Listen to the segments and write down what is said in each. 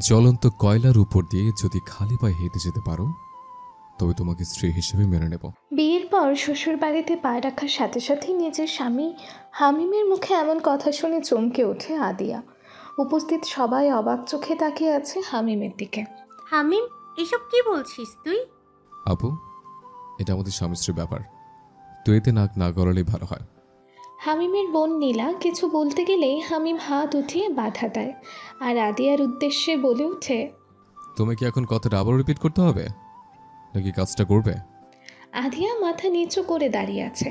জ্বলন্ত কয়লার উপর দিয়ে যদি খালি পায়ে হেঁটে যেতে পারো তবে তোমাকে স্ত্রী হিসেবে মেনে নেব। বিয়ের পর শ্বশুর বাড়িতে পা রাখার সাথে সাথেই নিজের স্বামী হামিমের মুখে এমন কথা শুনে চমকে ওঠে আদিয়া। উপস্থিত সবাই অবাক চোখে তাকিয়ে আছে হামিমের দিকে। হামিম, এসব কি বলছিস তুই? আপু, এটা আমাদের স্বামী স্ত্রীর ব্যাপার, তুই এতে নাক না গলালেই ভালো হয়। হামিমের বোন নীলা কিছু বলতে গেলেই হামিম হাত উঠিয়ে বাধা দেয় আর আদিয়ার উদ্দেশ্যে বলে ওঠে, তুমি কি এখন কথাটা আবার রিপিট করতে হবে নাকি কাজটা করবে? আদিয়া মাথা নিচু করে দাঁড়িয়ে আছে।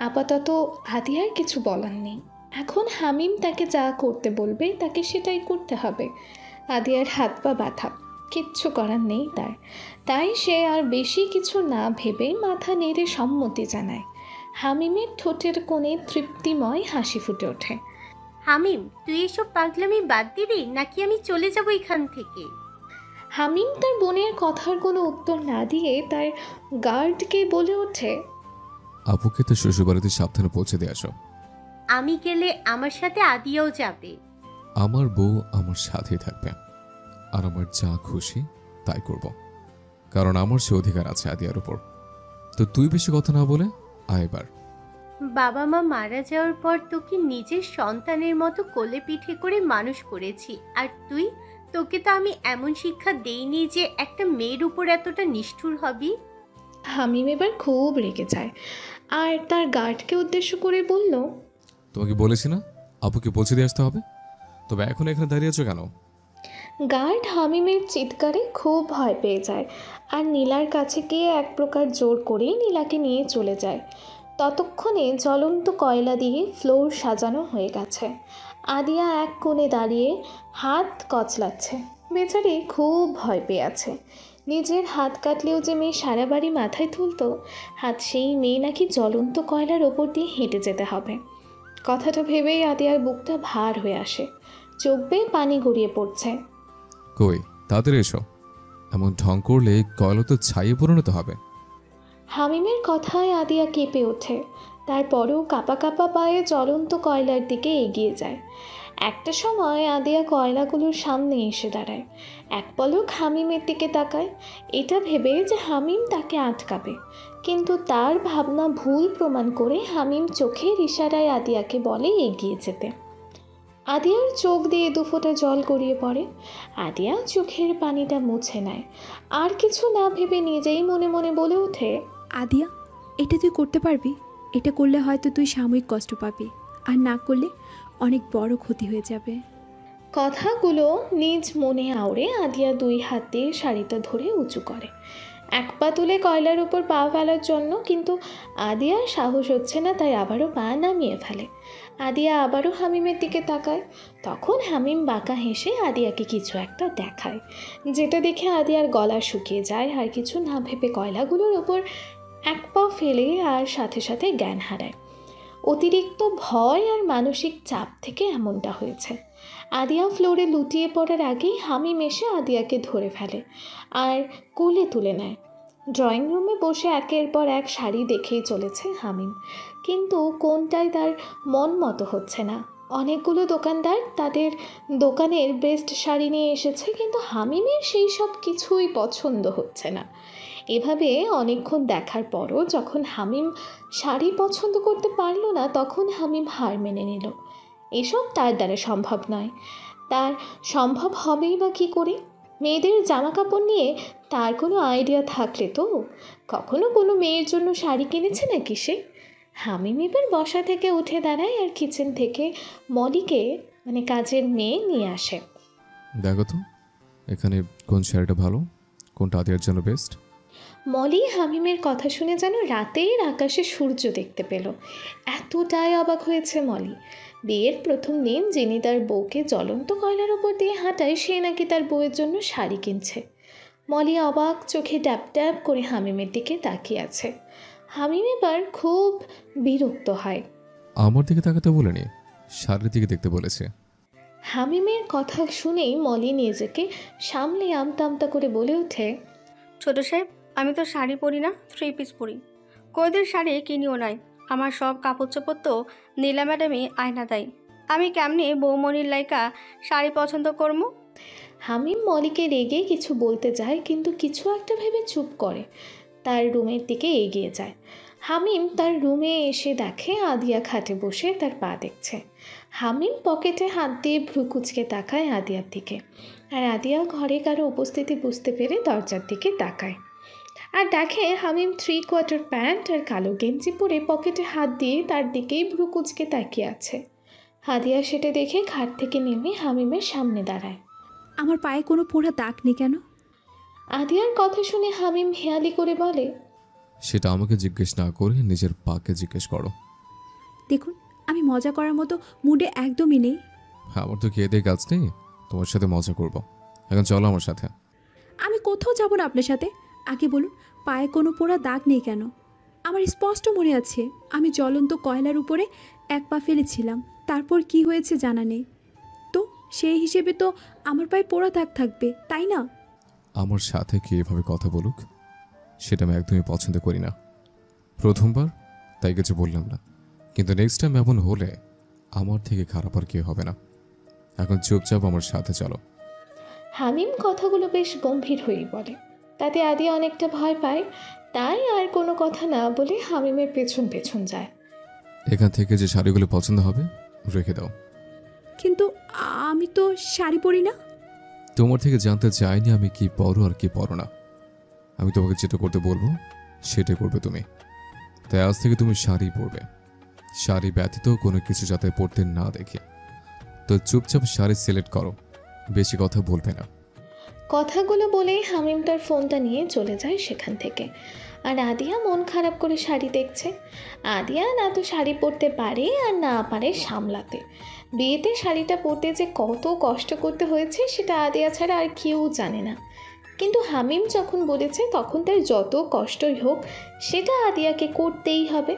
আপাতত আদিয়ার কিছু বলার নেই। এখন হামিম তাকে যা করতে বলবে তাকে সেটাই করতে হবে। আদিয়ার হাত পা বাঁধা, কিচ্ছু করার নেই তার। তাই সে আর বেশি কিছু না ভেবে মাথা নেড়ে সম্মতি জানায়। হামিমের ঠোঁটের কোণে তৃপ্তিময় হাসি ফুটে ওঠে। হামিম, তুই এসব পাগলামি বাদ দিবি নাকি আমি চলে যাব এখান থেকে? হামিম তার বোনের কথার কোনো উত্তর না দিয়ে তার গার্ডকে বলে ওঠে, আপুকে তো শ্বশুরবাড়িতে সাবধানে পৌঁছে দিয়ে আসো। আমি গেলে আমার সাথে আদিয়াও যাবে। আমার বউ আমার সাথেই থাকবে আর আমার যা খুশি তাই করব, কারণ আমার সে অধিকার আছে আদিয়ার উপর। তো তুই বেশি কথা না বলে আয় এবার। বাবা মা মারা যাওয়ার পর তোকে নিজের সন্তানের মতো কোলে পিঠে করে মানুষ করেছি, আর তোকে তো আমি এমন শিক্ষা দেইনি যে একটা মেয়ের উপর এতটা নিষ্ঠুর হবি। হামিম এবার খুব রেগে যায় আর তার গার্ডকে উদ্দেশ্য করে বলল, তোমাকে বলেছি না আপুকে পৌঁছে দিয়ে আসতে হবে, তবে এখন এখানে দাঁড়িয়ে আছো কেন? গার্ড হামিমের চিৎকারে খুব ভয় পেয়ে যায় আর নীলার কাছে গিয়ে এক প্রকার জোর করেই নীলাকে নিয়ে চলে যায়। ততক্ষণে জ্বলন্ত কয়লা দিয়ে ফ্লোর সাজানো হয়ে গেছে। আদিয়া এক কোণে দাঁড়িয়ে হাত কচলাচ্ছে। বেচারি খুব ভয় পেয়ে আছে। নিজের হাত কাটলেও যে মেয়ে সারা বাড়ি মাথায় তুলতো, হাত সেই মেয়ে নাকি জ্বলন্ত কয়লার ওপর দিয়ে হেঁটে যেতে হবে। কথাটা ভেবেই আদিয়ার বুকটা ভার হয়ে আসে, চোখ বেয়ে পানি গড়িয়ে পড়ছে। কই তাড়াতাড়ি এসো, এমন ঢং করলে কয়লা তো ছাইয়ে পরিণত হবে। হামিমের কথায় আদিয়া কেঁপে ওঠে। তারপরেও কাঁপা কাঁপা পায়ে জ্বলন্ত কয়লার দিকে এগিয়ে যায়। একটা সময় আদিয়া কয়লাগুলোর সামনে এসে দাঁড়ায়। এক পলক হামিমের দিকে তাকায়, এটা ভেবে যে হামিম তাকে আটকাবে। কিন্তু তার ভাবনা ভুল প্রমাণ করে হামিম চোখের ইশারায় আদিয়াকে বলে এগিয়ে যেতে। আদিয়ার চোখ দিয়ে দুফোঁটা জল গড়িয়ে পড়ে। আদিয়া চোখের পানিটা মুছে নেয়। আর কিছু না ভেবে নিজেই মনে মনে বলে ওঠে, আদিয়া, এটা তুই করতে পারবি? এটা করলে হয়তো তুই সাময়িক কষ্ট পাবি, আর না করলে অনেক বড় ক্ষতি হয়ে যাবে। কথাগুলো নিজ মনে আওড়ে আদিয়া দুই হাত দিয়ে শাড়িটা ধরে উঁচু করে, এক পা তুলে কয়লার উপর পা ফেলার জন্য। কিন্তু আদিয়ার সাহস হচ্ছে না, তাই আবারও পা নামিয়ে ফেলে। আদিয়া আবারও হামিমের দিকে তাকায়। তখন হামিম বাঁকা হেসে আদিয়াকে কিছু একটা দেখায়, যেটা দেখে আদিয়ার গলা শুকিয়ে যায়। আর কিছু না ভেবে কয়লাগুলোর ওপর এক পা ফেলে আর সাথে সাথে জ্ঞান হারায়। অতিরিক্ত ভয় আর মানসিক চাপ থেকে এমনটা হয়েছে। আদিয়া ফ্লোরে লুটিয়ে পড়ার আগেই হামিম এসে আদিয়াকে ধরে ফেলে আর কোলে তুলে নেয়। ড্রয়িং রুমে বসে একের পর এক শাড়ি দেখেই চলেছে হামিম, কিন্তু কোনটাই তার মন মতো হচ্ছে না। অনেকগুলো দোকানদার তাদের দোকানের বেস্ট শাড়ি নিয়ে এসেছে, কিন্তু হামিমের সেই সব কিছুই পছন্দ হচ্ছে না। এভাবে অনেকক্ষণ দেখার পরও যখন হামিম শাড়ি পছন্দ করতে পারল না, তখন হামিম হার মেনে নিল। এসব তার দ্বারা সম্ভব নয়। তার সম্ভব হবেই বা কী করে? মেয়েদের জামা কাপড় নিয়ে তার কোনো আইডিয়া থাকলে তো কখনো কোনো মেয়ের জন্য শাড়ি কিনেছে নাকি সে? হামিম এবার বসা থেকে উঠে দাঁড়ায় আর কিচেন থেকে মলিকে, মানে কাজের মেয়ে, নিয়ে আসে। দেখো তো এখানে কোন শাড়িটা ভালো, কোনটা আদিয়ার জন্য বেস্ট। মলি হামিমের কথা শুনে যেন রাতের আকাশে সূর্য দেখতে পেল। এতটাই অবাক হয়েছে মলি। বিয়ের প্রথম দিন যিনি তার বউকে জ্বলন্ত কয়লার ওপর দিয়ে হাঁটায়, সে নাকি তার বউয়ের জন্য শাড়ি কিনছে। মলি অবাক চোখে ট্যাপ ট্যাপ করে হামিমের দিকে তাকিয়ে আছে। হামিম এবার খুব বিরক্ত হয়। আমার দিকে তাকাতে বলেনি, শাড়ির দিকে দেখতে বলেছে। হামিমের কথা শুনেই মলি নিজেকে সামলে আমতা আমতা করে বলে ওঠে, ছোট সাহেব, আমি তো শাড়ি পরি না, 3 পিস পরি। কোয়েদের শাড়ি কিনিও নাই। আমার সব কাপড় চোপড় তো নীলা ম্যাডামই আয়না দেয়। আমি কেমনে বৌমনির লাইকা শাড়ি পছন্দ করবো? হামিম মলিকে রেগে কিছু বলতে যায়, কিন্তু কিছু একটা ভেবে চুপ করে তার রুমের দিকে এগিয়ে যায়। হামিম তার রুমে এসে দেখে আদিয়া খাটে বসে তার পা দেখছে। হামিম পকেটে হাত দিয়ে ভ্রু কুচকে তাকায় আদিয়ার দিকে, আর আদিয়া ঘরে কারো উপস্থিতি বুঝতে পেরে দরজার দিকে তাকায় আর দেখে হামিম 3/4 প্যান্ট আর কালো গেঞ্জি পরে পকেটে হাত দিয়ে তার দিকেই ভ্রু কুচকে তাকিয়ে আছে। আদিয়া সেটা দেখে খাট থেকে নেমে হামিমের সামনে দাঁড়ায়। আমার পায়ে কোনো পোড়া দাগ নেই কেন? আদিয়ার কথা শুনে হামিম হেয়ালি করে বলে, সেটা আমাকে জিজ্ঞেস না করে নিজের পাকে জিজ্ঞেস করো। দেখুন, আমি মজা করার মতো মুডে একদমই নেই। আমার তো খেয়ে দিয়ে কাজ নেই, তোমার সাথে মজা করব। এখন চলো আমার সাথে। আমি কোথাও যাব না আপনার সাথে। আগে বলুন, পায়ে কোনো পোড়া দাগ নেই কেন? আমার স্পষ্ট মনে আছে আমি জ্বলন্ত কয়লার উপরে এক পা ফেলেছিলাম, তারপর কি হয়েছে জানা নেই। তো সেই হিসেবে তো আমার পায়ে পোড়া দাগ থাকবে, তাই না? আমার সাথে কি এভাবে কথা বলুক সেটা আমি একদমই পছন্দ করি না। প্রথমবার তাই কিছু বললাম না, কিন্তু নেক্সট টাইম এমন হলে আমার থেকে খারাপ আর কেউ হবে না। এখন চুপচাপ আমার সাথে চলো। হামিম কথাগুলো বেশ গম্ভীর হয়েই বলে। তাতে আদিয়া অনেকটা ভয় পায়, তাই আর কোনো কথা না বলে হামিমের পেছন পেছন যায়। এখান থেকে যে শাড়িগুলো পছন্দ হবে রেখে দাও। কিন্তু আমি তো শাড়ি পরি না। তোমার থেকে জানতে চাইনি আমি কি পরো আর কি পরো না। আমি তোমাকে যেটা করতে বলবো সেটা করবে তুমি। তাই আজ থেকে তুমি শাড়ি পরবে, শাড়ি ব্যতীত কোনো কিছু যাতে পরতে না দেখে। তো চুপচাপ শাড়ি সিলেক্ট করো, বেশি কথা বলবে না। কথাগুলো বলে হামিম তার ফোনটা নিয়ে চলে যায় সেখান থেকে। আর আদিয়া মন খারাপ করে শাড়ি দেখছে। আদিয়া না তো শাড়ি পরতে পারে আর না পারে সামলাতে। বিয়েতে শাড়িটা পরতে যে কত কষ্ট করতে হয়েছে সেটা আদিয়া ছাড়া আর কেউ জানে না। কিন্তু হামিম যখন বলেছে তখন তার যত কষ্টই হোক সেটা আদিয়াকে করতেই হবে,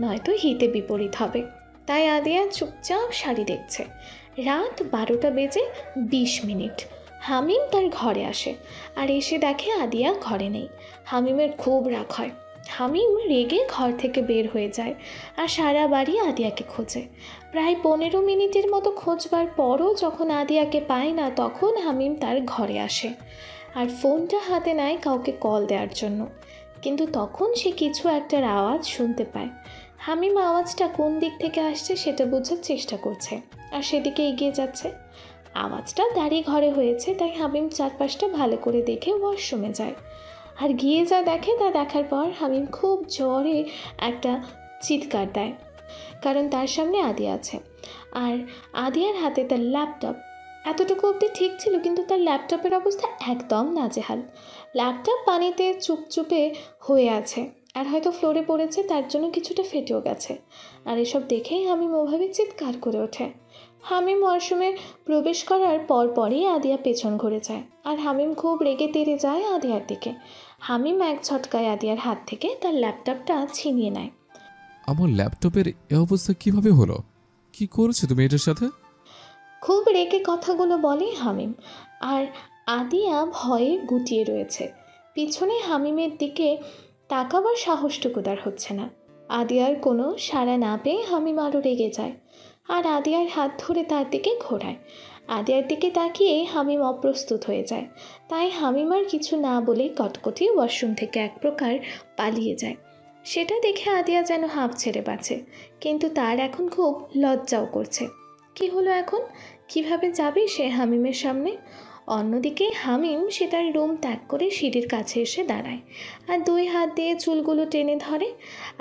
নয়তো হিতে বিপরীত হবে। তাই আদিয়া চুপচাপ শাড়ি দেখছে। রাত 12টা বেজে 20 মিনিট। হামিম তার ঘরে আসে আর এসে দেখে আদিয়া ঘরে নেই। হামিমের খুব রাগ হয়। হামিম রেগে ঘর থেকে বের হয়ে যায় আর সারা বাড়ি আদিয়াকে খোঁজে। প্রায় 15 মিনিটের মতো খোঁজবার পরও যখন আদিয়াকে পায় না, তখন হামিম তার ঘরে আসে আর ফোনটা হাতে নেয় কাউকে কল দেওয়ার জন্য। কিন্তু তখন সে কিছু একটার আওয়াজ শুনতে পায়। হামিম আওয়াজটা কোন দিক থেকে আসছে সেটা বোঝার চেষ্টা করছে আর সেদিকে এগিয়ে যাচ্ছে। আওয়াজটা তারই ঘরে হয়েছে, তাই হামিম চারপাশটা ভালো করে দেখে ওয়াশরুমে যায়। আর গিয়ে যা দেখে তা দেখার পর হামিম খুব জোরে একটা চিৎকার দেয়, কারণ তার সামনে আদিয়া আছে আর আদিয়ার হাতে তার ল্যাপটপ। এতটুকু অবধি ঠিক ছিল, কিন্তু তার ল্যাপটপের অবস্থা একদম নাজেহাল। ল্যাপটপ পানিতে চুপচুপে হয়ে আছে আর হয়তো ফ্লোরে পড়েছে, তার জন্য কিছুটা ফেটেও গেছে। আর এসব দেখেই হামিম ওভাবে চিৎকার করে ওঠে। হামিম ওয়াশরুমে প্রবেশ করার পরপরই আদিয়া পেছন ঘুরে যায় আর হামিম খুব রেগে তেড়ে যায় আদিয়ার দিকে। হামিম এক ঝটকায় আদিয়ার হাত থেকে তার ল্যাপটপটা ছিনিয়ে নেয়। আমার ল্যাপটপের এ অবস্থা কিভাবে হলো? কি করেছো তুমি এটার সাথে? খুব রেগে কথাগুলো বলে হামিম, আর আদিয়া ভয়ে গুটিয়ে রয়েছে। পিছনে হামিমের দিকে তাকাবার সাহসটুকু তার হচ্ছে না। আদিয়ার কোনো সাড়া না পেয়ে হামিম আরও রেগে যায় আর আদিয়ার হাত ধরে তার দিকে ঘোরায়। আদিয়ার দিকে তাকিয়ে হামিম অপ্রস্তুত হয়ে যায়, তাই হামিম আর কিছু না বলে কটকটি ওয়াশরুম থেকে এক প্রকার পালিয়ে যায়। সেটা দেখে আদিয়া যেন হাঁপ ছেড়ে বাঁচে, কিন্তু তার এখন খুব লজ্জাও করছে। কি হলো এখন? কিভাবে যাবে সে হামিমের সামনে? অন্যদিকে হামিম সে তার রুম ত্যাগ করে সিঁড়ির কাছে এসে দাঁড়ায় আর 2 হাত দিয়ে চুলগুলো টেনে ধরে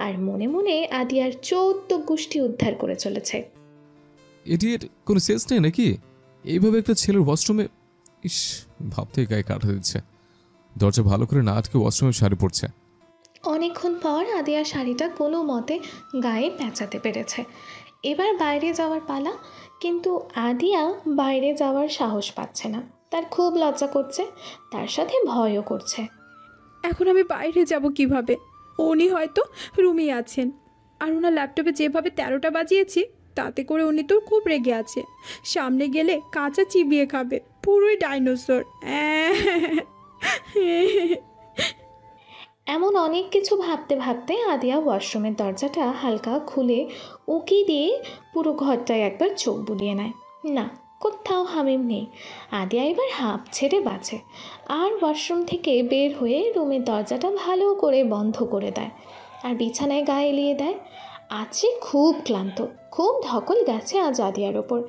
আর মনে মনে আদিয়ার 14 গোষ্ঠী উদ্ধার করে চলেছে। এটির কোনো সেন্স নেই নাকি? এইভাবে একটা ছেলের ওয়াশরুমে, ইস, ভাবতেই গায়ে কাটা দিচ্ছে। দরজা ভালো করে না আটকে ওয়াশরুমে শাড়ি পরছে। অনেকক্ষণ পর আদিয়া শাড়িটা কোনো মতে গায়ে পেঁচাতে পেরেছে। এবার বাইরে যাওয়ার পালা, কিন্তু আদিয়া বাইরে যাওয়ার সাহস পাচ্ছে না। তার খুব লজ্জা করছে, তার সাথে ভয়ও করছে। এখন আমি বাইরে যাব কিভাবে? উনি হয়তো রুমেই আছেন, আর ওনার ল্যাপটপে যেভাবে 13টা বাজিয়েছি তাতে করে উনি তো খুব রেগে আছে। সামনে গেলে কাঁচা চিবিয়ে খাবে, পুরোই ডাইনোসর। এমন অনেক কিছু ভাবতে ভাবতে আদিয়া ওয়াশরুমের দরজাটা হালকা খুলে উকি দিয়ে পুরো ঘরটায় একবার চোখ বুলিয়ে নেয়। না, কোথাও হামিম নেই। আদিয়া এবার হাঁপ ছেড়ে বাঁচে আর ওয়াশরুম থেকে বের হয়ে রুমের দরজাটা ভালো করে বন্ধ করে দেয় আর বিছানায় গায়ে এলিয়ে দেয়। আছে খুব ক্লান্ত, খুব ধকল গেছে আজ আদিয়ার ওপর।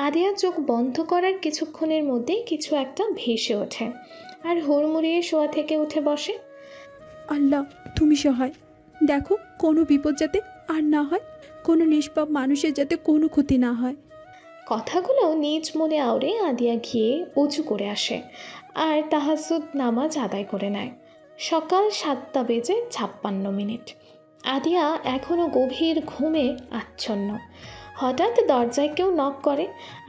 আদিয়া চোখ বন্ধ করার কিছুক্ষণের মধ্যেই কিছু একটা ভেসে ওঠে আর হুড়মুড়িয়ে শোয়া থেকে উঠে বসে। আল্লাহ, তুমি সহায়। দেখো, কোনো বিপদ যাতে আর না হয়, কোনো নিষ্পাপ মানুষের যাতে কোনো ক্ষতি না হয়। কথাগুলো নিজ মনে আওড়ে আদিয়া গিয়ে উঁচু করে আসে আর তাহাজ্জুদ নামাজ আদায় করে নেয়। সকাল 7:56। আদিয়া এখনও গভীর ঘুমে আচ্ছন্ন। হঠাৎ দরজায় কেউ নক করে।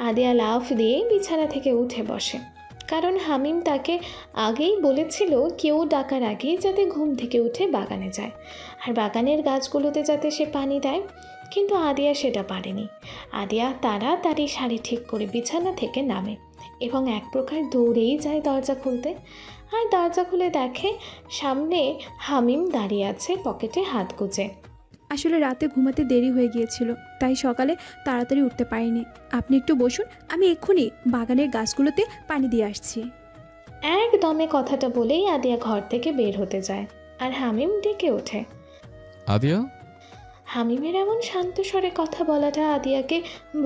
আদিয়া লাফ দিয়ে বিছানা থেকে উঠে বসে, কারণ হামিম তাকে আগেই বলেছিল কেউ ডাকার আগেই যাতে ঘুম থেকে উঠে বাগানে যায় আর বাগানের গাছগুলোতে যাতে সে পানি দেয়। কিন্তু আদিয়া সেটা পারেনি। আদিয়া তাড়াতাড়ি শাড়ি ঠিক করে বিছানা থেকে নামে এবং এক প্রকার দৌড়েই যায় দরজা খুলতে। আর দরজা খুলে দেখে সামনে হামিম দাঁড়িয়ে আছে পকেটে হাত গুজে। আসলে রাতে ঘুমাতে দেরি হয়ে গিয়েছিল, তাই সকালে তাড়াতাড়ি উঠতে পারিনি। আপনি একটু বসুন, আমি এক্ষুনি বাগানের গাছগুলোতে পানি দিয়ে আসছি। একদমে কথাটা বলেই আদিয়া ঘর থেকে বের হতে যায় আর হামিম ডেকে ওঠে। আদিয়া, হামিমের এমন শান্ত স্বরে কথা বলাটা আদিয়াকে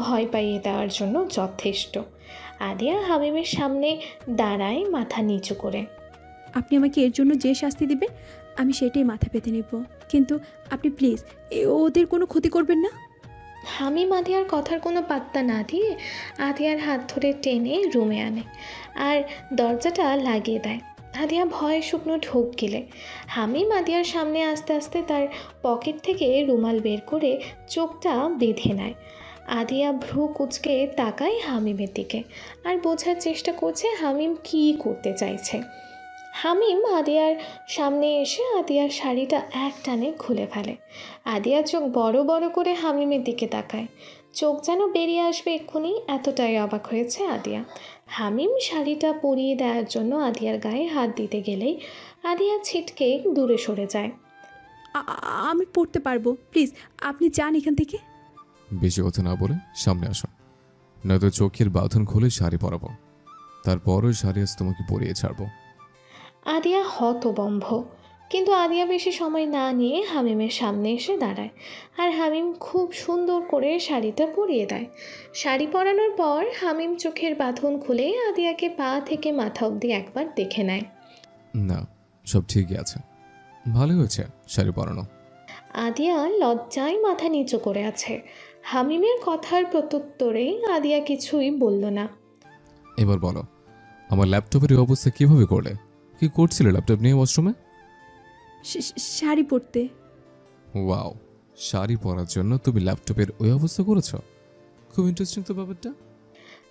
ভয় পাইয়ে দেওয়ার জন্য যথেষ্ট। আদিয়া হামিমের সামনে দাঁড়ায় মাথা নিচু করে। আপনি আমাকে এর জন্য যে শাস্তি দিবেন আমি সেটাই মাথা পেতে নেব, কিন্তু আপনি প্লিজ ওদের কোনো ক্ষতি করবেন না। হামিম আদিয়ার কথার কোনো পাত্তা না দিয়ে আদিয়ার হাত ধরে টেনে রুমে আনে আর দরজাটা লাগিয়ে দেয়। আদিয়া ভয়ে শুকনো ঢোক গেলে হামিম আদিয়ার সামনে আস্তে আস্তে তার পকেট থেকে রুমাল বের করে চোখটা বেঁধে নেয়। আদিয়া ভ্রু কুঁচকে তাকায় হামিমের দিকে আর বোঝার চেষ্টা করছে হামিম কী করতে চাইছে। হামিম আদিয়ার সামনে এসে আদিয়ার শাড়িটা এক টানে খুলে ফেলে। আদিয়া চোখ বড় বড় করে হামিমের দিকে তাকায়, চোখ যেন বেরিয়ে আসবে এক্ষুনি, এতটাই অবাক হয়েছে আদিয়া। হামিম শাড়িটা পরিয়ে দেওয়ার জন্য আদিয়ার গায়ে হাত দিতে গেলেই আদিয়া ছিটকে দূরে সরে যায়। আমি পড়তে পারবো, প্লিজ আপনি যান এখান থেকে। বেশি কথা না বলে সামনে আসো, নয়তো চোখের বাঁধন খুলে শাড়ি পরাবো, তারপর ওই শাড়ি আজ তোমাকে পরিয়ে ছাড়বো। আদিয়া হতবম্ব, কিন্তু আদিয়া বেশি সময় না নিয়ে হামিমের সামনে এসে দাঁড়ায় আর হামিম খুব সুন্দর করে শাড়িটা পরিয়ে দেয়। শাড়ি পরানোর পর হামিম চোখের বাঁধন খুলে আদিয়াকে পা থেকে মাথা অবধি একবার দেখে নেয়। না, সব ঠিকই আছে, ভালো হয়েছে শাড়ি পরানো। আদিয়া লজ্জায় মাথা নিচু করে আছে। হামিমের কথার প্রত্যুত্তরে আদিয়া কিছুই বলল না। এবার বলো, আমার ল্যাপটপের এই অবস্থা কিভাবে করলে? কি করছিলে ল্যাপটপ নিয়ে ওয়াশরুমে? শাড়ি পরতে। ওয়াও, শাড়ি পরার জন্য তুমি ল্যাপটপের ওই অবস্থা করেছো? খুব ইন্টারেস্টিং তো ব্যাপারটা।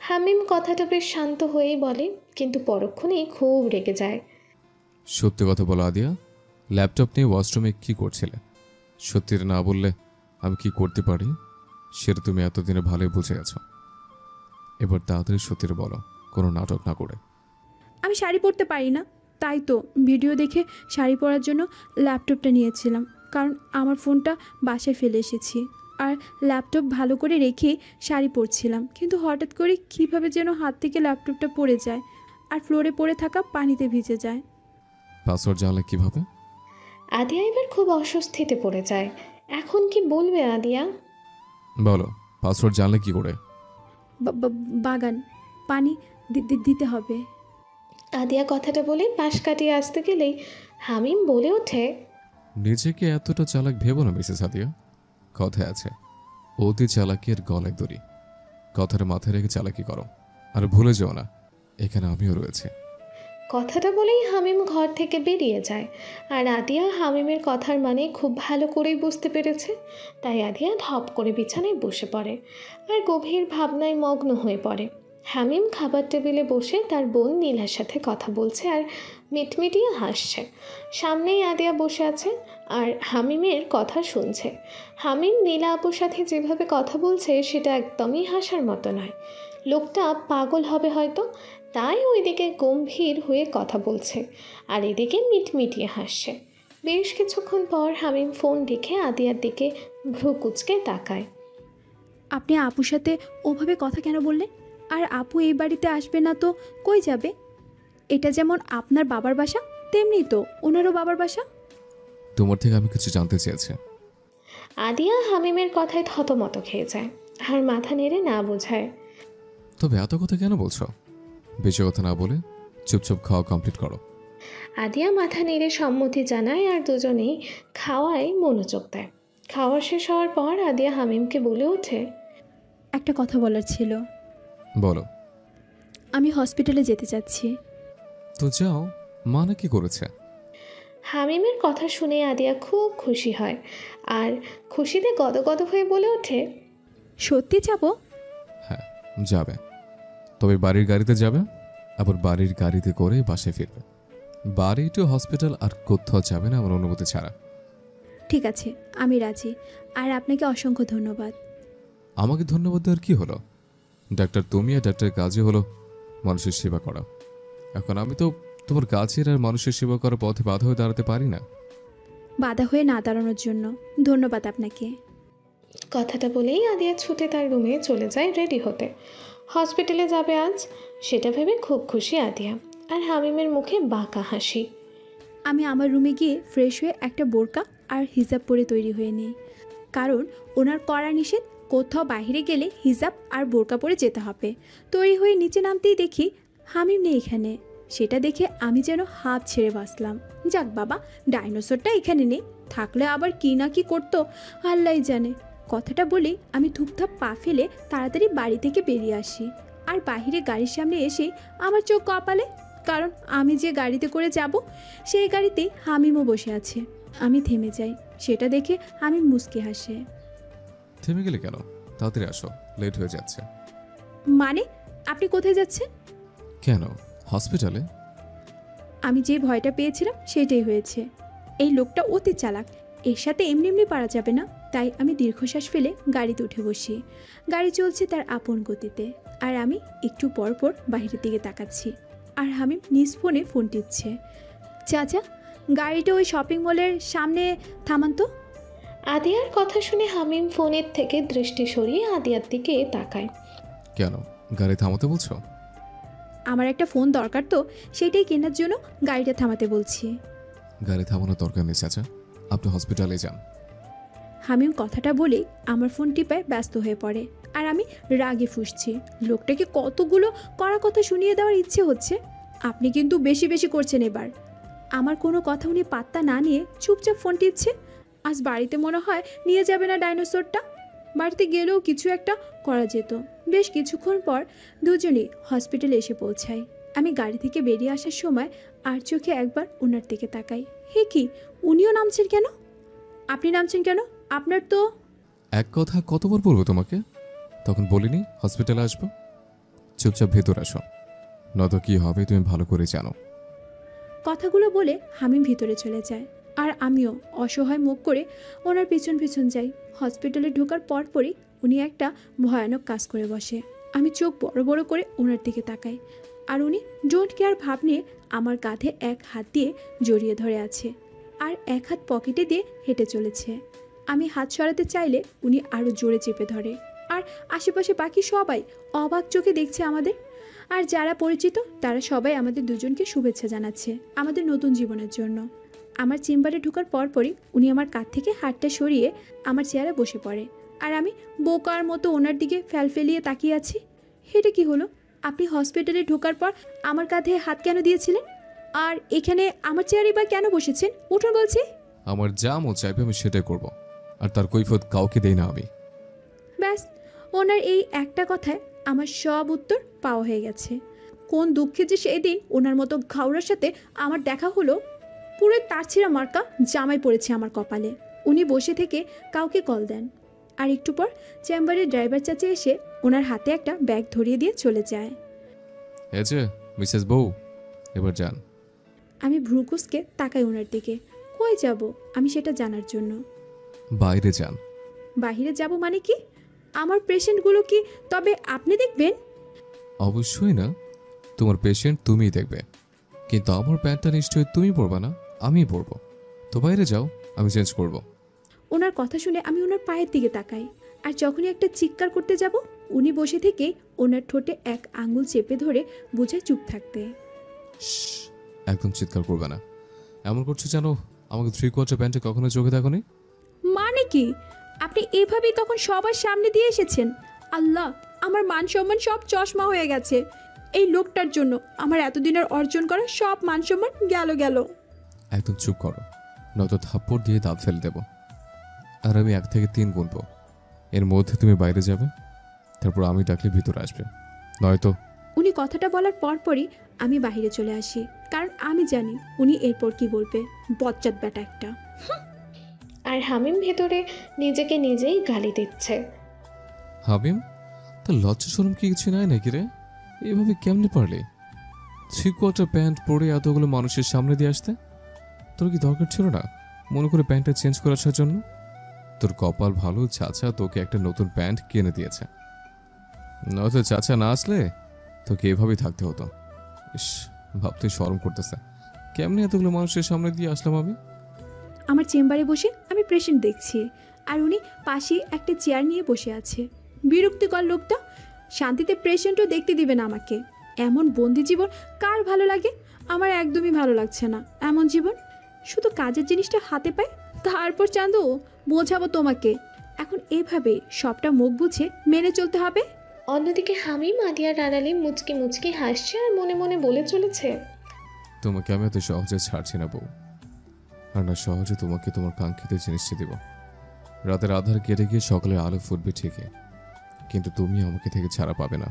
হামিম কথাটা বেশ শান্ত হয়েই বলে, কিন্তু পরক্ষণেই খুব রেগে যায়। সত্যি কথা বলো আদিয়া, ল্যাপটপ নিয়ে ওয়াশরুমে কি করছিলে? সত্যিটা না বললে আমি কি করতে পারি সেটা তুমি এতদিনে ভালোই বুঝে গেছো। এবার তাড়াতাড়ি সত্যিটা বলো, কোনো নাটক না করে। আমি শাড়ি পরতে পারি না, তাই তো ভিডিও দেখে শাড়ি পরার জন্য ল্যাপটপটা নিয়েছিলাম, কারণ আমার ফোনটা বাসায় ফেলে এসেছি আর ল্যাপটপ ভালো করে রেখে শাড়ি পরছিলাম, কিন্তু হঠাৎ করে কীভাবে যেন হাত থেকে ল্যাপটপটা পড়ে যায় আর ফ্লোরে পড়ে থাকা পানিতে ভিজে যায়। পাসওয়ার্ড জানলে কিভাবে? আদিয়া এবার খুব অস্বস্তিতে পড়ে যায়। এখন কি বলবে আদিয়া? বলো, পাসওয়ার্ড জানলে কি করে? বাগান পানি দিতে হবে। আদিয়া কথাটা বলে পাশ কাটিয়ে আসতে গেলেই হামিম বলে ওঠে, নিজেকে এতটা চালাক ভেবো না মিসেস আদিয়া। কথায় আছে, অতি চালাকের গলায় দড়ি। কথাটা মাথায় রেখে চালাকি করো, আর ভুলে যেও না এখানে আমিও রয়েছে। কথাটা বলেই হামিম ঘর থেকে বেরিয়ে যায়। আর আদিয়া হামিমের কথার মানে খুব ভালো করেই বুঝতে পেরেছে, তাই আদিয়া ধপ করে বিছানায় বসে পড়ে আর গভীর ভাবনায় মগ্ন হয়ে পড়ে। হামিম খাবার টেবিলে বসে তার বোন নীলার সাথে কথা বলছে আর মিটমিটিয়ে হাসছে। সামনেই আদিয়া বসে আছে আর হামিমের কথা শুনছে। হামিম নীলা আপুর সাথে যেভাবে কথা বলছে সেটা একদমই হাসার মতো নয়। লোকটা পাগল হবে হয়তো, তাই ওইদিকে গম্ভীর হয়ে কথা বলছে আর এদিকে মিটমিটিয়ে হাসছে। বেশ কিছুক্ষণ পর হামিম ফোন রেখে আদিয়ার দিকে ভ্রু কুঁচকে তাকায়। আপনি আপুর সাথে ওভাবে কথা কেন বললেন? আর আপু এই বাড়িতে আসবে না তো কই যাবে? এটা যেমন আপনার বাবার বাসা, তেমনি তো ওনারও বাবার বাসা। তোমার থেকে আমি কিছু জানতে চেয়েছি। আদিয়া হামিমের কথায় থতমত খেয়ে যায় আর মাথা নেড়ে না বোঝায়। তবে এত কথা কেন বলছো? বেশি কথা না বলে চুপচাপ খাওয়া কমপ্লিট করো। আদিয়া মাথা নেড়ে সম্মতি জানায় আর দুজনেই খাওয়ায় মনোযোগ দেয়। খাওয়া শেষ হওয়ার পর আদিয়া হামিমকে বলে ওঠে, একটা কথা বলার ছিল। বলো। আমি হসপিটালে যেতে চাচ্ছি। তো যাও, মা না কি করেছে? হামিমের কথা শুনে আদিয়া খুব খুশি হয় আর খুশিতে গদগদ হয়ে বলে ওঠে, সত্যি যাব? হ্যাঁ, যাবে। তবে বাড়ির গাড়িতে যাবে, আবার বাড়ির গাড়িতে করে বাসায় ফিরবে। বাড়ি টু হসপিটাল আর কোথাও যাবে না আমার অনুমতি ছাড়া। ঠিক আছে, আমি রাজি। আর আপনাকে অসংখ্য ধন্যবাদ। আমাকে ধন্যবাদ দেওয়ার কি হলো? ডাক্তার তুমি, আর ডাক্তারের কাজই হলো মানুষের সেবা করা। এখন আমি তো তোমার কাছের আর মানুষের সেবা করার পথে বাধা হয়ে দাঁড়াতে পারি না। বাধা হয়ে না দাঁড়ানোর জন্য ধন্যবাদ আপনাকে। কথাটা বলেই আদিয়া ছুটে তার রুমে চলে যায় রেডি হতে। হসপিটালে যাবে আজ, সেটা ভেবে খুব খুশি আদিয়া আর হামিমের মুখে বাঁকা হাসি। আমি আমার রুমে গিয়ে ফ্রেশ হয়ে একটা বোরকা আর হিজাব পরে তৈরি হয়ে নিই, কারণ ওনার কড়া নিষেধ কোথাও বাইরে গেলে হিজাব আর বোরকা পরে যেতে হবে। তৈরি হয়ে নিচে নামতেই দেখি হামিম নেই এখানে। সেটা দেখে আমি যেন হাত ছেড়ে বাঁচলাম। যাক বাবা, ডাইনোসরটা এখানে নেই, থাকলে আবার কি না কি করতো আল্লাহই জানে। কথাটা বলেই আমি ধূপধাপ পা ফেলে তাড়াতাড়ি বাড়ি থেকে বেরিয়ে আসি। আর বাইরে গাড়ির সামনে এসেই আমার চোখ কপালে, কারণ আমি যে গাড়িতে করে যাব সেই গাড়িতেই হামিমও বসে আছে। আমি থেমে যাই, সেটা দেখে হামিম মুচকি হাসে। থেমে গেলে কেন? তাড়াতাড়ি আসো, লেট হয়ে যাচ্ছে। মানে আপনি কোথায় যাচ্ছেন? কেন, হসপিটালে? আমি যে ভয়টা পেয়েছিলাম সেটাই হয়েছে। এই লোকটা অতি চালাক, এর সাথে এমনি এমনি পারা যাবে না। তাই আমি দীর্ঘশ্বাস ফেলে গাড়িতে উঠে বসি। গাড়ি চলছে তার আপন গতিতে, আর আমি একটু পর পর বাইরের দিকে তাকাচ্ছি। আর হামিম নিজ ফোনে ফোন টিপছে। চাচা, গাড়িটা ওই শপিং মলের সামনে থামান তো। আদিয়ার কথা শুনে হামিম ফোনের থেকে দৃষ্টি সরিয়ে আদিয়ার দিকে তাকায়। কেন, গাড়ি থামাতে বলছো? আমার একটা ফোন দরকার তো, সেটাই কেনার জন্য গাড়িটা থামাতে বলছি। গাড়ি থামানোর দরকার নেই চাচা, আপনি হসপিটালে যান। হামিম কথাটা বলেই আমার ফোন টিপায় ব্যস্ত হয়ে পড়ে। আর আমি রাগে ফুঁসছি। লোকটাকে কতগুলো কড়া কথা শুনিয়ে দেওয়ার ইচ্ছে হচ্ছে। আপনি কিন্তু বেশি বেশি করছেন এবার। আমার কোনো কথা উনি পাত্তা না নিয়ে চুপচাপ ফোন টিপছে। আজ বাড়িতে মনে হয় নিয়ে যাবে না ডাইনোসরটা। বাড়িতে গেলেও কিছু একটা করা যেত। বেশ কিছুক্ষণ পর দুজনেই হসপিটালে এসে পৌঁছাই। আমি গাড়ি থেকে বেরিয়ে আসার সময় আর চোখে একবার ওনার দিকে তাকাই। হে কি, উনিও নামছেন কেন? আপনি নামছেন কেন? আপনার তো... এক কথা কতবার বলবো তোমাকে? তখন বলিনি হসপিটালে আসবো? চুপচাপ ভেতর আসো, নয়তো কি হবে তুমি ভালো করে জানো। কথাগুলো বলে হামিম ভিতরে চলে যায়। আর আমিও অসহায় মুখ করে ওনার পিছন পিছন যাই। হসপিটালে ঢোকার পরপরই উনি একটা ভয়ানক কাজ করে বসে। আমি চোখ বড় বড় করে ওনার দিকে তাকাই। আর উনি ডোন্ট কেয়ার ভাব নিয়ে আমার কাঁধে এক হাত দিয়ে জড়িয়ে ধরে আছে, আর এক হাত পকেটে দিয়ে হেঁটে চলেছে। আমি হাত সরাতে চাইলে উনি আরও জোরে চেপে ধরে। আর আশেপাশে বাকি সবাই অবাক চোখে দেখছে আমাদের। আর যারা পরিচিত তারা সবাই আমাদের দুজনকে শুভেচ্ছা জানাচ্ছে আমাদের নতুন জীবনের জন্য। আমার চেম্বারে ঢোকার পরপরই উনি আমার কাঁধ থেকে হাতটা সরিয়ে আমার চেয়ারে বসে পড়ে। আর আমি বোকার মতো ওনার দিকে ফেলিয়ে তাকিয়ে আছি। এটা কি হলো? আপনি হসপিটালে ঢোকার পর আমার কাঁধে হাত কেন দিয়েছিলেন? আর এখানে আমার চেয়ারে বা কেন বসেছেন? উঠুন বলছি। আমার যা মন চাইবে আমি সেটাই করব, আর তার কৈফিয়ত কাউকে দেই না আমি। ব্যাস, ওনার এই একটা কথায় আমার সব উত্তর পাওয়া হয়ে গেছে। কোন দুঃখে যে সেই দিন ওনার মতো ঘাওড়ার সাথে আমার দেখা হলো। পুরো তার ছিঁড়া মার্কা জামাই পড়েছে আমার কপালে। উনি বসে থেকে কাউকে কল দেন। আর একটু পর চেম্বারের ড্রাইভার চাচা এসে ওনার হাতে একটা ব্যাগ ধরিয়ে দিয়ে চলে যায়। এই যে মিসেস বউ, এবার যান। আমি ভ্রুকুসকে তাকাই ওনার দিকে। কই যাব আমি সেটা জানার জন্য। বাইরে যান। বাইরে যাব মানে কি? আমার পেশেন্টগুলো কি তবে আপনি দেখবেন? অবশ্যই না, তোমার পেশেন্ট তুমিই দেখবে, কিন্তু আমার প্যান্টটা নিশ্চয়ই তুমি পরবা না, আমিই পরবো। তো বাইরে যাও, আমি চেঞ্জ করব। ওনার কথা শুনে আমি ওনার পায়ের দিকে তাকাই, আর যখনই একটা চিৎকার করতে যাব উনি বসে থেকে ওনার ঠোঁটে এক আঙুল চেপে ধরে বোঝায় চুপ থাকতে। শ্শ্, একদম চিৎকার করবে না। এমন করছো জানো আমাকে 3/4 প্যান্টে কখনো চোখে দেখোনি। মানে কি? আপনি এভাবেই তখন সবার সামনে দিয়ে এসেছেন? আল্লাহ, আমার মান সম্মান সব চশমা হয়ে গেছে এই লোকটার জন্য। আমার এতদিনের অর্জন করা সব মান সম্মান গেল গেল। একদম চুপ করো, নয়তো থাপ্পড় দিয়ে দাঁত ফেলে দেব। আর আমি 1 থেকে 3 গুনবো, এর মধ্যে তুমি বাইরে যাবে, তারপর আমি ডাকলে ভিতরে আসবে, নয়তো। উনি কথাটা বলার পরপরই আমি বাইরে চলে আসি, কারণ আমি জানি উনি এরপর কি বলবে। বজ্জাত ব্যাটা একটা। আর হামিম ভেতরে নিজেকে নিজেই গালি দিচ্ছে। হাবিম, তোর লজ্জা শরম কি কিছু নাই নাকি রে? এভাবে কেমনে পারলি 3/4 প্যান্ট পরে এতগুলো মানুষের সামনে দিয়ে আসতে? তোর কি দরকার ছিল না মনে করে প্যান্টটা চেঞ্জ করার জন্য? তোর কপাল ভালো, চাচা তোকে একটা নতুন প্যান্ট কিনে দিয়েছে, নয়তো চাচা না আসলে তোকে এভাবেই থাকতে হতো। ইস, ভাবতে শরম করতেছে, কেমনে এতগুলো মানুষের সামনে দিয়ে আসলাম আমি। আমার চেম্বারে বসে আমি পেশেন্ট দেখছি, আর উনি পাশে একটা চেয়ার নিয়ে বসে আছে। বিরক্তিকর লোকটা, শান্তিতে পেশেন্টও দেখতে দিবে না আমাকে। এমন বন্দি জীবন কার ভালো লাগে? আমার একদমই ভালো লাগছে না এমন জীবন। শুধু কাজের জিনিসটা হাতে পাই, তারপর চাঁদো বোঝাবো তোমাকে। এখন এভাবে সবটা মুখ বুঝে মেনে চলতে হবে। অন্যদিকে হামিম আদিয়ার আড়ালে মুচকি মুচকি হাসছে আর মনে মনে বলে চলেছে, তোমাকে আমি এত সহজে ছাড়ছি না বউ, আর না সহজে তোমাকে তোমার কাঙ্ক্ষিত জিনিসটি দেব। রাতের আধার কেটে গিয়ে সকালের আলো ফুটবে ঠিকই, কিন্তু তুমি আমাকে থেকে ছাড়া পাবে না।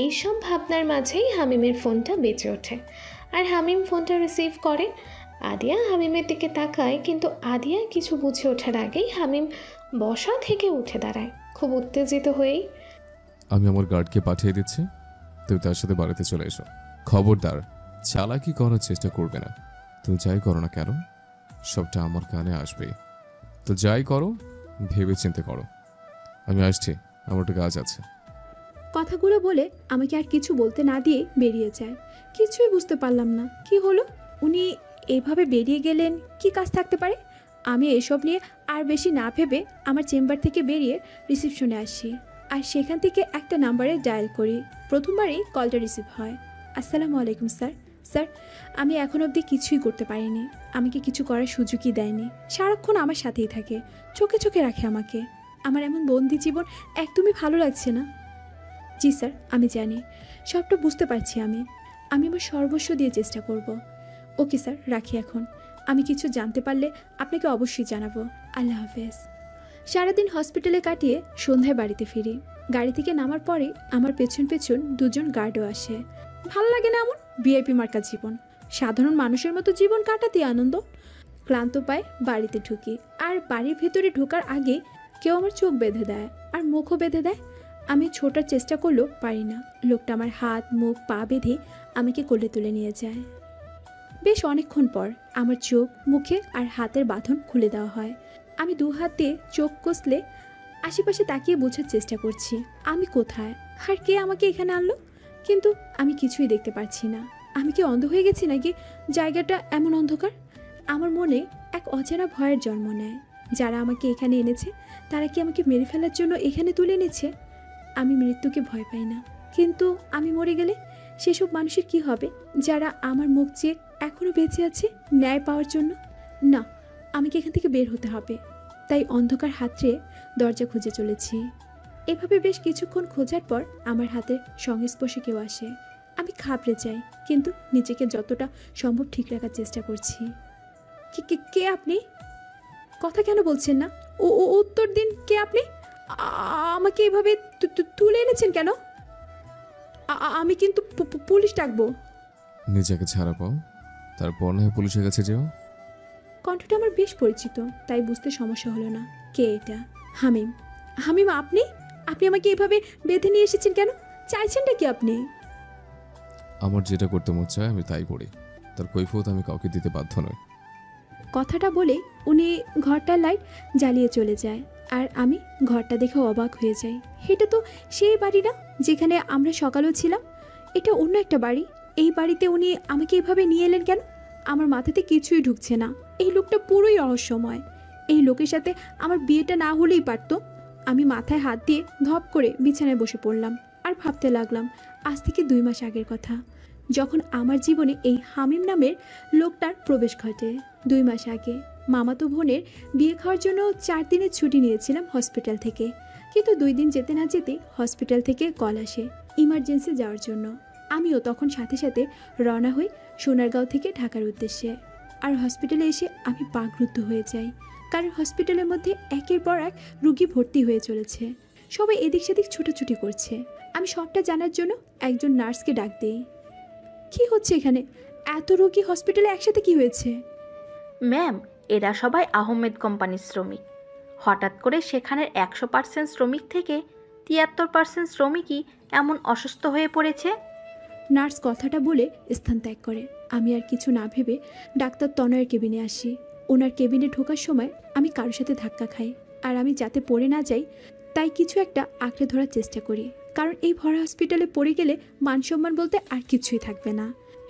এইসব ভাবনার মাঝেই হামিমের ফোনটা বেজে ওঠে। আর হামিম ফোনটা রিসিভ করে। আদিয়া হামিমের দিকে তাকায়, কিন্তু আদিয়া কিছু বুঝে ওঠার আগেই হামিম বসা থেকে উঠে দাঁড়ায়, খুব উত্তেজিত হয়েই। আমি আমার গার্ডকে পাঠিয়ে দিচ্ছি, তুমি তার সাথে বাড়িতে চলে এসো। খবরদার চালাকি করার চেষ্টা করবে না। তুমি যাই করো না কেন সবটা আমার কানে আসবে, তো যাই করো ভেবে চিন্তে করো। আমি আসছি, আমার একটা কাজ আছে। কথাগুলো বলে আমাকে আর কিছু বলতে না দিয়ে বেরিয়ে যায়। কিছুই বুঝতে পারলাম না কি হলো। উনি এইভাবে বেরিয়ে গেলেন, কি কাজ থাকতে পারে? আমি এসব নিয়ে আর বেশি না ভেবে আমার চেম্বার থেকে বেরিয়ে রিসিপশনে আসি, আর সেখান থেকে একটা নাম্বারে ডায়াল করি। প্রথমবারেই কলটা রিসিভ হয়। আসসালামু আলাইকুম স্যার। স্যার, আমি এখন অবধি কিছুই করতে পারিনি। আমাকে কিছু করার সুযোগই দেয়নি। সারাক্ষণ আমার সাথেই থাকে, চোখে চোখে রাখে আমাকে। আমার এমন বন্দি জীবন একদমই ভালো লাগছে না। জি স্যার, আমি জানি, সবটা বুঝতে পারছি। আমি আমার সর্বস্ব দিয়ে চেষ্টা করব। ওকে স্যার, রাখি এখন। আমি কিছু জানতে পারলে আপনাকে অবশ্যই জানাবো। আল্লাহ হাফেজ। সারাদিন হসপিটালে কাটিয়ে সন্ধ্যায় বাড়িতে ফিরি। গাড়ি থেকে নামার পরে আমার পেছন পেছন দুজন গার্ডও আসে। ভালো লাগে না এমন ভিআইপি মার্কা জীবন। সাধারণ মানুষের মতো জীবন কাটাতে আনন্দ। ক্লান্ত পায় বাড়িতে ঢুকি, আর বাড়ির ভেতরে ঢোকার আগে কেউ আমার চোখ বেঁধে দেয় আর মুখও বেঁধে দেয়। আমি ছোটার চেষ্টা করলেও পারি না। লোকটা আমার হাত মুখ পা বেঁধে আমাকে কোলে তুলে নিয়ে যায়। বেশ অনেকক্ষণ পর আমার চোখ মুখে আর হাতের বাঁধন খুলে দেওয়া হয়। আমি দু হাত দিয়ে চোখ কষলে আশেপাশে তাকিয়ে বোঝার চেষ্টা করছি আমি কোথায় আর কে আমাকে এখানে আনলো, কিন্তু আমি কিছুই দেখতে পাচ্ছি না। আমি কি অন্ধ হয়ে গেছি নাকি জায়গাটা এমন অন্ধকার? আমার মনে এক অচেনা ভয়ের জন্ম নেয়। যারা আমাকে এখানে এনেছে তারা কি আমাকে মেরে ফেলার জন্য এখানে তুলে এনেছে? আমি মৃত্যুকে ভয় পাই না, কিন্তু আমি মরে গেলে সেসব মানুষের কি হবে যারা আমার মুখ চেয়ে এখনও বেঁচে আছে ন্যায় পাওয়ার জন্য? না, আমাকে এখান থেকে বের হতে হবে। তাই অন্ধকার হাতড়ে দরজা খুঁজে চলেছি। এভাবে বেশ কিছুক্ষণ খোঁজার পর আমার হাতের সংস্পর্শে কেউ আসে। আমি ঘাবড়ে যাই, কিন্তু নিজেকে যতটা সম্ভব ঠিক রাখার চেষ্টা করছি। কে আপনি? কথা কেন বলছেন না? ও উত্তর দিন, কে আপনি? আমাকে এভাবে তুলে এনেছেন কেন? আমি কিন্তু পুলিশ ডাকবো। নিজেকে ছাড়া পাও, তারপর না হয় পুলিশের কাছে যাও। কণ্ঠটা আমার বেশ পরিচিত, তাই বুঝতে সমস্যা হলো না কে এটা। হামিম। হামিম, আপনি আপনি আমাকে এভাবে বেঁধে নিয়ে এসেছেন কেন? চাইছেনটা কি আপনি? আমার যেটা করতে মন চায় আমি তাই করি, তার কৈফিয়ত আমি কাউকে দিতে বাধ্য নই। কথাটা বলে উনি ঘরটার লাইট জ্বালিয়ে চলে যায়, আর আমি ঘরটা দেখে অবাক হয়ে যাই। এটা তো সেই বাড়ি না যেখানে আমরা সকালেও ছিলাম। এটা অন্য একটা বাড়ি। এই বাড়িতে উনি আমাকে এভাবে নিয়ে এলেন কেন? আমার মাথাতে কিছুই ঢুকছে না। এই লোকটা পুরোই রহস্যময়। এই লোকের সাথে আমার বিয়েটা না হলেই পারতো। আমি মাথায় হাত দিয়ে ধপ করে বিছানায় বসে পড়লাম আর ভাবতে লাগলাম আজ থেকে 2 মাস আগের কথা, যখন আমার জীবনে এই হামিম নামের লোকটার প্রবেশ ঘটে। 2 মাস আগে মামাতো বোনের বিয়ে খাওয়ার জন্য 4 দিনের ছুটি নিয়েছিলাম হসপিটাল থেকে, কিন্তু 2 দিন যেতে না যেতে হসপিটাল থেকে কল আসে ইমার্জেন্সি যাওয়ার জন্য। আমিও তখন সাথে সাথে রওনা হই সোনারগাঁও থেকে ঢাকার উদ্দেশ্যে। আর হসপিটালে এসে আমি বাকরুদ্ধ হয়ে যাই, কারণ হসপিটালের মধ্যে একের পর এক রুগী ভর্তি হয়ে চলেছে। সবাই এদিক সেদিক ছুটোছুটি করছে। আমি সবটা জানার জন্য একজন নার্সকে ডাক দিই। কি হচ্ছে এখানে? এত রোগী হসপিটালে একসাথে কি হয়েছে? ম্যাম, এরা সবাই আহমেদ কোম্পানির শ্রমিক। হঠাৎ করে সেখানের 100% শ্রমিক থেকে 73% শ্রমিকই এমন অসুস্থ হয়ে পড়েছে। নার্স কথাটা বলে স্থান ত্যাগ করে। আমি আর কিছু না ভেবে ডাক্তার তনয়ের কেবিনে আসি। ওনার কেবিনে ঢোকার সময় আমি কারোর সাথে ধাক্কা খাই, আর আমি যাতে পড়ে না যাই তাই কিছু একটা আঁকড়ে ধরার চেষ্টা করি, কারণ এই ভরা হসপিটালে পড়ে গেলে মান সম্মান বলতে আর কিছুই থাকবে না।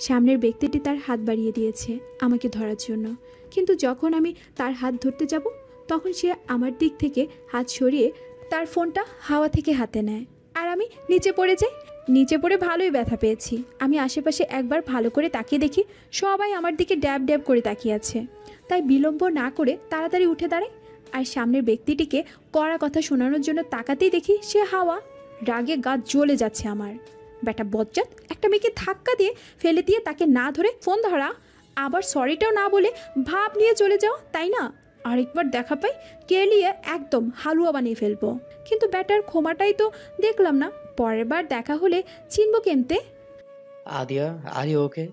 সামনের ব্যক্তিটি তার হাত বাড়িয়ে দিয়েছে আমাকে ধরার জন্য, কিন্তু যখন আমি তার হাত ধরতে যাব তখন সে আমার দিক থেকে হাত সরিয়ে তার ফোনটা হাওয়া থেকে হাতে নেয়, আর আমি নিচে পড়ে যাই। নিচে পড়ে ভালোই ব্যথা পেয়েছি। আমি আশেপাশে একবার ভালো করে তাকিয়ে দেখি সবাই আমার দিকে ড্যাব ড্যাব করে তাকিয়ে আছে, তাই বিলম্ব না করে তাড়াতাড়ি উঠে দাঁড়াই। আর সামনের ব্যক্তিটিকে কড়া কথা শোনানোর জন্য তাকাতেই দেখি সে হাওয়া। রাগে গা জ্বলে যাচ্ছে আমার। ব্যাটা বজ্জাত, একটা মেয়েকে ধাক্কা দিয়ে ফেলে দিয়ে তাকে না ধরে ফোন ধরা, আবার সরিটাও না বলে ভাব নিয়ে চলে যাওয়া, তাই না? আরেকবার দেখা পাই কেলিয়ে একদম হালুয়া বানিয়ে ফেলবো। কিন্তু ব্যাটার ক্ষমাটাই তো দেখলাম না। পরের বার দেখা হলে চিনব কেমতে? আদিয়া, আর ইউ ওকে?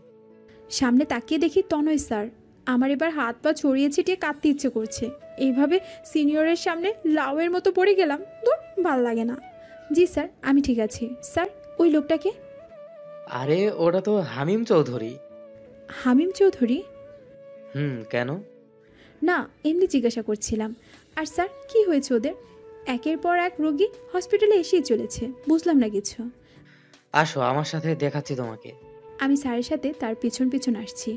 সামনে তাকিয়ে দেখি তনয় স্যার। আমার এবার হাত পা ছড়িয়ে ছিটিয়ে কাঁদতে ইচ্ছে করছে। এইভাবে সিনিয়রের সামনে লাউয়ের মতো পড়ে গেলাম, দূর, ভাল লাগে না। জি স্যার, আমি ঠিক আছি। স্যার, ওই লোকটাকে? আরে ওটা তো হামিম চৌধুরী। হামিম চৌধুরী? কেন? না, এমনি জিজ্ঞাসা করছিলাম। আর স্যার, কি হয়েছে ওদের? একের পর এক রোগী হসপিটালে এসেই চলেছে, বুঝলাম না কিছু। আসো আমার সাথে, দেখাচ্ছি তোমাকে। আমি স্যারের সাথে তার পিছন পিছন আসছি।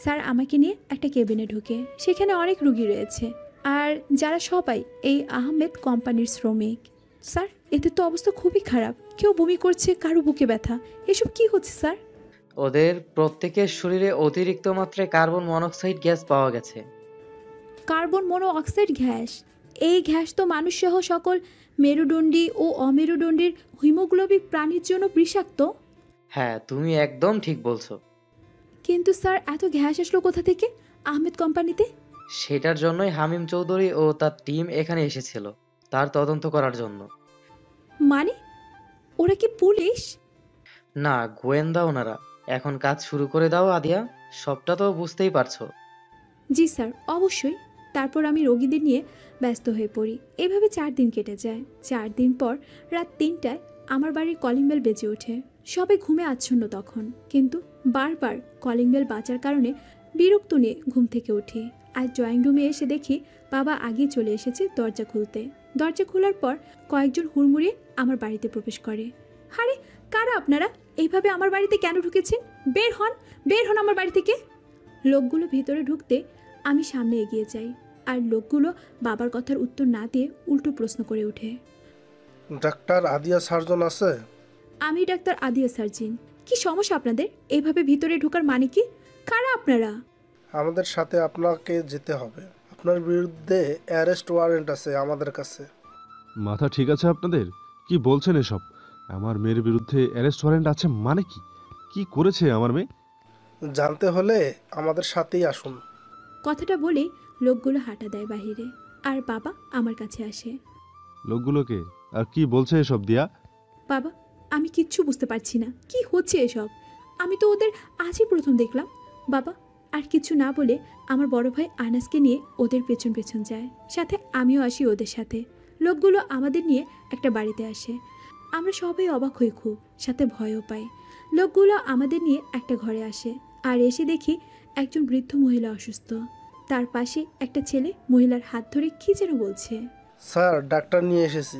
স্যার আমাকে নিয়ে একটা কেবিনে ঢুকে, সেখানে অনেক রুগী রয়েছে, আর যারা সবাই এই আহমেদ কোম্পানির শ্রমিক। স্যার, এদের তো অবস্থা খুবই খারাপ। কেউ বমি করছে, কারো বুকে ব্যথা। এসব কি হচ্ছে স্যার? ওদের প্রত্যেকের শরীরে অতিরিক্ত মাত্রায় কার্বন মনোক্সাইড গ্যাস পাওয়া গেছে। কার্বন মনো অক্সাইড গ্যাস? এই গ্যাস তো মানুষসহ সকল মেরুদণ্ডী ও অমেরুদণ্ডীর হিমোগ্লোবিক প্রাণীর জন্য বিষাক্ত। হ্যাঁ, তুমি একদম ঠিক বলছো। কিন্তু স্যার, এত গ্যাস আসলো কোথা থেকে আহমেদ কোম্পানিতে? সেটার জন্যই হামিম চৌধুরী ও তার টিম এখানে এসেছিল, তার তদন্ত করার জন্য। মানে ওরা কি পুলিশ? না, গোয়েন্দা ওনারা। এখন কাজ শুরু করে দাও আদিয়া, সবটা তো বুঝতেই পারছো। জি স্যার, অবশ্যই। তারপর আমি রোগীদের নিয়ে ব্যস্ত হয়ে পড়ি। এভাবে 4 দিন কেটে যায়। 4 দিন পর রাত 3টায় আমার বাড়ির কলিং বেল বেজে ওঠে। সবাই ঘুমে আচ্ছন্ন তখন, কিন্তু বারবার কলিং বেল বাজার কারণে বিরক্ত নিয়ে ঘুম থেকে উঠি। আর ড্রয়িং রুমে এসে দেখি বাবা আগেই চলে এসেছে দরজা খুলতে। দরজা খোলার পর কয়েকজন হুড়মুড়িয়ে আমার বাড়িতে প্রবেশ করে। আরে, কারা আপনারা? এইভাবে আমার বাড়িতে কেন ঢুকেছেন? বের হন, বের হন আমার বাড়ি থেকে। লোকগুলো ভেতরে ঢুকতে আমি সামনে এগিয়ে যাই, আর লোকগুলো বাবার কথার উত্তর না দিয়ে উল্টো প্রশ্ন করে ওঠে। ডাক্তার আদিয়া সার্জন আছে? আমি ডাক্তার আদিয়া সার্জিন। কি সমস্যা আপনাদের? এইভাবে ভিতরে ঢোকার মানে কি? কারা আপনারা? আমাদের সাথে আপনাকে যেতে হবে। আপনার বিরুদ্ধে অ্যারেস্ট ওয়ারেন্ট আছে আমাদের কাছে। মাথা ঠিক আছে আপনাদের? কি বলছেন এসব? আমার মেয়ের বিরুদ্ধে অ্যারেস্ট ওয়ারেন্ট আছে মানে কি? কি করেছে আমার মেয়ে? জানতে হলে আমাদের সাথেই আসুন। কথাটা বলেই লোকগুলো হাঁটা দেয় বাহিরে, আর বাবা আমার কাছে আসে। লোকগুলোকে আর কি বলছে এসব দিয়া? বাবা, আমি কিচ্ছু বুঝতে পারছি না, কি হচ্ছে এসব। আমি তো ওদের আজই প্রথম দেখলাম। বাবা আর কিছু না বলে আমার বড় ভাই আনাসকে নিয়ে ওদের পেছন পেছন যায়। সাথে আমিও আসি ওদের সাথে। লোকগুলো আমাদের নিয়ে একটা বাড়িতে আসে। আমরা সবাই অবাক হই, খুব সাথে ভয়ও পাই। লোকগুলো আমাদের নিয়ে একটা ঘরে আসে, আর এসে দেখি একজন বৃদ্ধ মহিলা অসুস্থ। তার পাশে একটা ছেলে মহিলার হাত ধরে কি যেন বলছে। স্যার, ডাক্তার নিয়ে এসেছি।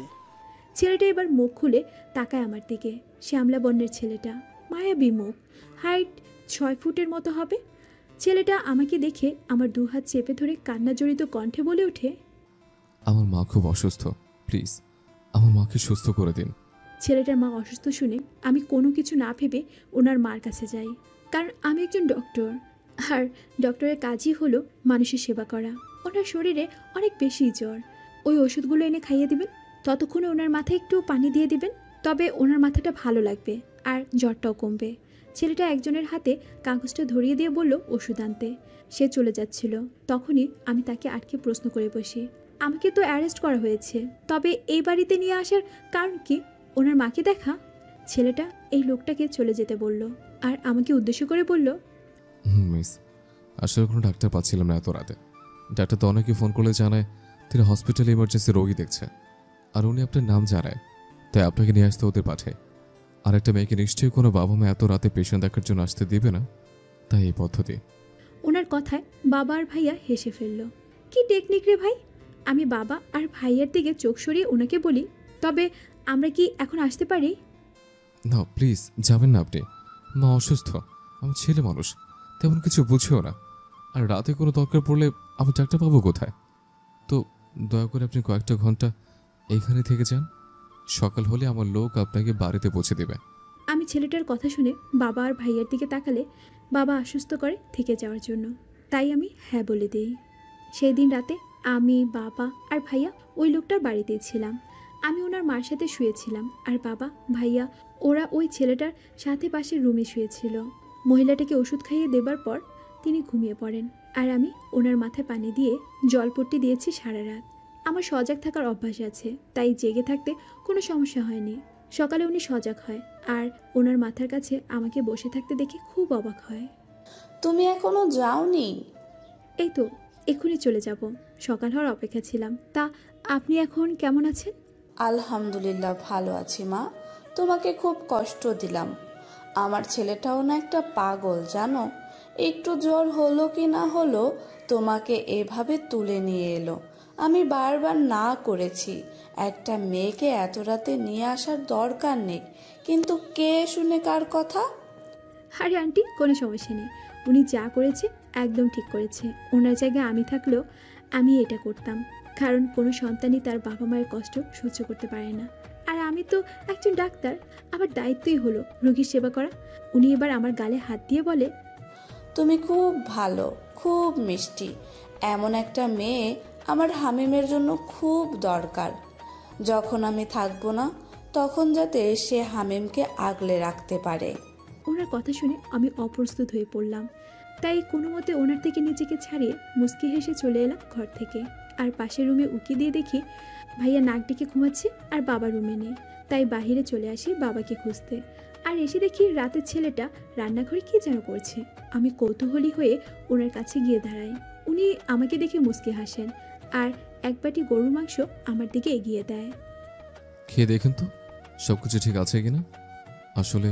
ছেলেটা এবার মুখ খুলে তাকায় আমার দিকে। শ্যামলা বর্ণের ছেলেটা, মায়াবী মুখ, হাইট 6 ফুটের মতো হবে। ছেলেটা আমাকে দেখে আমার দু হাত চেপে ধরে কান্না জড়িত কণ্ঠে বলে ওঠে, আমার মা খুব অসুস্থ, প্লিজ আমার মাকে সুস্থ করে দিন। ছেলেটার মা অসুস্থ শুনে আমি কোনো কিছু না ভেবে ওনার মার কাছে যাই, কারণ আমি একজন ডক্টর, আর ডক্টরের কাজই হলো মানুষের সেবা করা। ওনার শরীরে অনেক বেশি জ্বর, ওই ওষুধগুলো এনে খাইয়ে দিবেন, ততক্ষণে ওনার মাথায় একটু পানি দিয়ে দিবেন, তবে ওনার মাথাটা ভালো লাগবে আর জ্বরটাও কমবে। ছেলেটা একজনের হাতে কাগজটা ধরিয়ে দিয়ে বলল ওষুধ আনতে। সে চলে যাচ্ছিল, তখনই আমি তাকে আটকে প্রশ্ন করে বসি, আমাকে তো অ্যারেস্ট করা হয়েছে, তবে এই বাড়িতে নিয়ে আসার কারণ কি? ওনার মাকে দেখা? ছেলেটা এই লোকটাকে চলে যেতে বলল আর আমাকে উদ্দেশ্য করে বলল, মিস, আসলে কোনো ডাক্তার পাচ্ছিলাম না এত রাতে। ডাক্তার তো অনেকে ফোন করলে জানায় তিনি হসপিটালে ইমার্জেন্সি রোগী দেখছে, আর উনি আপনার নাম জানায়, তাই আপনাকে নিয়ে আসতে ওদের পাঠায়। আর একটা মেয়েকে নিশ্চয়ই কোনো বাবা মা এত রাতে পেশেন্ট দেখার জন্য আসতে দেবে না, তাই এই পদ্ধতি। ওনার কথায় বাবা আর ভাইয়া হেসে ফেলল। কি টেকনিক রে ভাই! আমি বাবা আর ভাইয়ার দিকে চোখ সরিয়ে ওনাকে বলি, তবে আমরা কি এখন আসতে পারি? না প্লিজ, যাবেন না আপনি। মা অসুস্থ, আমি ছেলে মানুষ, তেমন কিছু বুঝেও না। আর রাতে কোনো দরকার পড়লে আমি ডাক্তার পাবো কোথায়? তো দয়া করে আপনি কয়েকটা ঘন্টা এইখানে থেকে যান, সকাল হলে আমার লোক আপনাকে বাড়িতে পৌঁছে দেবে। আমি ছেলেটার কথা শুনে বাবা আর ভাইয়ার দিকে তাকালে বাবা আশ্বস্ত করে থেকে যাওয়ার জন্য, তাই আমি হ্যাঁ বলে দিই। সেই দিন রাতে আমি, বাবা আর ভাইয়া ওই লোকটার বাড়িতেই ছিলাম। আমি ওনার মার সাথে শুয়েছিলাম, আর বাবা, ভাইয়া ওরা ওই ছেলেটার সাথে পাশের রুমে শুয়েছিল। মহিলাটাকে ওষুধ খাইয়ে দেবার পর তিনি ঘুমিয়ে পড়েন, আর আমি ওনার মাথায় পানি দিয়ে জলপট্টি দিয়েছি সারা রাত। আমার সজাগ থাকার অভ্যাস আছে, তাই জেগে থাকতে কোনো সমস্যা হয়নি। সকালে উনি সজাগ হয় আর ওনার মাথার কাছে আমাকে বসে থাকতে দেখে খুব অবাক হয়। তুমি এখনো যাওনি? এই তো এক্ষুনি চলে যাব, সকাল হওয়ার অপেক্ষা ছিলাম। তা আপনি এখন কেমন আছেন? আলহামদুলিল্লাহ ভালো আছি মা। তোমাকে খুব কষ্ট দিলাম। আমার ছেলেটাও না একটা পাগল জানো। একটু জ্বর হলো কি না হলো তোমাকে এভাবে তুলে নিয়ে এলো। আমি বারবার না করেছি, একটা মেয়েকে এত রাতে নিয়ে আসার দরকার নেই, কিন্তু কে শুনে কার কথা। আরে আন্টি, কোনো সমস্যা নেই, উনি যা করেছে একদম ঠিক করেছে। ওনার জায়গায় আমি থাকলেও আমি এটা করতাম, কারণ কোনো সন্তানই তার বাবা মায়ের কষ্ট সহ্য করতে পারে না। আর আমি তো একজন ডাক্তার, আমার দায়িত্বই হলো রোগীর সেবা করা। উনি এবার আমার গালে হাত দিয়ে বলে, তুমি খুব ভালো, খুব মিষ্টি। এমন একটা মেয়ে আমার হামিমের জন্য খুব দরকার। যখন আমি থাকবো না তখন যাতে সে হামিমকে আগলে রাখতে পারে। ওনার কথা শুনে আমি অপ্রস্তুত হয়ে পড়লাম, তাই কোনো মতে ওনার থেকে নিজেকে ছাড়িয়ে মুচকি হেসে চলে এলাম ঘর থেকে। আর পাশের রুমে উকি দিয়ে দেখি ভাইয়া নাক ডেকে ঘুমাচ্ছে আর বাবা রুমে নেই, তাই বাহিরে চলে আসি বাবাকে খুঁজতে। আর এসে দেখি রাতের ছেলেটা রান্নাঘরে কী যেন করছে। আমি কৌতূহলী হয়ে ওনার কাছে গিয়ে দাঁড়াই। উনি আমাকে দেখে মুচকি হাসেন আর এক বাটি গরুর মাংস আমার দিকে এগিয়ে দেয়। খেয়ে দেখেন তো সব কিছু ঠিক আছে কিনা। আসলে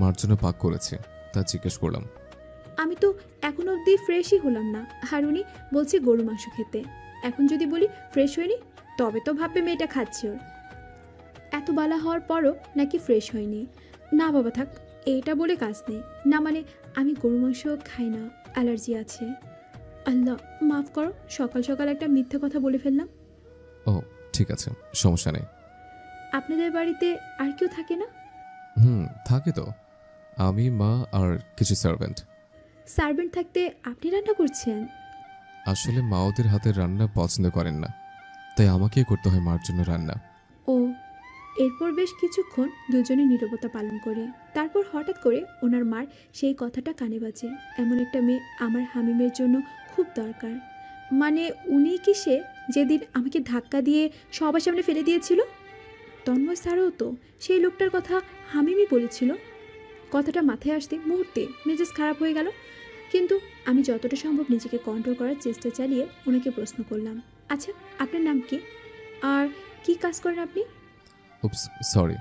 মার জন্য পাক করেছে, তা জিজ্ঞেস করলাম। আমি তো এখন অবধি ফ্রেশই হলাম না, আর উনি বলছে গরু মাংস খেতে। এখন যদি বলি ফ্রেশ হয়নি, তবে তো ভাববে মেয়েটা খাচ্ছে ওর। এত বলা হওয়ার পরও নাকি ফ্রেশ হয়নি। না বাবা থাক, এইটা বলে কাজ নেই। না মানে আমি গরু মাংস খাই না, অ্যালার্জি আছে। আল্লাহ মাফ করো, সকাল সকাল একটা মিথ্যে কথা বলে ফেললাম। ও ঠিক আছে, সমস্যা নেই। আপনাদের বাড়িতে আর কেউ থাকে না? থাকে তো, আমি, মা আর কিছু সার্ভেন্ট। সার্ভেন্ট থাকতে আপনি রান্না করছেন? আসলে মা ওদের হাতের রান্না পছন্দ করেন না, তাই আমাকেই করতে হয় মার জন্য রান্না। ও। এরপর বেশ কিছুক্ষণ দুজনে নীরবতা পালন করে তারপর হঠাৎ করে ওনার মার সেই কথাটা কানে বাজে, এমন একটা মেয়ে আমার হামিমের জন্য খুব দরকার। মানে উনি কি সে যেদিন আমাকে ধাক্কা দিয়ে সবার সামনে ফেলে দিয়েছিল? তন্ময় স্যারও তো সেই লোকটার কথা হামিমই বলেছিল। কথাটা মাথায় আসতে মুহূর্তে মেজাজ খারাপ হয়ে গেল, কিন্তু আমি যতটা সম্ভব নিজেকে কন্ট্রোল করার চেষ্টা চালিয়ে ওনাকে প্রশ্ন করলাম, আচ্ছা আপনার নাম কি আর কি কাজ করেন আপনি? উপস, সরি,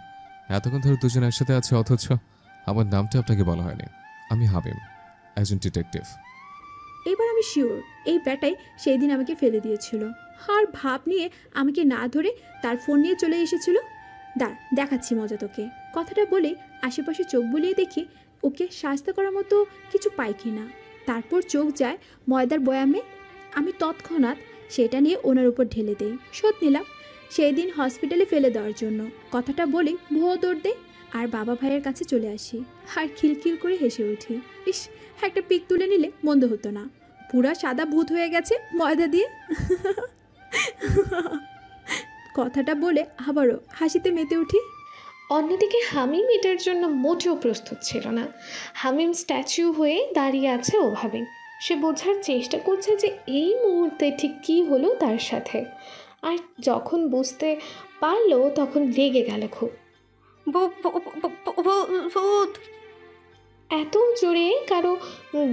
এতক্ষণ ধরে দুজন একসাথে আছে অথচ আমার নামটা আপনাকে বলা হয়নি। আমি হাবিম, একজন ডিটেকটিভ। এবার আমি শিওর এই ব্যাটাই সেই দিন আমাকে ফেলে দিয়েছিল, আর ভাব নিয়ে আমাকে না ধরে তার ফোন নিয়ে চলে এসেছিল। দেখাচ্ছি মজা তোকে। কথাটা বলে আশেপাশে চোখ বুলিয়ে দেখি ওকে শাস্তি করার মতো কিছু পাই কিনা। তারপর চোখ যায় ময়দার বয়ামে। আমি তৎক্ষণাৎ সেটা নিয়ে ওনার উপর ঢেলে দেই। শোধ নিলাম সেই দিন হসপিটালে ফেলে দেওয়ার জন্য। কথাটা বলে ভুয়ো দৌড় দেয় আর বাবা ভাইয়ের কাছে চলে আসি আর খিলখিল করে হেসে উঠি। ইস, একটা পিক তুলে নিলে মন্দ হতো না। পুরা সাদা ভূত হয়ে গেছে ময়দা দিয়ে। কথাটা বলে আবারও হাসিতে মেতে উঠি। অন্যদিকে হামিম এটার জন্য মোটেও প্রস্তুত ছিল না। হামিম স্ট্যাচু হয়ে দাঁড়িয়ে আছে ওভাবে। সে বোঝার চেষ্টা করছে যে এই মুহূর্তে ঠিক কী হলো তার সাথে। আর যখন বুঝতে পারলো তখন লেগে গেল খুব। ভূত! এত জোরে কারো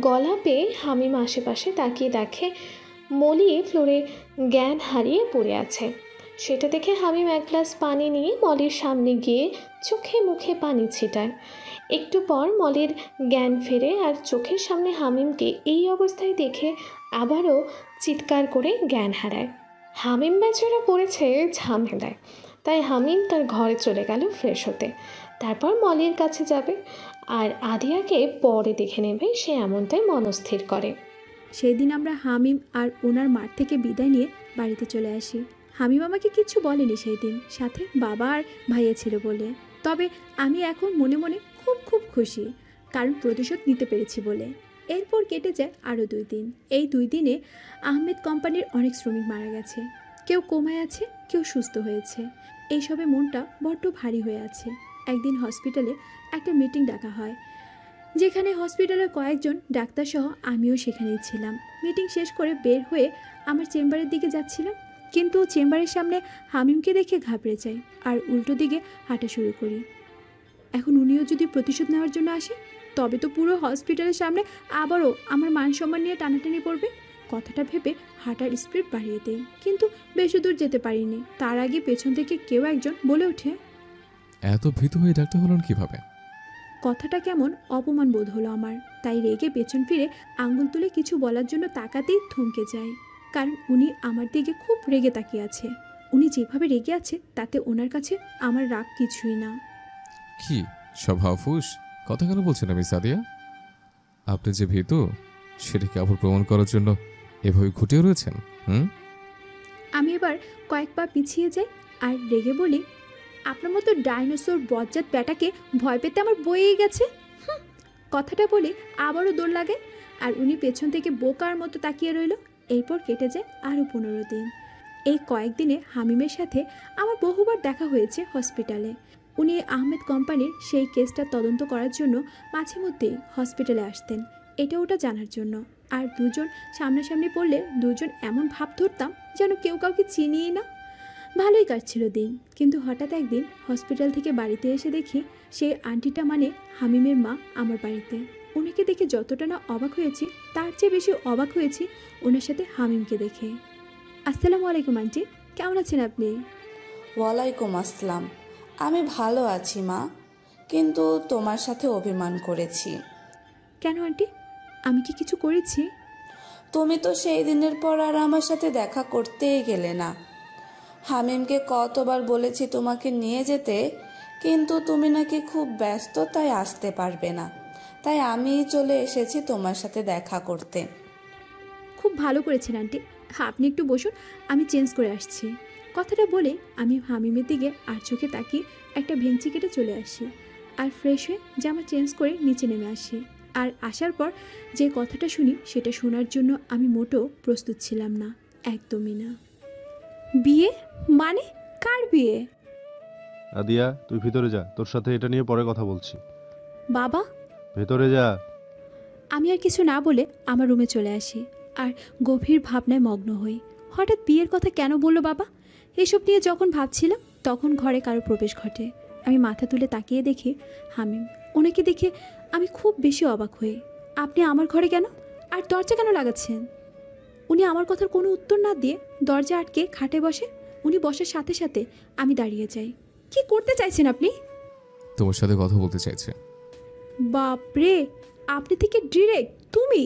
গলা পেয়ে হামিম আশেপাশে তাকিয়ে দেখে মলি ফ্লোরে জ্ঞান হারিয়ে পড়ে আছে। সেটা দেখে হামিম এক গ্লাস পানি নিয়ে মলির সামনে গিয়ে চোখে মুখে পানি ছিটায়। একটু পর মলির জ্ঞান ফেরে আর চোখের সামনে হামিমকে এই অবস্থায় দেখে আবারও চিৎকার করে জ্ঞান হারায়। হামিম বেচারা পড়েছে ঝামেলায়, তাই হামিম তার ঘরে চলে গেল ফ্রেশ হতে। তারপর মলির কাছে যাবে আর আদিয়াকে পরে দেখে নেবে, সে এমনটাই মনস্থির করে। সেই দিন আমরা হামিম আর ওনার মাঠ থেকে বিদায় নিয়ে বাড়িতে চলে আসি। হামিম আমাকে কিচ্ছু বলেনি সেই দিন, সাথে বাবা আর ভাইয়া ছিল বলে। তবে আমি এখন মনে মনে খুব খুব খুশি, কারণ প্রতিশোধ নিতে পেরেছি বলে। এরপর কেটে যায় আরও 2 দিন। এই 2 দিনে আহমেদ কোম্পানির অনেক শ্রমিক মারা গেছে। কেউ কোমায় আছে, কেউ সুস্থ হয়েছে। এইসবে মনটা বড্ড ভারী হয়ে আছে। একদিন হসপিটালে একটা মিটিং ডাকা হয়, যেখানে হসপিটালের কয়েকজন ডাক্তারসহ আমিও সেখানেই ছিলাম। মিটিং শেষ করে বের হয়ে আমার চেম্বারের দিকে যাচ্ছিলাম, কিন্তু চেম্বারের সামনে হামিমকে দেখে ঘাবড়ে যাই আর উল্টো দিকে হাঁটা শুরু করি। এখন উনিও যদি প্রতিশোধ নেওয়ার জন্য আসে, তবে তো পুরো হসপিটালের সামনে আবারও আমার মান সম্মান নিয়ে টানাটানি পড়বে। কথাটা ভেবে হাঁটার স্পিড বাড়িয়ে দেয়, কিন্তু বেশি দূর যেতে পারিনি। তার আগে পেছন থেকে কেউ একজন বলে ওঠে, এত ভীতু হয়ে ডাক্তার হলেন কিভাবে? কথাটা কেমন অপমান বোধ হলো আমার, তাই রেগে পেছন ফিরে আঙ্গুল তুলে কিছু বলার জন্য তাকাতেই থমকে যায়। কারণ উনি আমার দিকে খুব রেগে তাকিয়ে আছে। উনি যেভাবে রেগে আছে তাতে ওনার কাছে আমার রাগ কিছুই না। কি সব হাফুস কথা কেন বলছেন আমি সাদিয়া? আপনি যে ভীতু সেটাকে আবার প্রমাণ করার জন্য এভাবে ঘুটিয়ে রয়েছেন। আমি এবার কয়েক পা পিছিয়ে যাই আর রেগে বলি, আপনার মতো ডাইনোসর বজ্জাত ব্যাটাকে ভয় পেতে আমার বয়েই গেছে। কথাটা বলে আবারও দৌড় লাগে আর উনি পেছন থেকে বোকার মতো তাকিয়ে রইল। এরপর কেটে যায় আরও 15 দিন। এই কয়েকদিনে হামিমের সাথে আমার বহুবার দেখা হয়েছে হসপিটালে। উনি আহমেদ কোম্পানির সেই কেসটা তদন্ত করার জন্য মাঝে মধ্যেই হসপিটালে আসতেন, এটা ওটা জানার জন্য। আর দুজন সামনাসামনি পড়লে দুজন এমন ভাব ধরতাম যেন কেউ কাউকে চিনিই না। ভালোই কাটছিল দিন, কিন্তু হঠাৎ একদিন হসপিটাল থেকে বাড়িতে এসে দেখি সেই আন্টিটা মানে হামিমের মা আমার বাড়িতে। ওনাকে দেখে যতটা না অবাক হয়েছি তার চেয়ে বেশি অবাক হয়েছি ওনার সাথে হামিমকে দেখে। আসসালামু আলাইকুম আন্টি, কেমন আছেন আপনি? ওয়ালাইকুম আসসালাম। আমি ভালো আছি মা, কিন্তু তোমার সাথে অভিমান করেছি। কেন আন্টি, আমি কি কিছু করেছি? তুমি তো সেই দিনের পর আর আমার সাথে দেখা করতেই গেলে না। হামিমকে কতবার বলেছি তোমাকে নিয়ে যেতে, কিন্তু তুমি নাকি খুব ব্যস্ত, তাই আসতে পারবে না। তাই আমিই চলে এসেছি তোমার সাথে দেখা করতে। খুব ভালো করেছেন আন্টি, আপনি একটু বসুন, আমি চেঞ্জ করে আসছি। কথাটা বলে আমি হামিমের দিকে আর চোখে তাকিয়ে একটা ভেঙচি কেটে চলে আসি আর ফ্রেশ হয়ে জামা চেঞ্জ করে নিচে নেমে আসি। আর আসার পর যে কথাটা শুনি সেটা শোনার জন্য আমি মোটেও প্রস্তুত ছিলাম না, একদমই না। বিয়ে মানে? কার বিয়ে? আদিয়া, তুই ভিতরে যা, তোর সাথে এটা নিয়ে পরে কথা বলছি। বাবা, ভেতরে যা। আমি আর কিছু না বলে আমার রুমে চলে আসি আর গভীর ভাবনায় মগ্ন হই। হঠাৎ বিয়ের কথা কেন বললো বাবা? এসব নিয়ে যখন ভাবছিলাম তখন ঘরে কারো প্রবেশ ঘটে। আমি মাথা তুলে তাকিয়ে দেখি হামিম। ওনাকে দেখে আমি খুব বেশি অবাক হই। আপনি আমার ঘরে কেন? আর দরজা কেন লাগাচ্ছেন? উনি আমার কথার কোনো উত্তর না দিয়ে দরজা আটকে খাটে বসে। উনি বসার সাথে সাথে আমি দাঁড়িয়ে যাই। কি করতে চাইছেন আপনি? তোমার সাথে কথা বলতে চাইছে। বাপরে, আপনি থেকে ডিরেক্ট তুমি?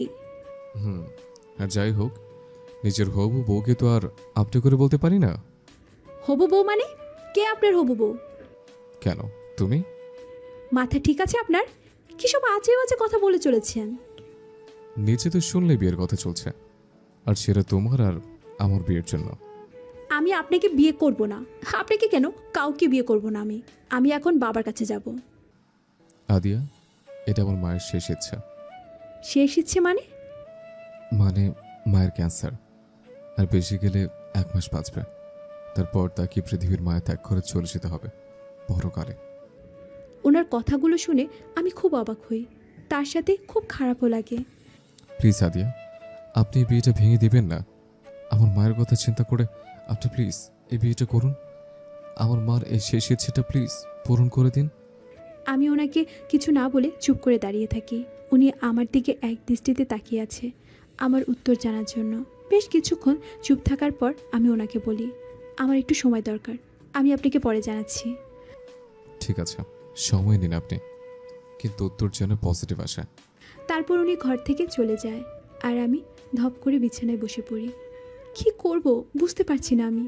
আর যাই হোক, নিজের হবু বউকে তো আর আপনি করে বলতে পারি না। হবু বউ মানে? কে আপনার হবু বউ? কেন, তুমি? মাথা ঠিক আছে আপনার? কি সব আজে বাজে কথা বলে চলেছেন? নিচে তো শুনলে বিয়ের কথা চলছে, আর সেটা তোমার আর আমার বিয়ের জন্য। আমি আপনাকে বিয়ে করব না। আপনাকে কেন, কাউকে বিয়ে করব না। আমি এখন বাবার কাছে যাব। আদিয়া, এটা আমার মায়ের শেষ ইচ্ছা। শেষ ইচ্ছে মানে? মানে মায়ের ক্যান্সার, আর বেশি গেলে 1 মাস বাঁচবে। তারপর তাকে পৃথিবীর মায়া ত্যাগ করে চলে যেতে হবে পরকালে। ওনার কথাগুলো শুনে আমি খুব অবাক হই, তার সাথে খুব খারাপও লাগে। প্লিজ আদিয়া, আপনি এই বিয়েটা ভেঙে দিবেন না। আমার মায়ের কথা চিন্তা করে আপনি প্লিজ এই বিয়েটা করুন। আমার মার এই শেষ ইচ্ছেটা প্লিজ পূরণ করে দিন। আমি ওনাকে কিছু না বলে চুপ করে দাঁড়িয়ে থাকি। উনি আমার দিকে এক দৃষ্টিতে তাকিয়ে আছে আমার উত্তর জানার জন্য। বেশ কিছুক্ষণ চুপ থাকার পর আমি ওনাকে বলি, আমার একটু সময় দরকার, আমি আপনাকে পরে জানাচ্ছি। ঠিক আছে, সময় নিন আপনি, কিন্তু উত্তর যেন পজিটিভ আসে। তারপর উনি ঘর থেকে চলে যায়, আর আমি ধপ করে বিছানায় বসে পড়ি। কি করব বুঝতে পারছি না। আমি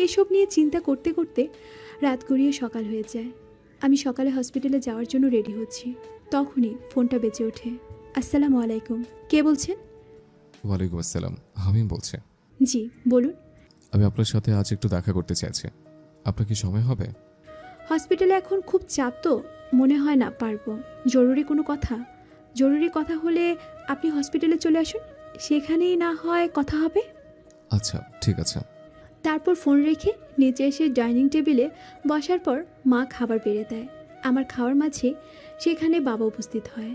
এসব নিয়ে চিন্তা করতে করতে রাত গড়িয়ে সকাল হয়ে যায়। আমি সকালে হসপিটালে যাওয়ার জন্য রেডি হচ্ছি, তখনই ফোনটা বেজে ওঠে। আসসালামু আলাইকুম, কে বলছেন? ওয়ালাইকুম আসসালাম, হামিম বলছে। জি বলুন। আমি আপনার সাথে আজ একটু দেখা করতে চাইছি, আপনার কি সময় হবে? হসপিটালে এখন খুব চাপ তো, মনে হয় না পারবো। জরুরি কোনো কথা? জরুরি কথা হলে আপনি হসপিটালে চলে আসুন, সেখানেই না হয় কথা হবে। আচ্ছা ঠিক আছে। তারপর ফোন রেখে নিচে এসে ডাইনিং টেবিলে বসার পর মা খাবার বেড়ে দেয়। আমার খাওয়ার মাঝে সেখানে বাবা উপস্থিত হয়।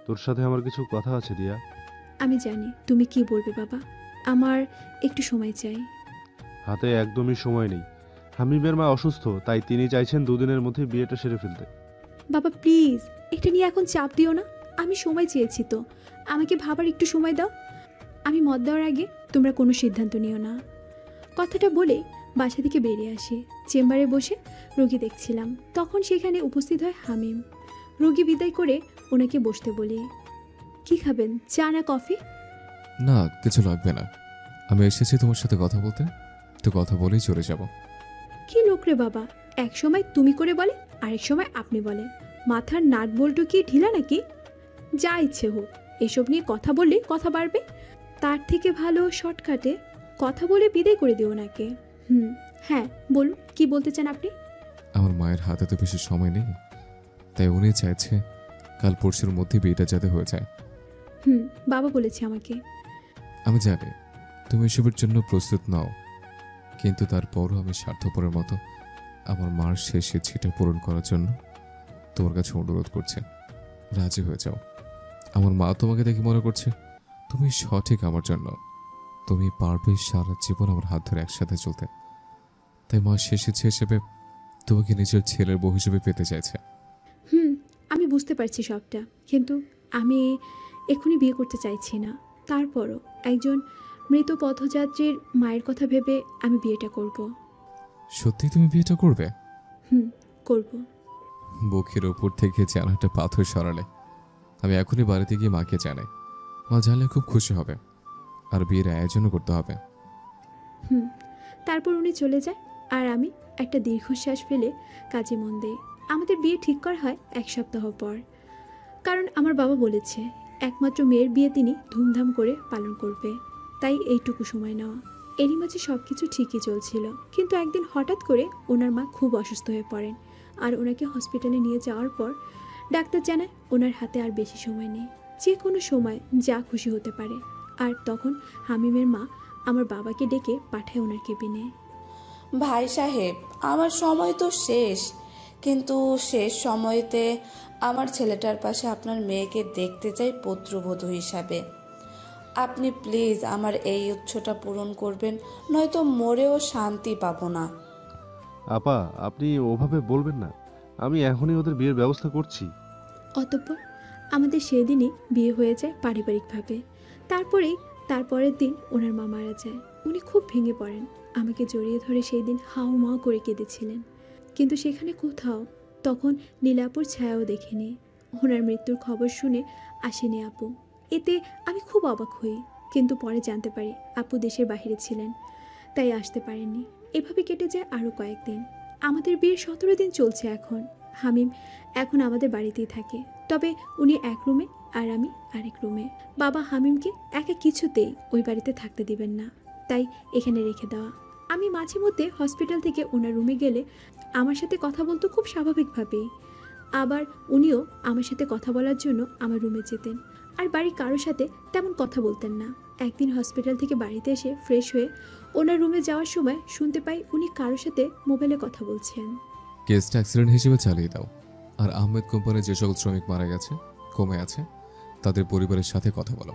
তোর সাথে আমার কিছু কথা আছে দিয়া। আমি জানি তুমি কি বলবে বাবা, আমার একটু সময় চাই। হাতে একদমই সময় নেই। হামিমের মা অসুস্থ, তাই তিনি চাইছেন 2 দিনের মধ্যে বিয়েটা সেরে ফেলতে। বাবা প্লিজ এটা নিয়ে এখন চাপ দিও না। আমি সময় চেয়েছি তো, আমাকে ভাবার একটু সময় দাও। আমি মত দেওয়ার আগে তোমরা কোনো সিদ্ধান্ত নিও না। কথাটা বলে বাসা থেকে বেরিয়ে আসি। চেম্বারে বসে রোগী দেখছিলাম, তখন সেখানে উপস্থিত হয় হামিম। রোগী বিদায় করে ওনাকে বসতে বলি। কি খাবেন, চা না কফি? না কিছু লাগবে না, আমি এসেছি তোমার সাথে কথা বলতে, তো কথা বলেই চলে যাব। কি লোক রে বাবা, এক সময় তুমি করে বলে, আরেক সময় আপনি বলে। মাথার নাট বল্টু কি ঢিলা নাকি? যা ইচ্ছে হোক, এসব নিয়ে কথা বললে কথা বাড়বে। তার থেকে ভালো শর্টকাটে কথা বলে বিদায় করে দিও ওনাকে। হ্যাঁ বলুন, কি বলতে চান আপনি? আমার মায়ের হাতে তো বেশি সময় নেই, তাই উনি চাইছে কাল পরশুর মধ্যে বিয়েটা যাতে হয়ে যায়। বাবা বলেছে আমাকে। আমি জানি তুমি এসবের জন্য প্রস্তুত নাও, কিন্তু তারপরও আমি স্বার্থপরের মতো আমার মার শেষ ইচ্ছেটা পূরণ করার জন্য তোমার কাছে অনুরোধ করছি, রাজি হয়ে যাও। আমার মা তোমাকে দেখে মনে করছে তুমি সঠিক আমার জন্য, তুমি পারবে সারা জীবন আমার হাত ধরে একসাথে চলতে। তাই মা শেষ ইচ্ছে হিসেবে তোমাকে নিজের ছেলের বউ হিসেবে পেতে চাইছে। আমি বুঝতে পারছি সবটা, কিন্তু আমি এখনই বিয়ে করতে চাইছি না। তারপরও একজন মৃত পথযাত্রীর মায়ের কথা ভেবে আমি বিয়েটা করব। সত্যি তুমি বিয়েটা করবে? করব। বুকের ওপর থেকে যেন একটা পাথর সরালে। আমি এখনই বাড়িতে গিয়ে মাকে জানাই, মা জানলে খুব খুশি হবে, আর বিয়ের আয়োজনও করতে হবে। তারপর উনি চলে যায়, আর আমি একটা দীর্ঘশ্বাস ফেলে কাজে মন দেই। আমাদের বিয়ে ঠিক করা হয় 1 সপ্তাহ পর, কারণ আমার বাবা বলেছে একমাত্র মেয়ের বিয়ে তিনি ধুমধাম করে পালন করবে, তাই এইটুকু সময় নেওয়া। এরই মাঝে সব কিছু ঠিকই চলছিল, কিন্তু একদিন হঠাৎ করে ওনার মা খুব অসুস্থ হয়ে পড়েন, আর ওনাকে হসপিটালে নিয়ে যাওয়ার পর ডাক্তার জানায় ওনার হাতে আর বেশি সময় নেই, যে কোনো সময় যা খুশি হতে পারে। আর তখন হামিমের মা আমার বাবাকে ডেকে পাঠায় ওনার কেবিনে। ভাই সাহেব, আমার সময় তো শেষ, কিন্তু শেষ সময়তে আমার ছেলেটার পাশে আপনার মেয়েকে দেখতে চাই পুত্রবধূ হিসাবে। আপনি প্লিজ আমার এই ইচ্ছাটা পূরণ করবেন, নয়তো মরেও শান্তি পাবো না। আপা, আপনি ওভাবে বলবেন না, আমি এখনই ওদের বিয়ের ব্যবস্থা করছি। অতঃপর আমাদের সেদিনই বিয়ে হয়ে যায় পারিবারিকভাবে। তারপরের দিন ওনার মা মারা যায়। উনি খুব ভেঙে পড়েন, আমাকে জড়িয়ে ধরে সেই দিন হাউ মাউ করে কেঁদেছিলেন, কিন্তু সেখানে কোথাও তখন নীলাপুর ছায়াও দেখিনি। ওনার মৃত্যুর খবর শুনে আসেনি আপু, এতে আমি খুব অবাক হই, কিন্তু পরে জানতে পারি আপু দেশের বাইরে ছিলেন, তাই আসতে পারেননি। এভাবে কেটে যায় আরও কয়েকদিন। আমাদের বিয়ের 17 দিন চলছে এখন। হামিম এখন আমাদের বাড়িতেই থাকে, তবে উনি এক রুমে আর আমি আরেক রুমে। বাবা হামিমকে একা কিছুতেই ওই বাড়িতে থাকতে দিবেন না, তাই এখানে রেখে দেওয়া। আমি মাঝে মধ্যে হসপিটাল থেকে ওনার রুমে গেলে আমার সাথে কথা বলতো খুব স্বাভাবিকভাবেই। আবার উনিও আমার সাথে কথা বলার জন্য আমার রুমে যেতেন, আর বাড়ির কারোর সাথে তেমন কথা বলতেন না। একদিন হসপিটাল থেকে বাড়িতে এসে ফ্রেশ হয়ে ওনার রুমে যাওয়ার সময় শুনতে পাই উনি কারোর সাথে মোবাইলে কথা বলছেন। কেসটা অ্যাক্সিডেন্ট হিসেবে চালিয়ে দাও, আর আহমেদ কোম্পানির যে সকল শ্রমিক মারা গেছে, কমে আছে, তাদের পরিবারের সাথে কথা বলো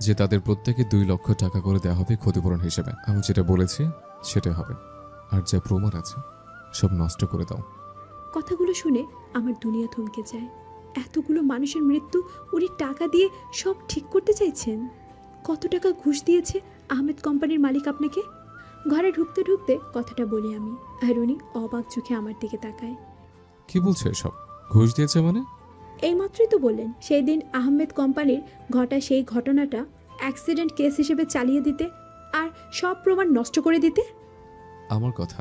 যে তাদের প্রত্যেকে 2 লক্ষ টাকা করে দেওয়া হবে ক্ষতিপূরণ হিসেবে। আমি যেটা বলেছি সেটাই হবে, আর যা প্রমাণ আছে সব নষ্ট করে দাও। কথাগুলো শুনে আমার দুনিয়া থমকে যায়। এতগুলো মানুষের মৃত্যু উনি টাকা দিয়ে সব ঠিক করতে চাইছেন? কত টাকা ঘুষ দিয়েছে আহমেদ কোম্পানির মালিক আপনাকে? ঘরে ঢুকতে ঢুকতে কথাটা বলি আমি, আর উনি অবাক চোখে আমার দিকে তাকায়। কি বলছো এসব? ঘুষ দিয়েছে মানে? এইমাত্রই তো বললেন সেই দিন আহমেদ কোম্পানির ঘটা সেই ঘটনাটা অ্যাক্সিডেন্ট কেস হিসেবে চালিয়ে দিতে আর সব প্রমাণ নষ্ট করে দিতে। আমার কথা?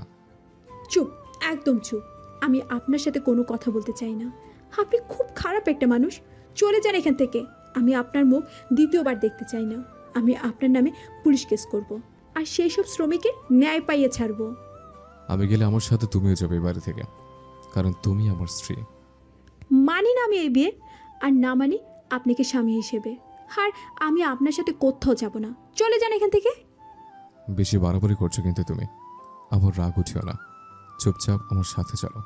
চুপ, একদম চুপ। আমি আপনার সাথে কোনো কথা বলতে চাই না। আপনি খুব খারাপ একটা মানুষ। চলে যান এখান থেকে। আমি আপনার মুখ দ্বিতীয়বার দেখতে চাই না। আমি আপনার নামে পুলিশ কেস করব, আর সেই সব শ্রমিকের ন্যায় পাইয়ে ছাড়ব। আমি গেলে আমার সাথে তুমিও যাবে বাড়ি থেকে, কারণ তুমি আমার স্ত্রী। মানি না আমি এই বিয়ে, আর না মানি আপনাকে স্বামী হিসেবে। আর আমি আপনার সাথে কোথাও যাব না। চলে যান এখান থেকে। বেশি বাড়াবাড়ি করছো কিন্তু তুমি। আমার রাগ উঠিও না, চুপচাপ আমার সাথে চলো।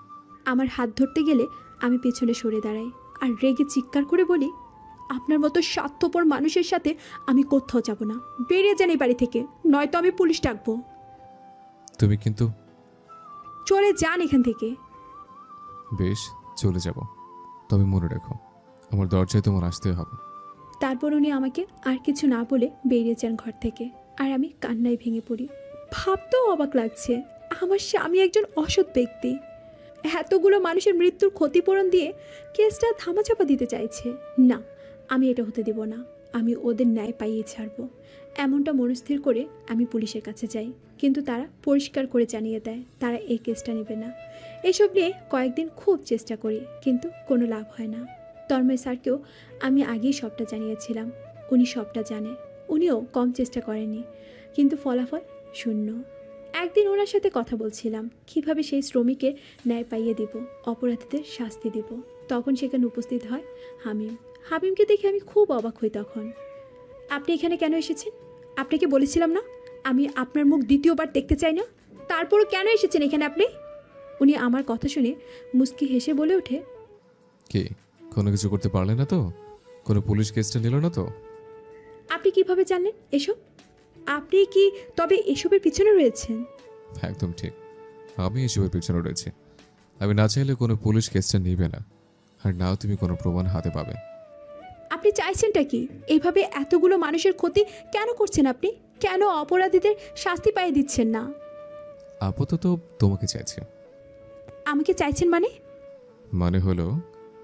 আমার হাত ধরতে গেলে আমি পেছনে সরে দাঁড়াই আর রেগে চিৎকার করে বলি, আপনার মতো স্বার্থপর মানুষের সাথে আমি কোথাও যাব না। বেরিয়ে যান এই বাড়ি থেকে, নয়তো আমি পুলিশ ডাকবো। তুমি কিন্তু। চলে যান এখান থেকে। বেশ, চলে যাব, তবে মনে রেখো আমার দরজায় তোমার আসতে হবে। তারপর উনি আমাকে আর কিছু না বলে বেরিয়ে যান ঘর থেকে, আর আমি কান্নায় ভেঙে পড়ি। ভাবতেও অবাক লাগছে, আমার স্বামী একজন অসৎ ব্যক্তি এতগুলো মানুষের মৃত্যুর ক্ষতিপূরণ দিয়ে কেসটা ধামাচাপা দিতে চাইছে। না, আমি এটা হতে দেব না। আমি ওদের ন্যায় পাইয়ে ছাড়বো। এমনটা মনস্থির করে আমি পুলিশের কাছে যাই, কিন্তু তারা পরিষ্কার করে জানিয়ে দেয় তারা এই কেসটা নেবে না। এসব নিয়ে কয়েকদিন খুব চেষ্টা করি, কিন্তু কোনো লাভ হয় না। তন্ময় স্যারকেও আমি আগেই সবটা জানিয়েছিলাম, উনি সবটা জানে। উনিও কম চেষ্টা করেনি, কিন্তু ফলাফল শূন্য। একদিন ওনার সাথে কথা বলছিলাম কিভাবে সেই শ্রমিকের ন্যায় পাইয়ে দিব, অপরাধীদের শাস্তি দিব। তখন সেখানে উপস্থিত হয় হামিম। হামিমকে দেখে আমি খুব অবাক হই। তখন, আপনি এখানে কেন এসেছেন? আপনাকে বলেছিলাম না আমি আপনার মুখ দ্বিতীয়বার দেখতে চাই না? তারপরও কেন এসেছেন এখানে আপনি? উনি আমার কথা শুনে মুস্কি হেসে বলে ওঠে, কি কোনো কিছু করতে পারলে না তো? কোনো পুলিশ কেসটা নিল না তো? আপনি কিভাবে জানলেন এসব? আপনি কি তবে এসবের পিছনে রয়েছেন? একদম ঠিক, আমি এসবের পিছনে রয়েছি। আমি না চাইলে কোনো পুলিশ কেসটা নিবে না, আর নাও তুমি কোনো প্রমাণ হাতে পাবে। আপনি চাইছেনটা কি? এইভাবে এতগুলো মানুষের ক্ষতি কেন করছেন আপনি? কেন অপরাধীদের শাস্তি পাইয়ে দিচ্ছেন না? আপাতত তোমাকে চাইছি। আমাকে চাইছেন মানে? মানে হলো,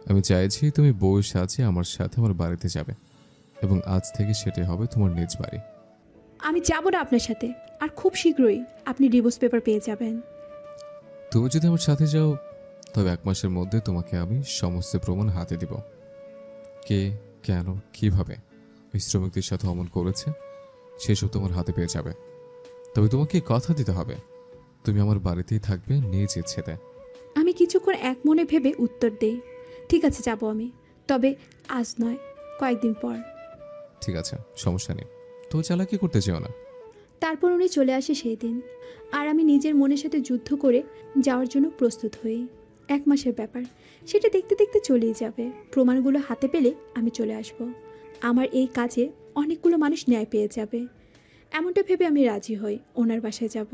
আমি চাইছি তুমি বউ সাজে আমার সাথে আমার বাড়িতে যাবে, এবং আজ থেকে সেটাই হবে তোমার নিজ বাড়ি। আমি যাব না আপনার সাথে, আর খুব শীঘ্রই আপনি ডিভোর্স পেপার পেয়ে যাবেন। তুমি যদি আমার সাথে যাও, তবে 1 মাসের মধ্যে তোমাকে আমি সমস্ত প্রমাণ হাতে দিব। কে, কেন, কিভাবে ওই শ্রমিকদের সাথে অমন করেছে সেসব তোমার হাতে পেয়ে যাবে। তবে তোমাকে কথা দিতে হবে, তুমি আমার বাড়িতেই থাকবে নিজ ইচ্ছেতে। আমি কিছুক্ষণ এক মনে ভেবে উত্তর দেই, ঠিক আছে যাব আমি, তবে আজ নয়, কয়েকদিন পর। ঠিক আছে, সমস্যা নেই, তো চালাকি করতে চেও না। তারপর উনি চলে আসে সেই দিন, আর আমি নিজের মনের সাথে যুদ্ধ করে যাওয়ার জন্য প্রস্তুত হই। 1 মাসের ব্যাপার, সেটা দেখতে দেখতে চলেই যাবে। প্রমাণগুলো হাতে পেলে আমি চলে আসব। আমার এই কাজে অনেকগুলো মানুষ ন্যায় পেয়ে যাবে। এমনটা ভেবে আমি রাজি হই, ওনার বাসায় যাব।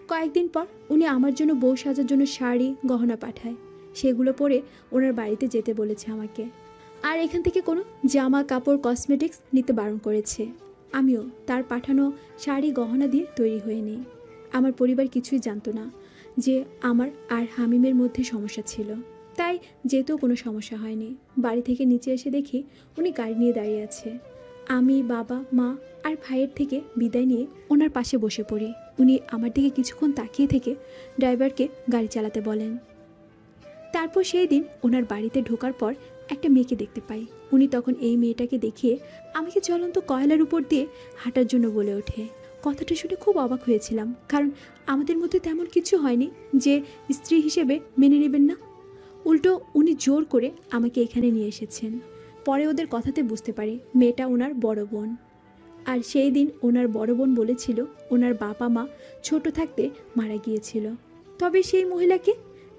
কয়েকদিন পর উনি আমার জন্য বউ সাজার জন্য শাড়ি গহনা পাঠায়। সেগুলো পরে ওনার বাড়িতে যেতে বলেছে আমাকে, আর এখান থেকে কোনো জামা কাপড় কসমেটিক্স নিতে বারণ করেছে। আমিও তার পাঠানো শাড়ি গহনা দিয়ে তৈরি হয়ে নিই। আমার পরিবার কিছুই জানতো না যে আমার আর হামিমের মধ্যে সমস্যা ছিল, তাই যেতেও কোনো সমস্যা হয়নি। বাড়ি থেকে নিচে এসে দেখি উনি গাড়ি নিয়ে দাঁড়িয়ে আছে। আমি, বাবা, মা আর ভাইয়ের থেকে বিদায় নিয়ে ওনার পাশে বসে পড়ি। উনি আমার দিকে কিছুক্ষণ তাকিয়ে থেকে ড্রাইভারকে গাড়ি চালাতে বলেন। তারপর সেই দিন ওনার বাড়িতে ঢোকার পর একটা মেয়েকে দেখতে পাই। উনি তখন এই মেয়েটাকে দেখিয়ে আমাকে জ্বলন্ত কয়লার উপর দিয়ে হাঁটার জন্য বলে ওঠে। কথাটা শুনে খুব অবাক হয়েছিলাম, কারণ আমাদের মধ্যে তেমন কিছু হয়নি যে স্ত্রী হিসেবে মেনে নেবেন না। উল্টো উনি জোর করে আমাকে এখানে নিয়ে এসেছেন। পরে ওদের কথাতে বুঝতে পারি মেয়েটা ওনার বড় বোন। আর সেই দিন ওনার বড় বোন বলেছিল ওনার বাবা মা ছোট থাকতে মারা গিয়েছিল। তবে সেই মহিলাকে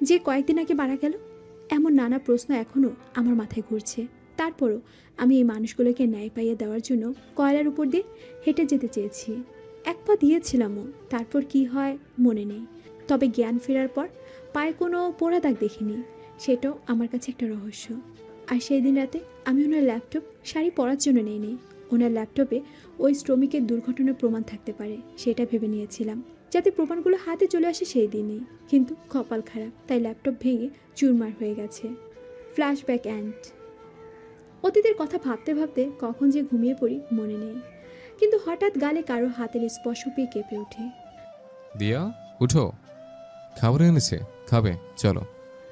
যে কয়েকদিন আগে মারা গেল, এমন নানা প্রশ্ন এখনও আমার মাথায় ঘুরছে। তারপরও আমি এই মানুষগুলোকে ন্যায় পাইয়ে দেওয়ার জন্য কয়লার উপর দিয়ে হেঁটে যেতে চেয়েছি। এক পা দিয়েছিলামও, তারপর কি হয় মনে নেই। তবে জ্ঞান ফেরার পর পায়ে কোনো পোড়া দাগ দেখিনি, সেটাও আমার কাছে একটা রহস্য। আর সেই দিন রাতে আমি ওনার ল্যাপটপ শাড়ি পরার জন্য নিইনি। ওনার ল্যাপটপে ওই শ্রমিকের দুর্ঘটনার প্রমাণ থাকতে পারে সেটা ভেবে নিয়েছিলাম, যাতে প্রমাণগুলো হাতে চলে আসে সেই দিনই। কিন্তু কপাল খারাপ, তাই ল্যাপটপ ভেঙে চুরমার হয়ে গেছে। ফ্ল্যাশব্যাক অ্যান্ড অতীতের কথা ভাবতে ভাবতে কখন যে ঘুমিয়ে পড়ি মনে নেই, কিন্তু হঠাৎ গালে কারো হাতের স্পর্শ পেয়ে কেঁপে ওঠে। দিয়া, উঠো, খাবার এনেছে, খাবে, চলো।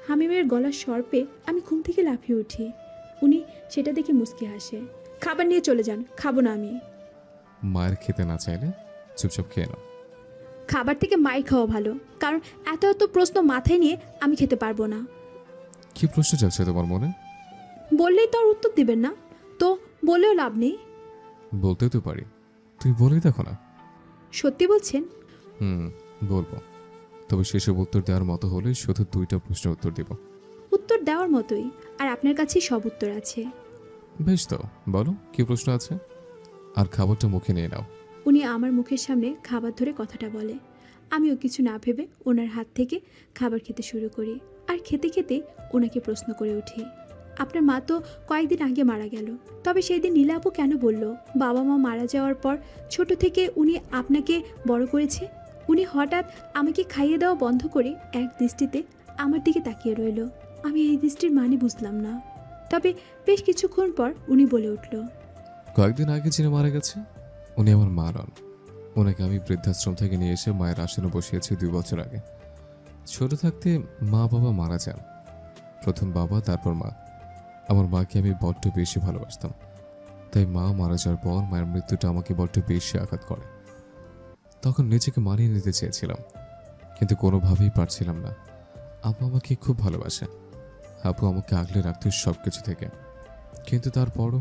হামিমের গলার স্বর পেয়ে আমি ঘুম থেকে লাফিয়ে উঠি। উনি সেটা দেখে মুচকি হাসে। খাবার নিয়ে চলে যান, খাবো না আমি। মায়ের খেতে না চাইলে চুপচাপ খেয়ে নাও। খাবার থেকে মায়ের খাওয়া ভালো, কারণ এত এত প্রশ্ন মাথায় নিয়ে আমি খেতে পারবো না। কি প্রশ্ন যাচ্ছে তোমার মনে? বললেই তো আর উত্তর দিবেন না, তো বলেও লাভ নেই। বলতে তো পারি, তুই বলেই দেখো না। সত্যি বলছেন? বলবো, তবে সেসব উত্তর দেওয়ার মতো হলে শুধু 2টা প্রশ্নের উত্তর দিব। উত্তর দেওয়ার মতোই, আর আপনার কাছে সব উত্তর আছে। বেশ, তো বলো কি প্রশ্ন আছে, আর খাবারটা মুখে নিয়ে নাও। উনি আমার মুখের সামনে খাবার ধরে কথাটা বলে। আমিও কিছু না ভেবে ওনার হাত থেকে খাবার খেতে শুরু করি। আর খেতে খেতে ওনাকে প্রশ্ন করে উঠি, আপনার মা তো কয়েকদিন আগে মারা গেল, তবে সেই দিন নীলা আপু কেন বলল বাবা মা মারা যাওয়ার পর ছোট থেকে উনি আপনাকে বড় করেছে? উনি হঠাৎ আমাকে খাইয়ে দেওয়া বন্ধ করে এক দৃষ্টিতে আমার দিকে তাকিয়ে রইল। আমি এই দৃষ্টির মানে বুঝলাম না। তবে বেশ কিছুক্ষণ পর উনি বলে উঠল, কয়েকদিন আগে যিনি মারা গেছে উনি আমার মা নন। ওনাকে আমি বৃদ্ধাশ্রম থেকে নিয়ে এসে মায়ের আসনে বসিয়েছি 2 বছর আগে। ছোট থাকতে মা বাবা মারা যান, প্রথম বাবা তারপর মা। আমার মাকে আমি বড্ড বেশি ভালোবাসতাম, তাই মা মারা যাওয়ার পর মায়ের মৃত্যুটা আমাকে বড্ড বেশি আঘাত করে। তখন নিজেকে মানিয়ে নিতে চেয়েছিলাম, কিন্তু কোনোভাবেই পারছিলাম না। আপু আমাকে খুব ভালোবাসে, আপু আমাকে আগলে রাখত সব কিছু থেকে, কিন্তু তারপরও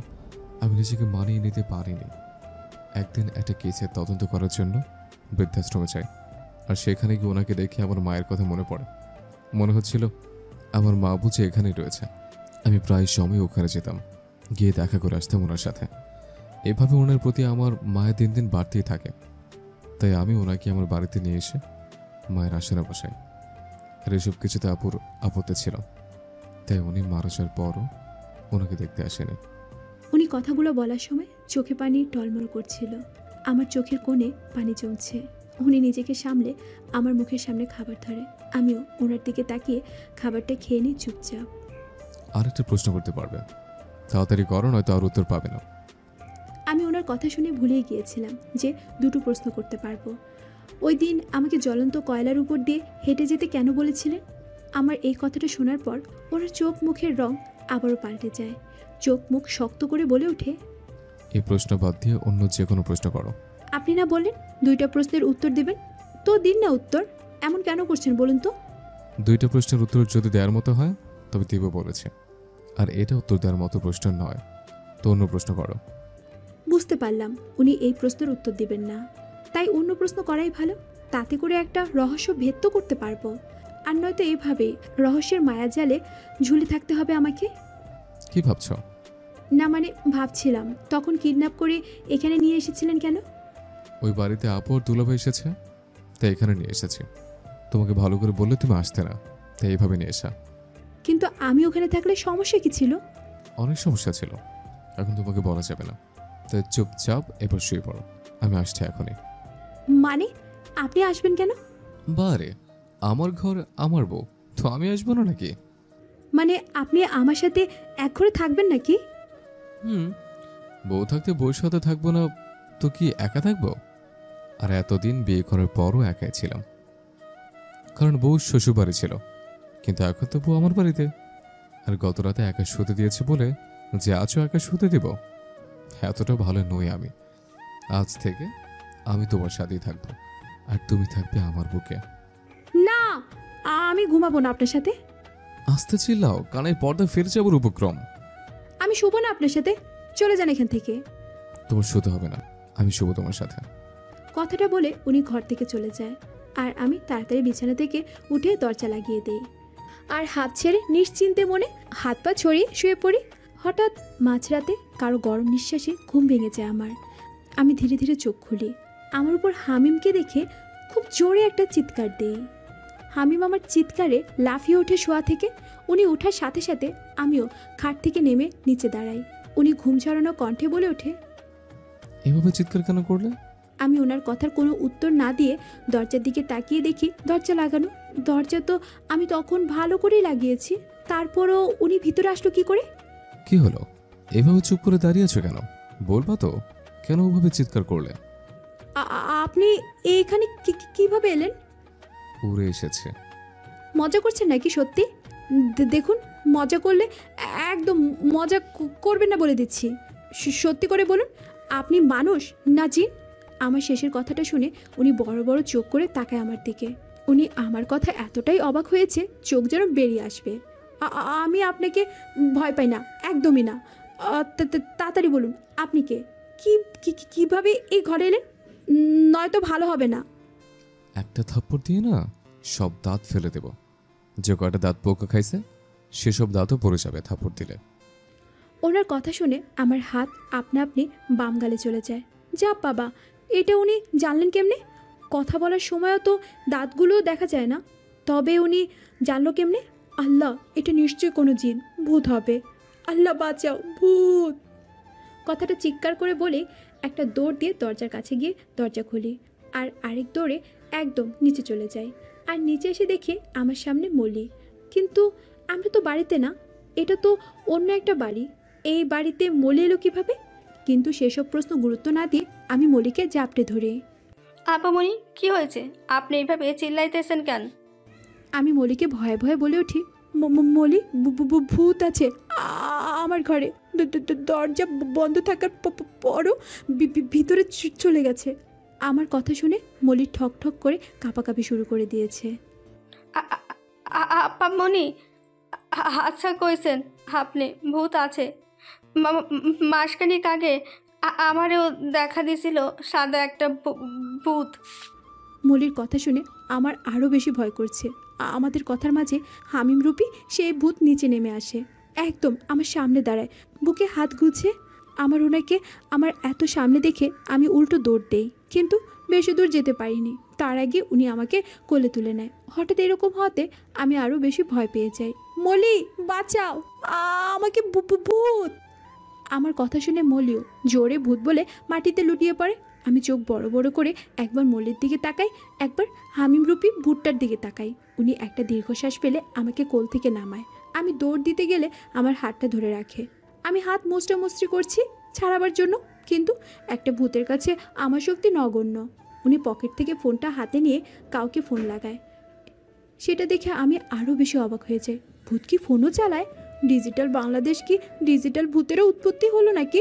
আমি নিজেকে মানিয়ে নিতে পারিনি। একদিন একটা কেসের তদন্ত করার জন্য বৃদ্ধাশ্রমে যাই, আর সেখানে গিয়ে ওনাকে দেখে আমার মায়ের কথা মনে পড়ে। মনে হচ্ছিল আমার মা বুঝে এখানেই রয়েছে। আমি প্রায় সময় ওখানে যেতাম, গিয়ে দেখা করে আসতাম ওনার সাথে। এভাবে ওনার প্রতি আমার মায়ের দিন দিন বাড়তেই থাকে। তাই আমি ওনাকে আমার বাড়িতে নিয়ে এসে মায়ের আসনে বসাই। আর এসব কিছুতে আপুর আপত্তি ছিল, তাই উনি মারা যাওয়ার পরও ওনাকে দেখতে আসেনি। উনি কথাগুলো বলার সময় চোখে পানি টলমল করছিল। আমার চোখের কোণে পানি জমছে। উনি নিজেকে সামলে আমার মুখের সামনে খাবার ধরে। আমিও ওনার দিকে তাকিয়ে খাবারটা খেয়ে নিই চুপচাপ। আরেকটা প্রশ্ন করতে পারবে? তাড়াতাড়ি করো, নয়তো আর উত্তর পাবে না। আমি ওনার কথা শুনে ভুলেই গিয়েছিলাম যে 2টো প্রশ্ন করতে পারবো। ওই দিন আমাকে জ্বলন্ত কয়লার উপর দিয়ে হেঁটে যেতে কেন বলেছিলেন? আমার এই কথাটা শোনার পর ওনার চোখ মুখের রং আবারও পাল্টে যায়। চোখ মুখ শক্ত করে বলে ওঠে, এই প্রশ্ন বাদ দিয়ে অন্য যে কোনো প্রশ্ন করো। আপনি না বললেন 2টা প্রশ্নের উত্তর দেবেন? তো দিন না উত্তর, এমন কেন করছেন বলুন তো? 2টা প্রশ্নের উত্তর যদি দেওয়ার মতো হয় তবে দিব বলেছে, আর এটা উত্তর দেওয়ার মতো প্রশ্ন নয়, তো অন্য প্রশ্ন করো। বুঝতে পারলাম উনি এই প্রশ্নের উত্তর দিবেন না, তাই অন্য প্রশ্ন করাই ভালো। তাতে করে একটা রহস্য ভেদ তো করতে পারবো, আর নয়তো এইভাবে রহস্যের মায়াজালে ঝুলে থাকতে হবে আমাকে। কি ভাবছো? না মানে ভাবছিলাম, তখন কিডন্যাপ করে এখানে নিয়ে এসেছিলেন কেন? ওই বাড়িতে আপু আর দুলাভাই এসেছে, তাই এখানে নিয়ে এসেছি। তোমাকে ভালো করে বললে তুমি আসতে না, তাই এইভাবে নিয়ে এসা। কিন্তু আমি ওখানে থাকলে সমস্যা কি ছিল? অনেক সমস্যা ছিল, এখন তোমাকে বলা যাবে না, তাই চুপচাপ এবার শুয়ে পড়ো। আমি আসছি এখনই। মানে আপনি আসবেন কেন? বারে, আমার ঘর আমার বউ, তো আমি আসবো না নাকি? মানে আপনি আমার সাথে এক ঘরে থাকবেন নাকি? বউ থাকতে বউর সাথে থাকবো না তো কি একা থাকবো? আর এতদিন বিয়ে করার পরও একাই ছিলাম, কারণ বউ শ্বশুরবাড়ি ছিল, কিন্তু এখন তো বউ আমার বাড়িতে, আর গত রাতে একা শুতে দিয়েছে বলে যে আজও একা শুতে দিব? এতটা ভালো নই আমি। আজ থেকে আমি তোমার সাথেই থাকবো, আর তুমি থাকবে আমার বুকে। না, আমি ঘুমাবো না আপনার সাথে। আস্তে চিল্লাও, কানের পর্দা ফেলে যাবার উপক্রম। আমি শুবো না আপনার সাথে, চলে যান এখান থেকে। তোমার শুতে হবে না, আমি শুভ তোমার সাথে। কথাটা বলে উনি ঘর থেকে চলে যায়, আর আমি তাড়াতাড়ি বিছানা থেকে উঠে দরজা লাগিয়ে দিই আর হাত ছেড়ে নিশ্চিন্তে মনে হাত পা ছড়িয়ে শুয়ে পড়ি। হঠাৎ মাঝরাতে কারো গরম নিঃশ্বাসে ঘুম ভেঙে যায় আমার। আমি ধীরে ধীরে চোখ খুলি। আমার উপর হামিমকে দেখে খুব জোরে একটা চিৎকার দিই। হামিম আমার চিৎকারে লাফিয়ে ওঠে শোয়া থেকে। উনি ওঠার সাথে সাথে আমিও খাট থেকে নেমে নিচে দাঁড়াই। উনি ঘুম ঝরানো কণ্ঠে বলে ওঠে, এভাবে চিৎকার কেন করলে? আমি ওনার কথার কোনো উত্তর না দিয়ে দরজার দিকে তাকিয়ে দেখি দরজা লাগানো। দরজা তো আমি তখন ভালো করেই লাগিয়েছি, তারপরও উনি ভিতরে আসলো কি করে? কি হলো, এভাবে চুপ করে দাঁড়িয়ে আছো কেন? বলবা তো, কেন ওভাবে চিৎকার করলে? আপনি এইখানে কিভাবে এলেন? উড়ে এসেছে। মজা করছেন নাকি সত্যি? দেখুন, মজা করলে একদম মজা করবেন না বলে দিচ্ছি। সত্যি করে বলুন, আপনি মানুষ না জিন? আমার শেষের কথাটা শুনে উনি বড় বড় চোখ করে তাকায় আমার দিকে। উনি আমার কথা এতটাই অবাক হয়েছে, চোখ যেন বেরিয়ে আসবে। আমি আপনাকে ভয় পাই না, একদমই না। তাড়াতাড়ি বলুন, আপনি কে? কিভাবে এই ঘরে এলেন? নয়তো ভালো হবে না। একটা থাপ্পড় দিয়ে না সব দাঁত ফেলে দেব। যে কয়টা দাঁত পোকা খাইছে সেসব দাঁতও পড়ে যাবে থাপ্পড় দিলে। ওনার কথা শুনে আমার হাত আপনা আপনি বাম গালে চলে যায়। যা বাবা, এটা উনি জানলেন কেমনে? কথা বলার সময়ও তো দাঁতগুলোও দেখা যায় না, তবে উনি জানলো কেমনে? আল্লাহ, এটা নিশ্চয়ই কোনো জিন, ভূত হবে। আল্লাহ বাঁচাও, ভূত! কথাটা চিৎকার করে বলে একটা দৌড় দিয়ে দরজার কাছে গিয়ে দরজা খুলি, আর আরেক দৌড়ে একদম নিচে চলে যাই। আর নিচে এসে দেখি আমার সামনে মলি। কিন্তু আমরা তো বাড়িতে না, এটা তো অন্য একটা বাড়ি। এই বাড়িতে মলি এলো কীভাবে? কিন্তু সেসব প্রশ্ন গুরুত্ব না দিয়ে আমি মলিকে জাপটে ধরি। আপামনি, কি হয়েছে? আপনি এইভাবে চিল্লাইতেছেন কেন? আমি মলিকে ভয়ে ভয়ে বলে উঠি, মলি, ভূত আছে আমার ঘরে। দরজা বন্ধ থাকার পরও ভিতরে চলে গেছে। আমার কথা শুনে মলি ঠক ঠক করে কাঁপাকাঁপি শুরু করে দিয়েছে। আপামনি, আচ্ছা কইছেন আপনি ভূত আছে? মাসখানিক আগে আমারও দেখা দিছিল সাদা একটা ভূত। মলির কথা শুনে আমার আরও বেশি ভয় করছে। আমাদের কথার মাঝে হামিম রূপী সেই ভূত নিচে নেমে আসে, একদম আমার সামনে দাঁড়ায়, বুকে হাত গুছে। ওনাকে আমার এত সামনে দেখে আমি উল্টো দৌড় দেই, কিন্তু বেশি দূর যেতে পারিনি। তার আগে উনি আমাকে কোলে তুলে নেয়। হঠাৎ এরকম হতে আমি আরও বেশি ভয় পেয়ে যাই। মলি, বাঁচাও, আমাকে ভূত! আমার কথা শুনে মলিও জোরে ভূত বলে মাটিতে লুটিয়ে পড়ে। আমি চোখ বড় বড় করে একবার মলির দিকে তাকাই, একবার হামিম রূপী ভুট্টার দিকে তাকাই। উনি একটা দীর্ঘশ্বাস ফেলে আমাকে কোল থেকে নামায়। আমি দৌড় দিতে গেলে আমার হাতটা ধরে রাখে। আমি হাত মুচড়ি করছি ছাড়াবার জন্য, কিন্তু একটা ভূতের কাছে আমার শক্তি নগণ্য। উনি পকেট থেকে ফোনটা হাতে নিয়ে কাউকে ফোন লাগায়। সেটা দেখে আমি আরও বেশি অবাক হয়ে যাই। ভূত কি ফোনও চালায়? ডিজিটাল বাংলাদেশ কি ডিজিটাল ভূতেরও উৎপত্তি হলো নাকি?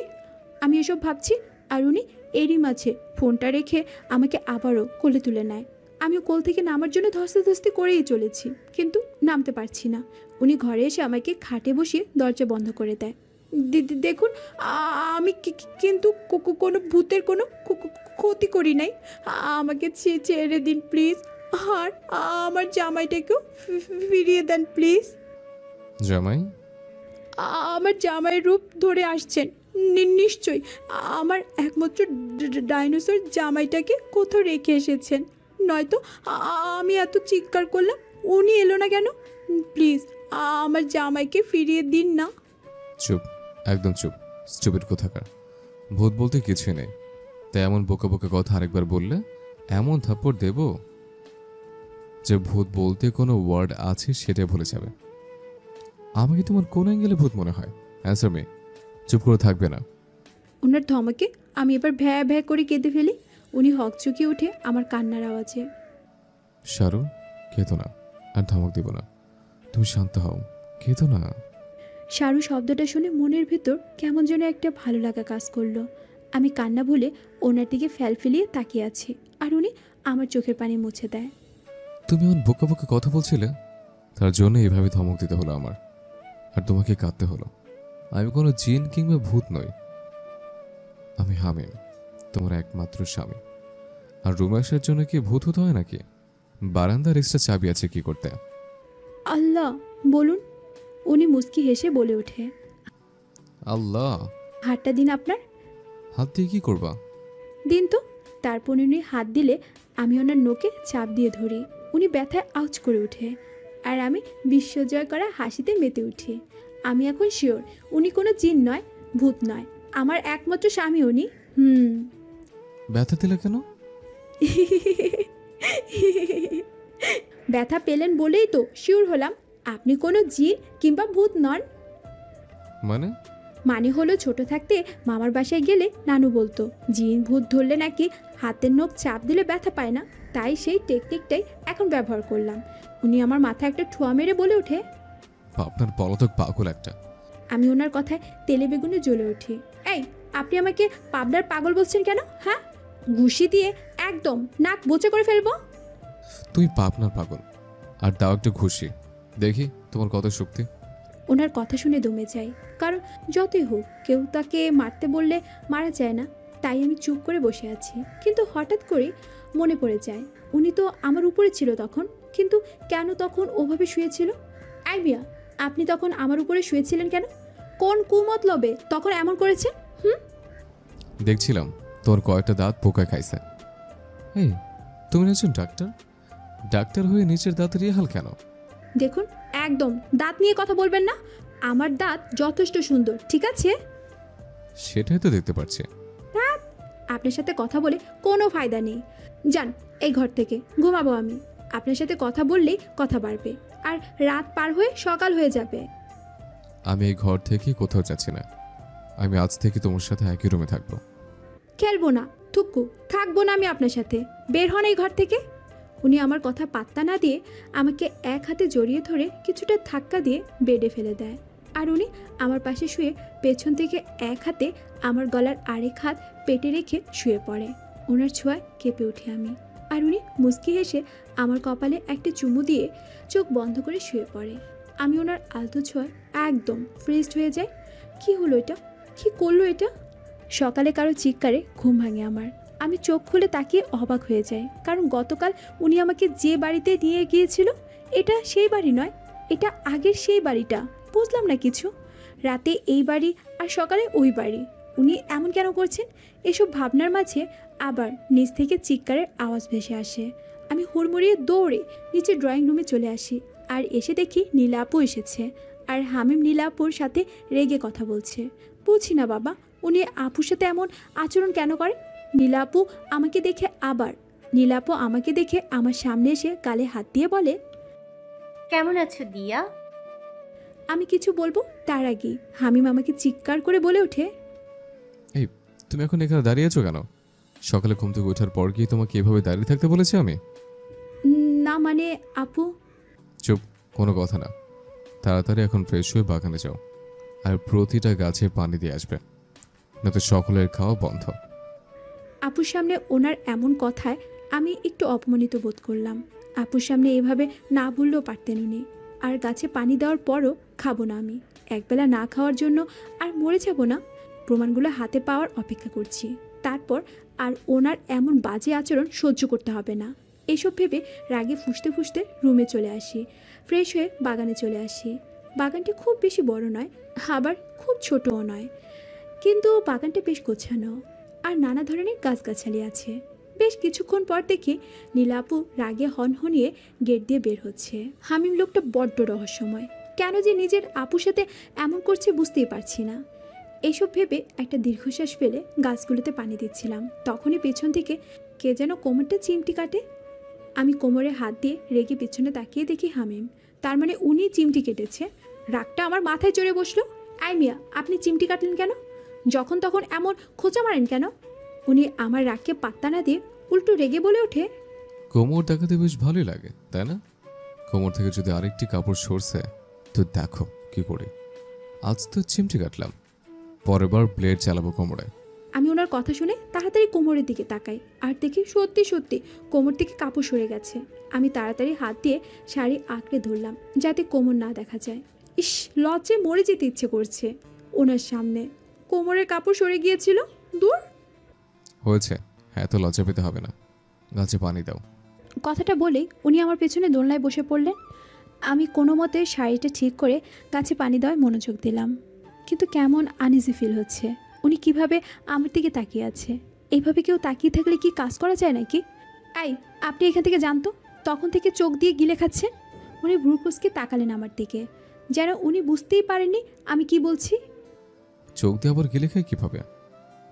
আমি এসব ভাবছি, আর উনি এরই মাঝে ফোনটা রেখে আমাকে আবারও কোলে তুলে নেয়। আমিও কোল থেকে নামার জন্য ধস্তে করেই চলেছি, কিন্তু নামতে পারছি না। উনি ঘরে এসে আমাকে খাটে বসিয়ে দরজা বন্ধ করে দেয়। দেখুন, আমি কিন্তু কোনো ভূতের কোনো ক্ষতি করি নাই। আমাকে ছেড়ে দিন প্লিজ, আর আমার জামাইটাকেও ফিরিয়ে দেন প্লিজ। জামাই? আমার জামাইয়ের রূপ ধরে আসছেন নিশ্চয়ই। আমার একমাত্র ডাইনোসর জামাইটাকে কোথাও রেখে এসেছেন, নয়তো আমি এত চিৎকার করলাম উনি এলো না কেন? প্লিজ আমার জামাইকে ফিরিয়ে দিন না। চুপ, একদম চুপ, স্টুপিড কোথাকার। ভূত বলতে কিছুই নেই, তাই এমন বোকা বোকা কথা আরেকবার বললে এমন থাপ্পড় দেব যে ভূত বলতে কোনো ওয়ার্ড আছে সেটা ভুলে যাবে। আমাকে তোমার কোন অ্যাঙ্গেলে ভূত মনে হয়? Answer me. চুপ করে থাকবে না। ওনার ধমকে আমি এবার ভ্যা ভ্যা করে কেঁদে ফেলি। উনি হকচকিয়ে উঠে আমার কান্নার আওয়াজে। শারু, কেঁদো না, আর ধমক দিব না। তুমি শান্ত হও, কেঁদো না। শারু শব্দটা শুনে মনের ভিতর কেমন যেন একটা ভালো লাগা কাজ করলো। আমি কান্না ভুলে ওনার দিকে ফেলিয়ে তাকিয়ে আছি, আর উনি আমার চোখের পানি মুছে দেয়। তুমি এমন বোকা বোকা কথা বলছিলে, তার জন্য এভাবে ধমক দিতে হলো আমার, আর তোমাকে কাঁদতে হলো। আমি কোনো জিন কিংবা ভূত নই, আমি হামিম, তোমার একমাত্র স্বামী। আর রুমে আসার জন্য কি ভূত হতে হয় নাকি? বারান্দার এক্সট্রা চাবি আছে কি করতে? আল্লাহ, বলুন। উনি মুচকি হেসে বলে ওঠে, আল্লাহ। হাতটা দিন আপনার। হাত দিয়ে কি করবা? দিন তো। তারপর উনি হাত দিলে আমি ওনার নোকে চাপ দিয়ে ধরি। উনি ব্যথায় আউচ করে ওঠে, আর আমি বিশ্বজয় করা হাসিতে মেতে উঠি। আমি এখন শিওর উনি কোনো জিন নয়, ভূত নয়, আমার একমাত্র স্বামী উনি। ব্যথা দিলে কেন? ব্যথা পেলেন বলেই তো শিওর হলাম আপনি কোনো জিন কিংবা ভূত নন। মানে হলো ছোট থাকতে মামার বাসায় গেলে নানু বলতো জিন ভূত ধরলে নাকি হাতের নখ চাপ দিলে ব্যথা পায় না, তাই সেই টেকনিকটাই এখন ব্যবহার করলাম। উনি আমার মাথায় একটা ঠোয়া মেরে বলে ওঠে, আপনার পলাতক পাগল একটা। আমি ওনার কথায় তেলে বেগুনে জ্বলে উঠি। এই, আপনি আমাকে পাবনার পাগল বলছেন কেন? হ্যাঁ, ঘুষি দিয়ে একদম নাক বোচা করে ফেলবো। তুমি পাবনার পাগল, আর দাও একটা ঘুষি, দেখি তোমার কত শক্তি। ওনার কথা শুনে দমে যাই, কারণ যতই হোক কেউ তাকে মারতে বললে মারা যায় না, তাই আমি চুপ করে বসে আছি। কিন্তু হঠাৎ করে মনে পড়ে যায় উনি তো আমার উপরে ছিল তখন, কিন্তু কেন তখন ওভাবে শুয়েছিল? আইবিয়া, আপনি তখন আমার উপরে শুয়েছিলেন কেন? কোন কুমতলবে তখন এমন করেছেন? দেখছিলাম তোর কয়েকটা দাঁত পোকা খাইছে। এই, তুমি একজন ডাক্তার, ডাক্তার হয়ে নিচের দাঁতের ইয়ে হাল কেন? দেখুন, একদম দাঁত নিয়ে কথা বলবেন না। আমার দাঁত যথেষ্ট সুন্দর, ঠিক আছে? সেটাই তো দেখতে পাচ্ছি। আপনার সাথে কথা বলে কোনো ফায়দা নেই, যান এই ঘর থেকে, ঘুমাবো আমি। আপনার সাথে কথা বললেই কথা বাড়বে, আর রাত পার হয়ে সকাল হয়ে যাবে। আমি এই ঘর থেকে কোথাও যাচ্ছি না, আমি আজ থেকে তোমার সাথে একই রুমে থাকবো। খেলবো না থুক্কু, থাকবো না আমি আপনার সাথে, বের হন এই ঘর থেকে। উনি আমার কথা পাত্তা না দিয়ে আমাকে এক হাতে জড়িয়ে ধরে কিছুটা ধাক্কা দিয়ে বেডে ফেলে দেয়, আর উনি আমার পাশে শুয়ে পেছন থেকে এক হাতে আমার গলার আরেক হাত পেটে রেখে শুয়ে পড়ে। ওনার ছোঁয়ায় কেঁপে উঠি আমি, আর উনি মুচকি হেসে আমার কপালে একটা চুমু দিয়ে চোখ বন্ধ করে শুয়ে পড়ে। আমি ওনার আলতো ছোঁয়ায় একদম ফ্রিজড হয়ে যাই। কি হলো এটা? কি করলো এটা? সকালে কারো চিৎকারে ঘুম ভাঙে আমার। আমি চোখ খুলে তাকিয়ে অবাক হয়ে যাই, কারণ গতকাল উনি আমাকে যে বাড়িতে নিয়ে গিয়েছিল এটা সেই বাড়ি নয়, এটা আগের সেই বাড়িটা। বুঝলাম না কিছু। রাতে এই বাড়ি আর সকালে ওই বাড়ি, উনি এমন কেন করছেন? এসব ভাবনার মাঝে আবার নিচ থেকে চিৎকারের আওয়াজ ভেসে আসে। আমি হুড়মুড়িয়ে দৌড়ে নিচে ড্রয়িং রুমে চলে আসি, আর এসে দেখি নীলা আপু এসেছে, আর হামিম নীলা আপুর সাথে রেগে কথা বলছে। বুঝি না বাবা, উনি আপুর সাথে এমন আচরণ কেন করে? নীলা আপু আমাকে দেখে আমার সামনে এসে গালে হাত দিয়ে বলে, কেমন আছো দিয়া? আমি কিছু বলবো তার আগে হামিম আমাকে চিৎকার করে বলে ওঠে, এই, তুমি এখন এখানে দাঁড়িয়ে আছো কেন? সকালে ঘুম থেকে ওঠার পর কি তোমাকে এভাবে দাঁড়িয়ে থাকতে বলেছি আমি? না মানে আপু। চুপ, কোনো কথা না। তাড়াতাড়ি এখন ফ্রেশ হয়ে বাগানে যাও, আর প্রতিটা গাছে পানি দিয়ে আসবে, নয়তো সকলের খাওয়া বন্ধ। আপুর সামনে ওনার এমন কথায় আমি একটু অপমানিত বোধ করলাম। আপুর সামনে এভাবে না বললেও পারতেন উনি। আর গাছে পানি দেওয়ার পরও খাবো না আমি। একবেলা না খাওয়ার জন্য আর মরে যাব না। প্রমাণগুলো হাতে পাওয়ার অপেক্ষা করছি। তারপর আর ওনার এমন বাজে আচরণ সহ্য করতে হবে না। এসব ভেবে রাগে ফুঁসতে ফুঁসতে রুমে চলে আসি। ফ্রেশ হয়ে বাগানে চলে আসি। বাগানটি খুব বেশি বড় নয়, আবার খুব ছোটও নয়, কিন্তু বাগানটা বেশ গোছানো, আর নানা ধরনের গাছগাছালি আছে। বেশ কিছুক্ষণ পর দেখি নীলাপু রাগে হনহনিয়ে গেট দিয়ে বের হচ্ছে। হামিম লোকটা বড্ড রহস্যময়, কেন যে নিজের আপুর সাথে এমন করছে বুঝতেই পারছি না। এইসব ভেবে একটা দীর্ঘশ্বাস ফেলে গাছগুলোতে পানি দিচ্ছিলাম, তখনই পেছন থেকে কে যেন কোমরটা চিমটি কাটে। আমি কোমরে হাত দিয়ে রেগে পেছনে তাকিয়ে দেখি হামিম। তার মানে উনি চিমটি কেটেছে। রাগটা আমার মাথায় চড়ে বসলো। আই মিয়া, আপনি চিমটি কাটলেন কেন? যখন তখন এমন খোঁচা মারেন কেন? উনি আমার রাগকে পাত্তা না দিয়ে উল্টো রেগে বলে ওঠে, কোমর দেখাতে বেশ ভালোই লাগে, তাই না? কোমর থেকে যদি আরেকটি কাপড় সরছে তো দেখো কি করি। আজ তো চিমটি কাটলাম, পরের বার ব্লেড চালাবো কোমরে। আমি ওনার কথা শুনে তাড়াতাড়ি কোমরের দিকে তাকাই আর দেখি সত্যি সত্যি কোমর থেকে কাপড় সরে গেছে। আমি তাড়াতাড়ি হাত দিয়ে শাড়ি আঁকড়ে ধরলাম যাতে কোমর না দেখা যায়। ইস, লজ্জায় মরে যেতে ইচ্ছে করছে ওনার সামনে। কোমরের কাপড় সরে গিয়েছিল। দূর। হয়েছে, এত লজ্জা পেতে হবে না, গাছে পানি দাও। কথাটা বলেই উনি আমার পেছনে দোলনায় বসে পড়লেন। আমি কোনো মতে শাড়িটা ঠিক করে গাছে পানি দেওয়ায় মনোযোগ দিলাম, কিন্তু কেমন আনইজি ফিল হচ্ছে। উনি কিভাবে আমার দিকে তাকিয়ে আছে? এইভাবে কেউ তাকিয়ে থাকলে কি কাজ করা যায় নাকি? এই, আপনি এখান থেকে জানতো, তখন থেকে চোখ দিয়ে গিলে খাচ্ছেন। উনি ভ্রুকুচকে তাকালেন আমার দিকে, যেন উনি বুঝতেই পারেননি আমি কি বলছি। চোখ দিয়ে আবার গিলে খায় কিভাবে?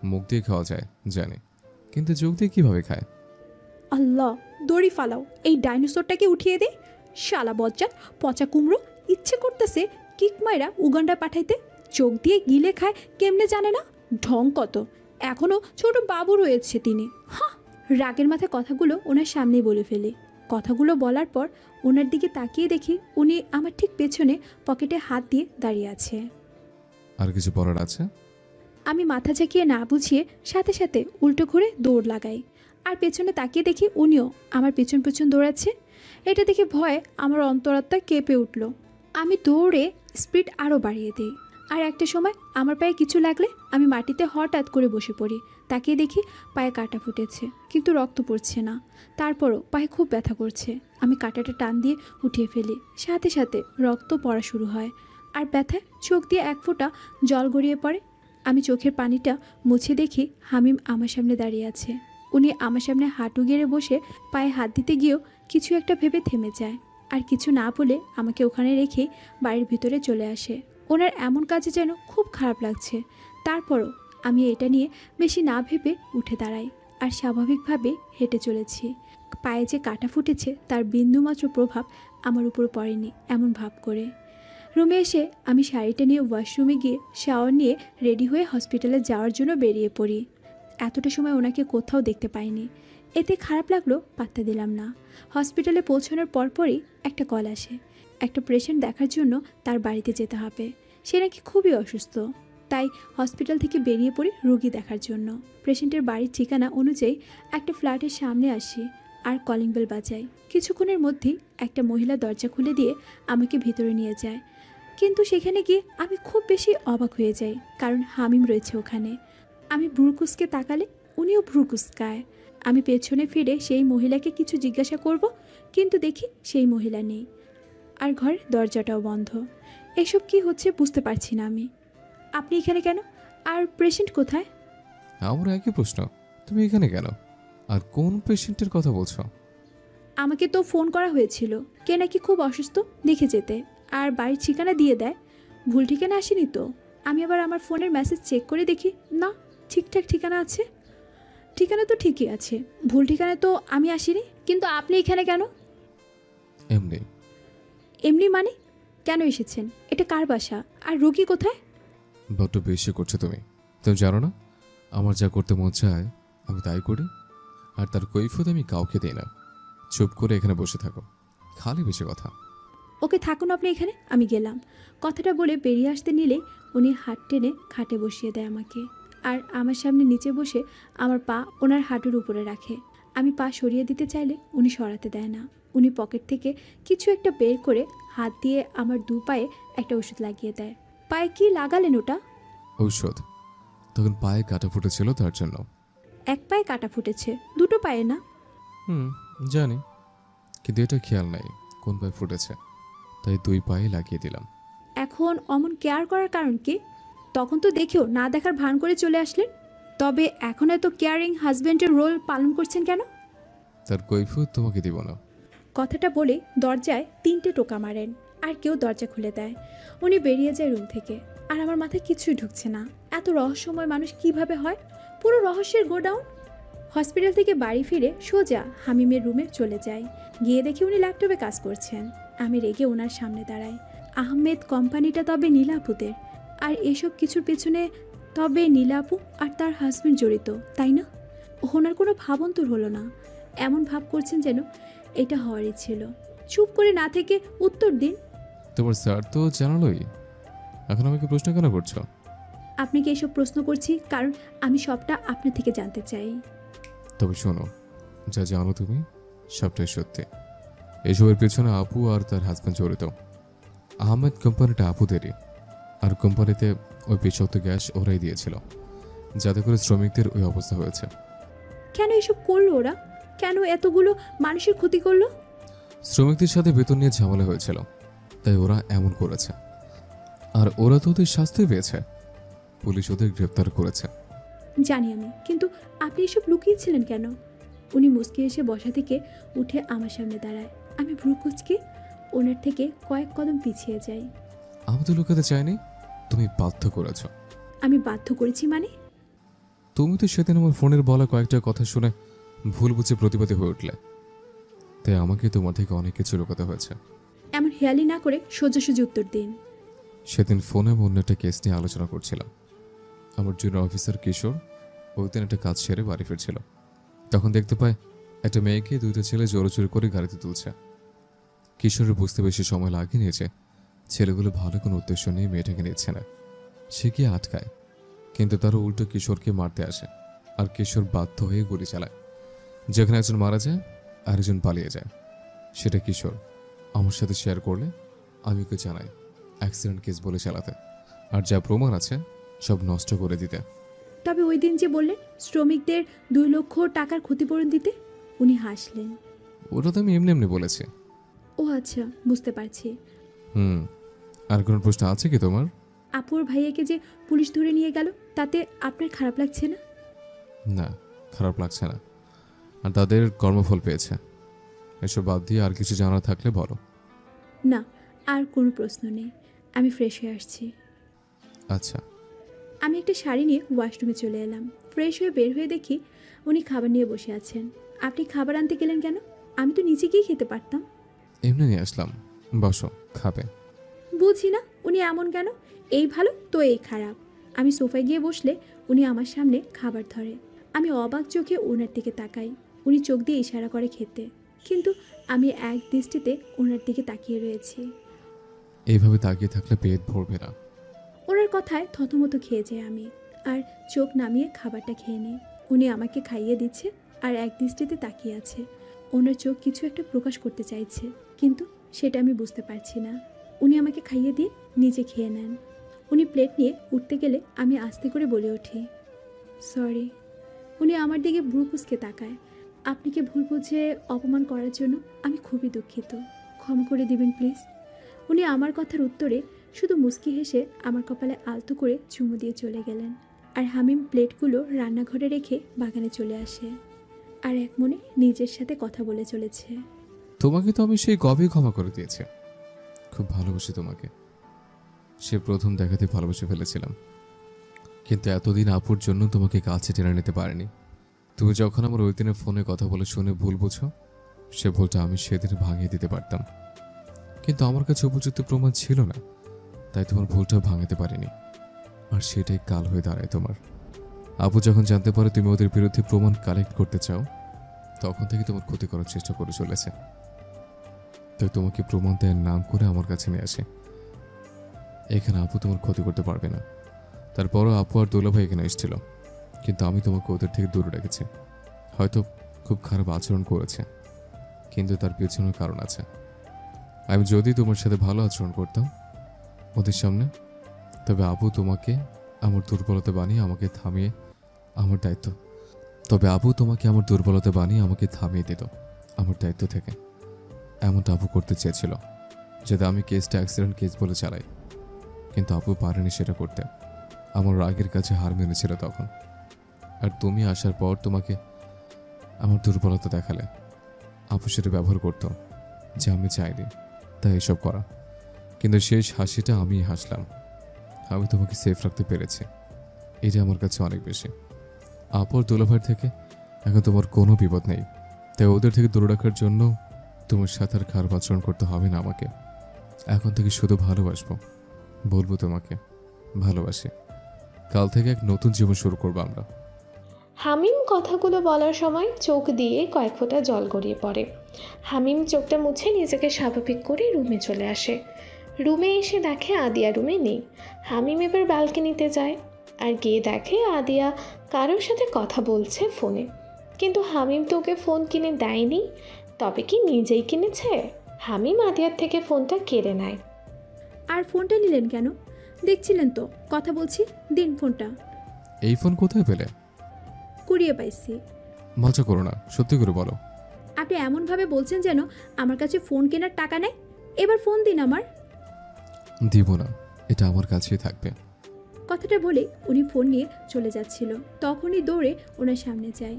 মুখ দিয়ে খাওয়া যায় জানি, কিন্তু চোখ দিয়ে কিভাবে খায়? আল্লাহ, দড়ি ফালাও, এই ডাইনোসরটাকে উঠিয়ে দে। শালা বজ্জাত পচা কুমড়ো, ইচ্ছে করতেছে কিক মাইরা উগান্ডা পাঠাইতে। চোখ দিয়ে গিলে খায় কেমনে জানে না, ঢং কত। এখনও ছোট বাবু রয়েছে তিনি। হ্যাঁ, রাগের মাথায় কথাগুলো ওনার সামনেই বলে ফেলে। কথাগুলো বলার পর ওনার দিকে তাকিয়ে দেখি উনি আমার ঠিক পেছনে পকেটে হাত দিয়ে দাঁড়িয়ে আছে। আর কিছু বলার আছে? আমি মাথা ঝাঁকিয়ে না বুঝিয়ে সাথে সাথে উল্টো ঘুরে দৌড় লাগাই, আর পেছনে তাকিয়ে দেখি উনিও আমার পেছন পেছন দৌড়াচ্ছে। এটা দেখে ভয়ে আমার অন্তরাত্মা কেঁপে উঠল। আমি দৌড়ে স্পিড আরও বাড়িয়ে দিই, আর একটা সময় আমার পায়ে কিছু লাগলে আমি মাটিতে হঠাৎ করে বসে পড়ি। তাকিয়ে দেখি পায়ে কাটা ফুটেছে, কিন্তু রক্ত পড়ছে না। তারপরও পায়ে খুব ব্যথা করছে। আমি কাঁটাটা টান দিয়ে উঠিয়ে ফেলি, সাথে সাথে রক্ত পড়া শুরু হয়, আর ব্যথায় চোখ দিয়ে এক ফোঁটা জল গড়িয়ে পড়ে। আমি চোখের পানিটা মুছে দেখি হামিম আমার সামনে দাঁড়িয়ে আছে। উনি আমার সামনে হাঁটু গেড়ে বসে পায়ে হাত দিতে গিয়েও কিছু একটা ভেবে থেমে যায়, আর কিছু না বলে আমাকে ওখানে রেখে বাড়ির ভিতরে চলে আসে। ওনার এমন কাজে যেন খুব খারাপ লাগছে। তারপরও আমি এটা নিয়ে বেশি না ভেবে উঠে দাঁড়াই, আর স্বাভাবিকভাবে হেঁটে চলেছি। পায়ে যে কাটা ফুটেছে তার বিন্দুমাত্র প্রভাব আমার উপর পড়েনি এমন ভাব করে। রুমে এসে আমি শাড়িটা নিয়ে ওয়াশরুমে গিয়ে শাওয়ার নিয়ে রেডি হয়ে হসপিটালে যাওয়ার জন্য বেরিয়ে পড়ি। এতটা সময় ওনাকে কোথাও দেখতে পাইনি, এতে খারাপ লাগলো, পাত্তা দিলাম না। হসপিটালে পৌঁছানোর পরপরই একটা কল আসে। একটা পেশেন্ট দেখার জন্য তার বাড়িতে যেতে হবে। সে নাকি খুবই অসুস্থ, তাই হসপিটাল থেকে বেরিয়ে পড়ি রোগী দেখার জন্য। পেশেন্টের বাড়ির ঠিকানা অনুযায়ী একটা ফ্ল্যাটের সামনে আসি আর কলিং বেল বাজাই। কিছুক্ষণের মধ্যেই একটা মহিলা দরজা খুলে দিয়ে আমাকে ভিতরে নিয়ে যায়, কিন্তু সেখানে গিয়ে আমি খুব বেশি অবাক হয়ে যাই, কারণ হামিম রয়েছে ওখানে। আমি ভ্রুকুচকে তাকালে উনিও ভ্রুকুচকায়। আমি পেছনে ফিরে সেই মহিলাকে কিছু জিজ্ঞাসা করব, কিন্তু দেখি সেই মহিলা নেই, আর ঘরের দরজাটাও বন্ধ। এসব কি হচ্ছে বুঝতে পারছি না আমি। আপনি এখানে কেন? আর পেশেন্ট কোথায়? আমার একই প্রশ্ন, তুমি এখানে কেন? আর কোন পেশেন্টের কথা বলছো? আমাকে তো ফোন করা হয়েছিল, কে নাকি খুব অসুস্থ, দেখে যেতে, আর বাড়ির ঠিকানা দিয়ে দেয়। ভুল ঠিকানা আসেনি তো? আমি আবার আমার ফোনের মেসেজ চেক করে দেখি, না, ঠিকঠাক ঠিকানা আছে। ঠিকানা তো ঠিকই আছে, ভুল ঠিকানায় তো আমি আসিনি। কিন্তু আপনি এখানে কেন? এমনি। এমনি মানে? কেন এসেছেন? এটা কার বাসা? আর রোগী কোথায়? বড্ড বেশি করছো তুমি। তুমি জানো না আমার যা করতে মন চায় আমি তাই করি, আর তার কৈফিয়ত আমি কাউকে দিই না। চুপ করে এখানে বসে থাকো, খালি বেশি কথা। ওকে, থাকুন আপনি এখানে, আমি গেলাম। কথাটা বলে বেরিয়ে আসতে নিলে উনি হাত টেনে খাটে বসিয়ে দেয় আমাকে, আর আমার সামনে নিচে বসে আমার পা ওনার হাঁটুর উপরে রাখে। আমি পা সরিয়ে দিতে চাইলে উনি সরাতে দেয় না। উনি পকেট থেকে কিছু একটা বের করে হাত দিয়ে আমার দু পায়ে একটা ওষুধ লাগিয়ে দেয়। পায়ে কি লাগালেন ওটা? ঔষধ? তখন পায়ে কাটা ফুটেছিল তার জন্য। এক পায়ে কাটা ফুটেছে, দুটো পায়ে না? জানি, কিন্তু এটা খেয়াল নাই কোন পায়ে ফুটেছে, তাই দুই পায়ে লাগিয়ে দিলাম। এখন অমন কেয়ার করার কারণ কি? তখন তো দেখেও না দেখার ভান করে চলে আসলেন। তবে এখন এত কেয়ারিং হাজব্যান্ডের রোল পালন করছেন কেন? তার কৈফিয়ত তোমাকে দিব না। কথাটা বলে দরজায় 3টে টোকা মারেন, আর কেউ দরজা খুলে দেয়। উনি বেরিয়ে যায় রুম থেকে, আর আমার মাথায় কিছুই ঢুকছে না। এত রহস্যময় মানুষ কিভাবে হয়? পুরো রহস্যের গোডাউন। হসপিটাল থেকে বাড়ি ফিরে সোজা হামিমের রুমে চলে যাই। গিয়ে দেখি উনি ল্যাপটপে কাজ করছেন। আমি রেগে ওনার সামনে দাঁড়াই। আহমেদ কোম্পানিটা তবে নীলাপুদের, আর এসব কিছুর পেছনে তবে নীলাপু আর তার হাজব্যান্ড জড়িত, তাই না? ওনার কোনো ভাবন্তর হলো না, এমন ভাব করছেন যেন এটা হওয়ারই ছিল। চুপ করে না থেকে উত্তর দিন। তোমার স্যার তো জানালোই, এখন আমাকে প্রশ্ন কেন করছো? আপনাকে এসব প্রশ্ন করছি কারণ আমি সবটা আপনার থেকে জানতে চাই। তবে শোনো, যা জানো তুমি সবটাই সত্যি। এসবের পেছনে আপু আর তার হাজব্যান্ড জড়িত। আহমেদ কোম্পানিটা আপুদেরই, আর কোম্পানিতে ওই বিষাক্ত গ্যাস ওরাই দিয়েছিল, যাতে করে শ্রমিকদের ওই অবস্থা হয়েছে। কেন এসব করলো ওরা? কেন এতগুলো মানুষের ক্ষতি করলো? শ্রমিকদের সাথে বেতন নিয়ে ঝামেলা হয়েছিল, তাই ওরা এমন করেছে। আর ওরা তো ওদের শাস্তি পেয়েছে, পুলিশ ওদের গ্রেপ্তার করেছে। জানি আমি, কিন্তু আপনি এসব লুকিয়েছিলেন কেন? উনি মুচকি এসে বসা থেকে উঠে আমার সামনে দাঁড়ায়। আমি ভ্রু কুঁচকে ওনার থেকে কয়েক কদম পিছিয়ে যাই। আমি তো লুকাতে চাইনি, তুমি বাধ্য করেছ। আমি বাধ্য করেছি মানে? তুমি তো সেদিন আমার ফোনের বলা কয়েকটা কথা শুনে ভুল বুঝে প্রতিবাদী হয়ে উঠলে, তাই আমাকে তোমার থেকে অনেক কিছু লুকাতে হয়েছে। এমন হেয়ালি না করে সোজাসুজি উত্তর দিন। সেদিন ফোনে অন্য একটা কেস নিয়ে আলোচনা করছিলাম। আমার জুনিয়র অফিসার কিশোর ওই দিন একটা কাজ সেরে বাড়ি ফিরছিল, তখন দেখতে পায় একটা মেয়েকে দুইটা ছেলে জোরাজোরি করে গাড়িতে তুলছে। কিশোরের বুঝতে বেশি সময় লাগিয়ে নিয়েছে ছেলেগুলো ভালো কোনো উদ্দেশ্য নিয়ে মেয়েটাকে নিচ্ছে না। সে গিয়ে আটকায়, কিন্তু তারা উল্টো কিশোরকে মারতে আসে, আর কিশোর বাধ্য হয়ে গুলি চালায়। যেখানে একজন মারা যায় আর একজন পালিয়ে যায়। সেটা কিশোর আমার সাথে শেয়ার করলে আমি ওকে জানাই অ্যাক্সিডেন্ট কেস বলে চালাতে, আর যা প্রমাণ আছে সব নষ্ট করে দিতে। তবে ওই দিন যে বললেন শ্রমিকদের 2 লক্ষ টাকার ক্ষতিপূরণ দিতে, উনি হাসলেন। ওটা তো আমি এমনি এমনি বলেছি। ও আচ্ছা, বুঝতে পারছি। আর কোনো প্রশ্ন আছে কি তোমার? আপুর ভাইয়াকে যে পুলিশ ধরে নিয়ে গেল, তাতে আপনার খারাপ লাগছে না? না, খারাপ লাগছে না। আর তাদের কর্মফল পেয়েছে। এসব বাদ দিয়ে আর কিছু জানা থাকলে বলো। না, আর কোনো প্রশ্ন নেই। আমি ফ্রেশ হয়ে আসছি। আচ্ছা। আমি একটা শাড়ি নিয়ে ওয়াশরুমে চলে এলাম। ফ্রেশ হয়ে বের হয়ে দেখি উনি খাবার নিয়ে বসে আছেন। আপনি খাবার আনতে গেলেন কেন? আমি তো নিচে গিয়ে খেতে পারতাম। এমনি নিয়ে আসলাম, বসো, খাবে। বুঝি না উনি এমন কেন, এই ভালো তো এই খারাপ। আমি সোফায় গিয়ে বসলে উনি আমার সামনে খাবার ধরে। আমি অবাক চোখে ওনার দিকে তাকাই। উনি চোখ দিয়ে ইশারা করে খেতে, কিন্তু আমি এক দৃষ্টিতে ওনার দিকে তাকিয়ে রয়েছি। এইভাবে তাকিয়ে থাকলে পেট ভরবে না। ওনার কথায় থতমত খেয়ে যাই আমি, আর চোখ নামিয়ে খাবারটা খেয়ে নিই। উনি আমাকে খাইয়ে দিচ্ছে আর এক দৃষ্টিতে তাকিয়ে আছে। ওনার চোখ কিছু একটা প্রকাশ করতে চাইছে, কিন্তু সেটা আমি বুঝতে পারছি না। উনি আমাকে খাইয়ে দিয়ে নিজে খেয়ে নেন। উনি প্লেট নিয়ে উঠতে গেলে আমি আস্তে করে বলে উঠি, সরি। উনি আমার দিকে ভ্রু কুঁচকে তাকায়। আপনাকে ভুল বুঝে অপমান করার জন্য আমি খুবই দুঃখিত, ক্ষমা করে দিবেন প্লিজ। উনি আমার কথার উত্তরে শুধু মুচকি হেসে আমার কপালে আলতো করে চুমু দিয়ে চলে গেলেন। আর হামিম প্লেটগুলো রান্নাঘরে রেখে বাগানে চলে আসে, আর এক মনে নিজের সাথে কথা বলে চলেছে। তোমাকে তো আমি সেই কবে ক্ষমা করে দিয়েছি। খুব ভালোবাসি তোমাকে। সে প্রথম দেখাতে ভালোবেসে ফেলেছিলাম, কিন্তু এতদিন আপুর জন্য তোমাকে কাছে টেনে নিতে পারিনি। তুমি যখন আমার ওই দিনের ফোনে কথা বলে শুনে ভুল বুঝো, সে ভুলটা আমি সেদিন ভাঙিয়ে দিতে পারতাম, কিন্তু আমার কাছে উপযুক্ত প্রমাণ ছিল না, তাই তোমার ভুলটা ভাঙাতে পারিনি। আর সেটাই কাল হয়ে দাঁড়ায় তোমার। আপু যখন জানতে পারে তুমি ওদের বিরুদ্ধে প্রমাণ কালেক্ট করতে চাও, তখন থেকে তোমার ক্ষতি করার চেষ্টা করে চলেছে। তাই তোমাকে প্রমাণ দেওয়ার নাম করে আমার কাছে নিয়ে আসে। এখানে আপু তোমার ক্ষতি করতে পারবে না। তারপরও আপু আর দুলাভাই এখানে এসেছিল, কিন্তু আমি তোমাকে ওদের থেকে দূরে রেখেছি। হয়তো খুব খারাপ আচরণ করেছে, কিন্তু তার পেছনেও কারণ আছে। আমি যদি তোমার সাথে ভালো আচরণ করতাম ওদের সামনে, তবে আপু তোমাকে আমার দুর্বলতা বানিয়ে আমাকে থামিয়ে দিত আমার দায়িত্ব থেকে। এমনটা আপু করতে চেয়েছিল, যাতে আমি কেসটা অ্যাক্সিডেন্ট কেস বলে চালাই, কিন্তু আপু পারেনি সেটা করতে। আমার রাগের কাছে হার মেনেছিল তখন। আর তুমি আসার পর তোমাকে আমার দুর্বলতা দেখালে। আপু সেটা ব্যবহার করতো, যে আমি চাইনি তাই এসব করা। কিন্তু শেষ হাসিটা আমিই হাসলাম। আমি তোমাকে সেফ রাখতে পেরেছি, এটা আমার কাছে অনেক বেশি। আপুর দুলাভাইয়ের থেকে এখন তোমার কোনো বিপদ নেই, তাই ওদের থেকে দূরে রাখার জন্য তোমার সাথে আর খারাপ আচরণ করতে হবে না আমাকে। এখন থেকে শুধু ভালোবাসবো, বলবো তোমাকে ভালোবাসি। কাল থেকে এক নতুন জীবন শুরু করবো আমরা। হামিম কথাগুলো বলার সময় চোখ দিয়ে কয়েক ফোঁটা জল গড়িয়ে পড়ে। হামিম চোখটা মুছে নিজেকে স্বাভাবিক করে রুমে চলে আসে। রুমে এসে দেখে আদিয়া রুমে নেই। হামিম এবার ব্যালকনিতে যায় আর গিয়ে দেখে আদিয়া কারোর সাথে কথা বলছে ফোনে। কিন্তু হামিম তো ওকে ফোন কিনে দেয়নি, তবে কি নিজেই কিনেছে? হামিম আদিয়ার থেকে ফোনটা কেড়ে নেয়। আর ফোনটা নিলেন কেন? দেখছিলেন তো কথা বলছি, দিন ফোনটা। এই ফোন কোথায় পেলে? কুড়িয়ে পাইছি। মজা করো না, সত্যি করে বলো। আপনি এমনভাবে বলছেন যেন আমার কাছে ফোন কেনার টাকা নেই। এবার ফোন দিন আমার। দিব না, এটা আমার কাছেই থাকবে। কথাটা বলে উনি ফোন নিয়ে চলে যাচ্ছিল, তখনই দৌড়ে ওনার সামনে যায়।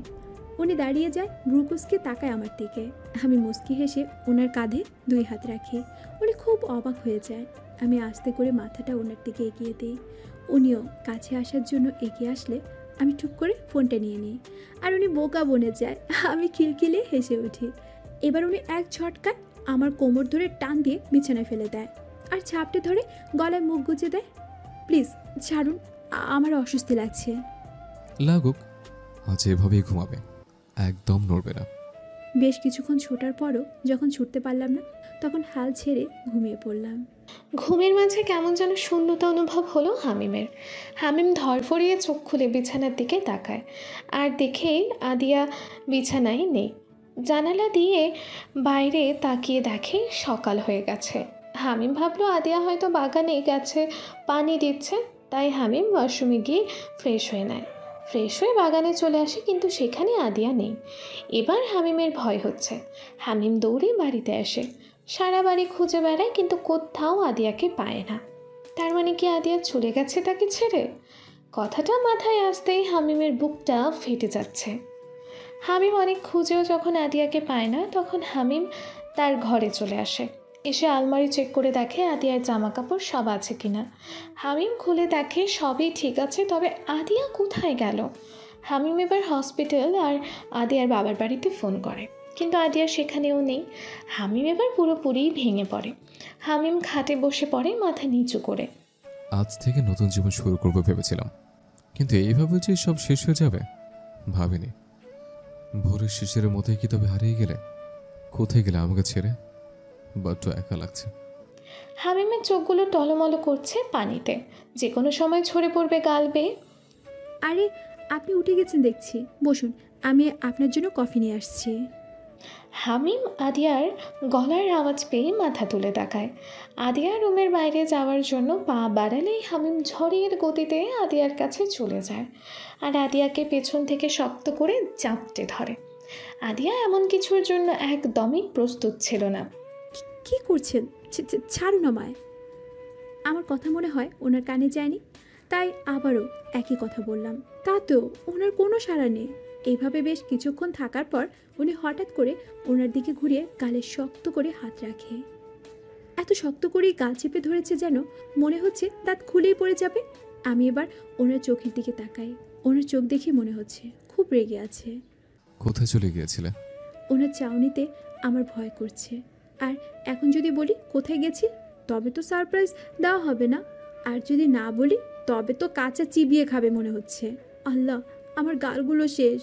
উনি দাঁড়িয়ে যায়, ব্রুকুসকে তাকায় আমার দিকে। আমি মুচকি হেসে ওনার কাঁধে 2 হাত রাখি। উনি খুব অবাক হয়ে যায়। আমি আস্তে করে মাথাটা ওনার দিকে এগিয়ে দিই। উনিও কাছে আসার জন্য এগিয়ে আসলে আমি টুক করে ফোনটা নিয়ে নিই, আর উনি বোকা বনে যায়। আমি খিলখিলে হেসে উঠি। এবার উনি এক ঝটকায় আমার কোমর ধরে টান দিয়ে বিছানায় ফেলে দেয় আর ঝাপটে ধরে গলায় মুখ গুজে দেয়। প্লিজ ছাড়ুন, আমার অস্বস্তি লাগছে। লাগুক, আজ এভাবেই ঘুমাবে, একদম নড়বে না। বেশ কিছুক্ষণ ছোটার পরও যখন ছুটতে পারলাম না, তখন হাল ছেড়ে ঘুমিয়ে পড়লাম। ঘুমের মাঝে কেমন যেন শূন্যতা অনুভব হলো হামিমের। হামিম ধরফরিয়ে চোখ খুলে বিছানার দিকে তাকায় আর দেখেই আদিয়া বিছানায় নেই। জানালা দিয়ে বাইরে তাকিয়ে দেখে সকাল হয়ে গেছে। হামিম ভাবলো আদিয়া হয়তো বাগানে গেছে, পানি দিচ্ছে, তাই হামিম ওয়াশরুমে গিয়ে ফ্রেশ হয়ে নেয়। ফ্রেশ হয়ে বাগানে চলে আসে, কিন্তু সেখানে আদিয়া নেই। এবার হামিমের ভয় হচ্ছে। হামিম দৌড়ে বাড়িতে আসে, সারা বাড়ি খুঁজে বেড়ায়, কিন্তু কোথাও আদিয়াকে পায় না। তার মানে কি আদিয়া চলে গেছে তাকে ছেড়ে? কথাটা মাথায় আসতেই হামিমের বুকটা ফেটে যাচ্ছে। হামিম অনেক খুঁজেও যখন আদিয়াকে পায় না, তখন হামিম তার ঘরে চলে আসে। এসে আলমারি চেক করে দেখে আদিয়ার জামা কাপড় সব আছে কিনা। হামিম খুলে দেখে সবই ঠিক আছে, তবে আদিয়া কোথায় গেল? হামিম এবার হসপিটাল আর আদিয়ার বাবার বাড়িতে ফোন করে, কিন্তু আদিয়া সেখানেও নেই। হামিম এবার পুরোপুরি ভেঙে পড়ে। হামিম খাটে বসে পড়ে মাথা নিচু করে। আজ থেকে নতুন জীবন শুরু করবো ভেবেছিলাম, কিন্তু এইভাবে যে সব শেষ হয়ে যাবে ভাবিনি। ভোরের শিশিরের মতোই কি তবে হারিয়ে গেলে? কোথায় গেলে আমাকে ছেড়ে? বড্ড একা লাগছে। হামিমের চোখগুলো টলমলো করছে পানিতে, যে কোনো সময় ঝরে পড়বে গাল বেয়ে। আরে আপনি উঠে গেছেন দেখছি, বসুন, আমি আপনার জন্য কফি নিয়ে আসছি। হামিম আদিয়ার গলার আওয়াজ পেয়ে মাথা তুলে তাকায়। আদিয়া রুমের বাইরে যাওয়ার জন্য পা বাড়ালেই হামিম ঝড়ের গতিতে আদিয়ার কাছে চলে যায় আর আদিয়াকে পেছন থেকে শক্ত করে চাপটে ধরে। আদিয়া এমন কিছুর জন্য একদমই প্রস্তুত ছিল না। কি করছেন? ছাড়ুন আমায়। আমার কথা মনে হয় ওনার কানে যায়নি, তাই আবারও একই কথা বললাম। তাতেও ওনার কোনো সাড়া নেই। এইভাবে বেশ কিছুক্ষণ থাকার পর উনি হঠাৎ করে ওনার দিকে ঘুরিয়ে গালে শক্ত করে হাত রাখে। এত শক্ত করেই গাল চেপে ধরেছে যেন মনে হচ্ছে দাঁত খুলেই পড়ে যাবে। আমি এবার ওনার চোখের দিকে তাকাই। ওনার চোখ দেখে মনে হচ্ছে খুব রেগে আছে। কোথায় চলে গিয়েছিলে? ওনার চাউনিতে আমার ভয় করছে। আর এখন যদি বলি কোথায় গেছি, তবে তো সারপ্রাইজ দেওয়া হবে না। আর যদি না বলি, তবে তো কাঁচা চিবিয়ে খাবে মনে হচ্ছে। আল্লাহ, আমার গালগুলো শেষ।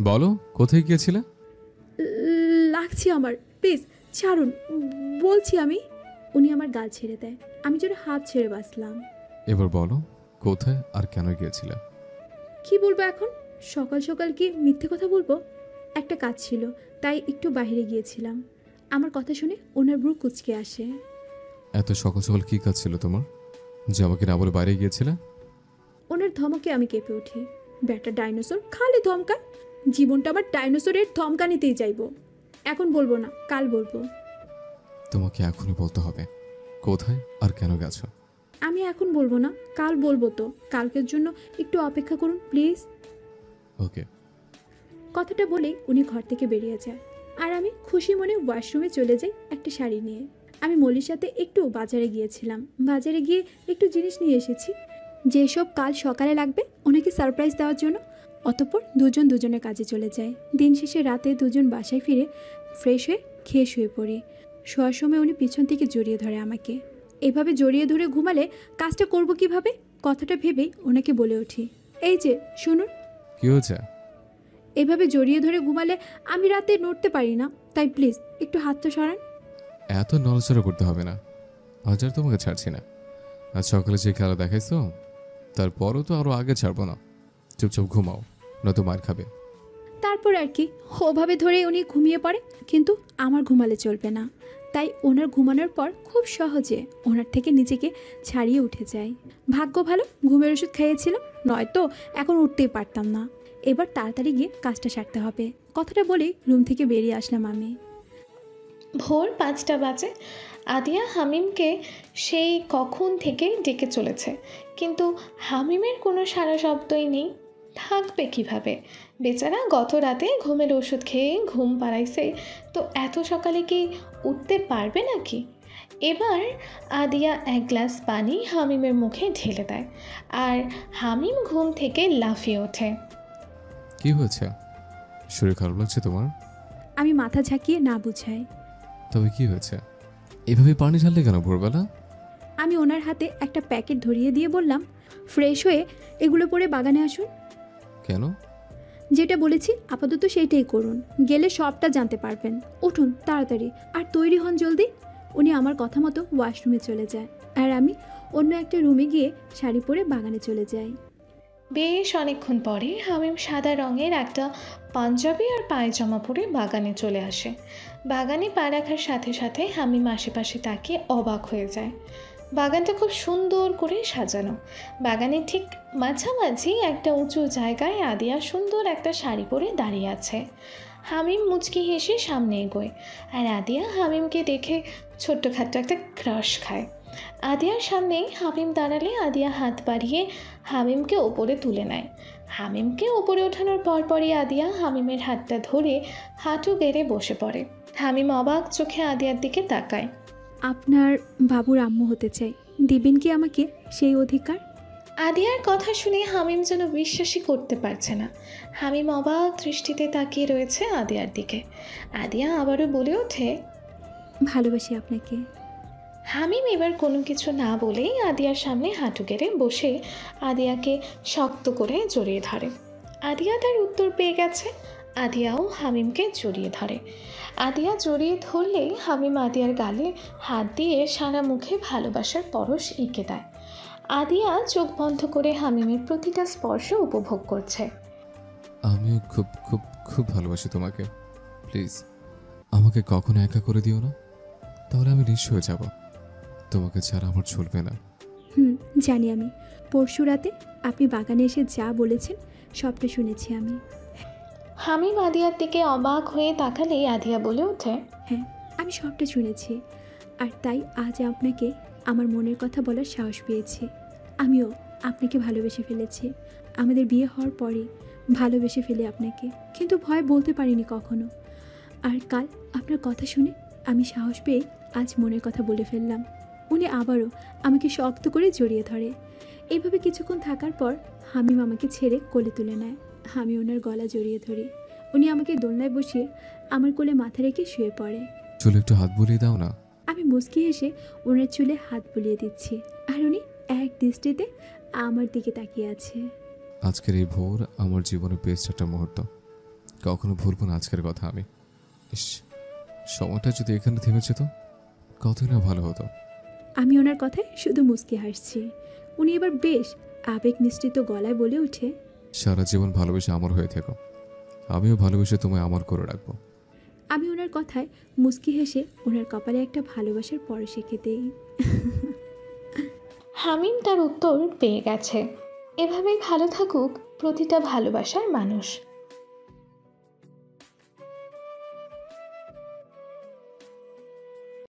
বলো, কোথায় গিয়েছিলে? লাগছে আমার, প্লিজ ছাড়ুন বলছি আমি। উনি আমার গাল ছেড়ে দেয়। আমি যেন হাত ছেড়ে বাঁচলাম। এবার বলো, কোথায় আর কেন গিয়েছিলে? কি বলবো এখন? সকাল সকাল কি মিথ্যে কথা বলবো? একটা কাজ ছিল, তাই একটু বাইরে গিয়েছিলাম। আমার কথা শুনে ওনার ব্রু কুঁচকে আসে। এত সকাল সকাল কি কাজ ছিল তোমার যে আমাকে না বলে বাইরে গিয়েছিলে? ওনার ধমকে আমি কেঁপে উঠি। ব্যাটা ডাইনোসর, খালি ধমকায়। জীবনটা আমার ডাইনোসরের ধমকানিতেই যাইব। এখন বলবো না, কাল বলবো। তোমাকে এখনই বলতে হবে কোথায় আর কেন গেছো। আমি এখন বলবো না, কাল বলবো। তো কালকের জন্য একটু অপেক্ষা করুন প্লিজ। ওকে। কথাটা বলেই উনি ঘর থেকে বেরিয়ে যায় আর আমি খুশি মনে ওয়াশরুমে চলে যাই একটা শাড়ি নিয়ে। আমি মলির সাথে একটু বাজারে গিয়েছিলাম। বাজারে গিয়ে একটু জিনিস নিয়ে এসেছি, যেসব কাল সকালে লাগবে ওনাকে সারপ্রাইজ দেওয়ার জন্য। অতঃপর দুজন দুজনের কাজে চলে যায়। দিন শেষে রাতে দুজন বাসায় ফিরে ফ্রেশ হয়ে খেয়ে শুয়ে পড়ি। শোয়ার সময় উনি পিছন থেকে জড়িয়ে ধরে আমাকে। এভাবে জড়িয়ে ধরে ঘুমালে কাজটা করব কিভাবে? কথাটা ভেবেই ওনাকে বলে উঠি, এই যে শুনুন। কি হয়েছে? এভাবে জড়িয়ে ধরে ঘুমালে আমি রাতে নড়তে পারি না, তাই প্লিজ একটু হাতটা সরান। এত নড়াচড়া করতে হবে না, আজ আর তোমাকে ছাড়ছি না। আজ সকালে যে খেলা দেখাইছো তারপরও তো আরো আগে ছাড়বো না। চুপচাপ ঘুমাও, নয়তো মার খাবে। তারপর আর কি, ওভাবে ধরে উনি ঘুমিয়ে পড়ে, কিন্তু আমার ঘুমালে চলবে না। তাই ওনার ঘুমানোর পর খুব সহজে ওনার থেকে নিজেকে ছাড়িয়ে উঠে যায়। ভাগ্য ভালো ঘুমের ওষুধ খাইয়েছিলাম, নয়তো এখন উঠতেই পারতাম না। এবার তাড়াতাড়ি গিয়ে কাজটা সারতে হবে, কথাটা বলেই রুম থেকে বেরিয়ে আসলাম আমি। ভোর 5টা বাজে। আদিয়া হামিমকে সেই কখন থেকে ডেকে চলেছে, কিন্তু হামিমের কোনো সাড়া শব্দই নেই। থাকবে কিভাবে? বেচারা গত রাতে ঘুমের ওষুধ খেয়ে ঘুম পাড়াইছে, তো এত সকালে কি উঠতে পারবে নাকি? এবার আদিয়া এক গ্লাস পানি হামিমের মুখে ঢেলে দেয়, আর হামিম ঘুম থেকে লাফিয়ে ওঠে। কি হয়েছে? শরীর খারাপ লাগছে তোমার? আমি মাথা ঝাঁকিয়ে না বুঝাই। তবে কি হয়েছে? এভাবে পানি ঢাললে কেন ভোরবেলা? আমি ওনার হাতে একটা প্যাকেট ধরিয়ে দিয়ে বললাম, ফ্রেশ হয়ে এগুলো পরে বাগানে আসুন। কেন? যেটা বলেছি আপাতত সেইটাই করুন, গেলে সবটা জানতে পারবেন। উঠুন তাড়াতাড়ি, আর তৈরি হন জলদি। উনি আমার কথা মতো ওয়াশরুমে চলে যায়, আর আমি অন্য একটা রুমে গিয়ে শাড়ি পরে বাগানে চলে যাই। বেশ অনেকক্ষণ পরে হামিম সাদা রঙের একটা পাঞ্জাবি আর পায়জামা পরে বাগানে চলে আসে। বাগানে পা রাখার সাথে সাথে হামিম আশেপাশে তাকিয়ে অবাক হয়ে যায়। বাগানটা খুব সুন্দর করে সাজানো। বাগানের ঠিক মাঝামাঝি একটা উঁচু জায়গায় আদিয়া সুন্দর একটা শাড়ি পরে দাঁড়িয়ে আছে। হামিম মুচকি হেসে সামনে এগোয়, আর আদিয়া হামিমকে দেখে ছোট্টখাট্ট একটা ক্রাশ খায়। আদিয়ার সামনেই হামিম দাঁড়ালে আদিয়া হাত বাড়িয়ে হামিমকে ওপরে তুলে নেয়। হামিমকে ওপরে ওঠানোর পরপরই আদিয়া হামিমের হাতটা ধরে হাঁটু গেড়ে বসে পড়ে। হামিম অবাক চোখে আদিয়ার দিকে তাকায়। আপনার বাবুর আম্মু হতে চাই, দিবেন কি আমাকে সেই অধিকার? আদিয়ার কথা শুনে হামিম যেন বিশ্বাসই করতে পারছে না। হামিম অবাক দৃষ্টিতে তাকিয়ে রয়েছে আদিয়ার দিকে। আদিয়া আবারও বলে ওঠে, ভালোবাসি আপনাকে। হামিম এবার কোনো কিছু না বলেই আদিয়ার সামনে হাঁটু গেড়ে বসে আদিয়াকে শক্ত করে জড়িয়ে ধরে। আদিয়া তার উত্তর পেয়ে গেছে। আদিয়াও হামিমকে জড়িয়ে ধরে। আদিয়া জড়িয়ে ধরলে হামিম আদিয়ার গালে হাত দিয়ে সারা মুখে ভালোবাসার পরশ এঁকে দেয়। আদিয়া চোখ বন্ধ করে হামিমের প্রতিটা স্পর্শ উপভোগ করছে। আমিও খুব খুব খুব ভালোবাসি তোমাকে। প্লিজ আমাকে কখনো একা করে দিও না, তাহলে আমি নিঃস্ব হয়ে যাব। তোমাকে ছাড়া আমার চলবে না। জানি আমি। পরশু রাতে আপনি বাগানে এসে যা বলেছেন সবটা শুনেছি আমি। হামিম আদিয়ার দিকে অবাক হয়ে তাকালে আদিয়া বলে ওঠে, হ্যাঁ আমি সবটা শুনেছি, আর তাই আজ আপনাকে আমার মনের কথা বলার সাহস পেয়েছি। আমিও আপনাকে ভালোবেসে ফেলেছি। আমাদের বিয়ে হওয়ার পরে ভালোবেসে ফেলে আপনাকে, কিন্তু ভয় বলতে পারিনি কখনো। আর কাল আপনার কথা শুনে আমি সাহস পেয়ে আজ মনের কথা বলে ফেললাম। উনি আবারও আমাকে শক্ত করে জড়িয়ে ধরে। এইভাবে কিছুক্ষণ থাকার পর হামিম আমাকে ছেড়ে কোলে তুলে নেয়। আমি ওনার গলা জড়িয়ে ধরি। উনি আমাকে দোলনায় বসিয়ে আমার কোলে মাথা রেখে শুয়ে পড়ে। চুলে একটু হাত বুলিয়ে দাও না। আমি মুচকি হেসে ওনার চুলে হাত বুলিয়ে দিচ্ছি, আর উনি এক দৃষ্টিতে আমার দিকে তাকিয়ে আছে। আজকের এই ভোর আমার জীবনের বেস্ট একটা মুহূর্ত, কখনো ভুলবো না আজকের কথা আমি। ইস, সময়টা যদি এখানে থেমে যেত কতই না ভালো হতো। আমি ওনার কথায় শুধু মুচকি হাসছি। উনি এবার বেশ আবেগ মিশ্রিত গলায় বলে ওঠে, সারা জীবন ভালোবেসে আমার হয়ে থেকো, আমিও ভালোবেসে তোমায় আমার করে রাখবো। আমি ওনার কথায় মুচকি হেসে ওনার কপালে একটা ভালোবাসার পরশ এঁকে দেই। হামিম তার উত্তর পেয়ে গেছে। এভাবেই ভালো থাকুক প্রতিটা ভালোবাসার মানুষ।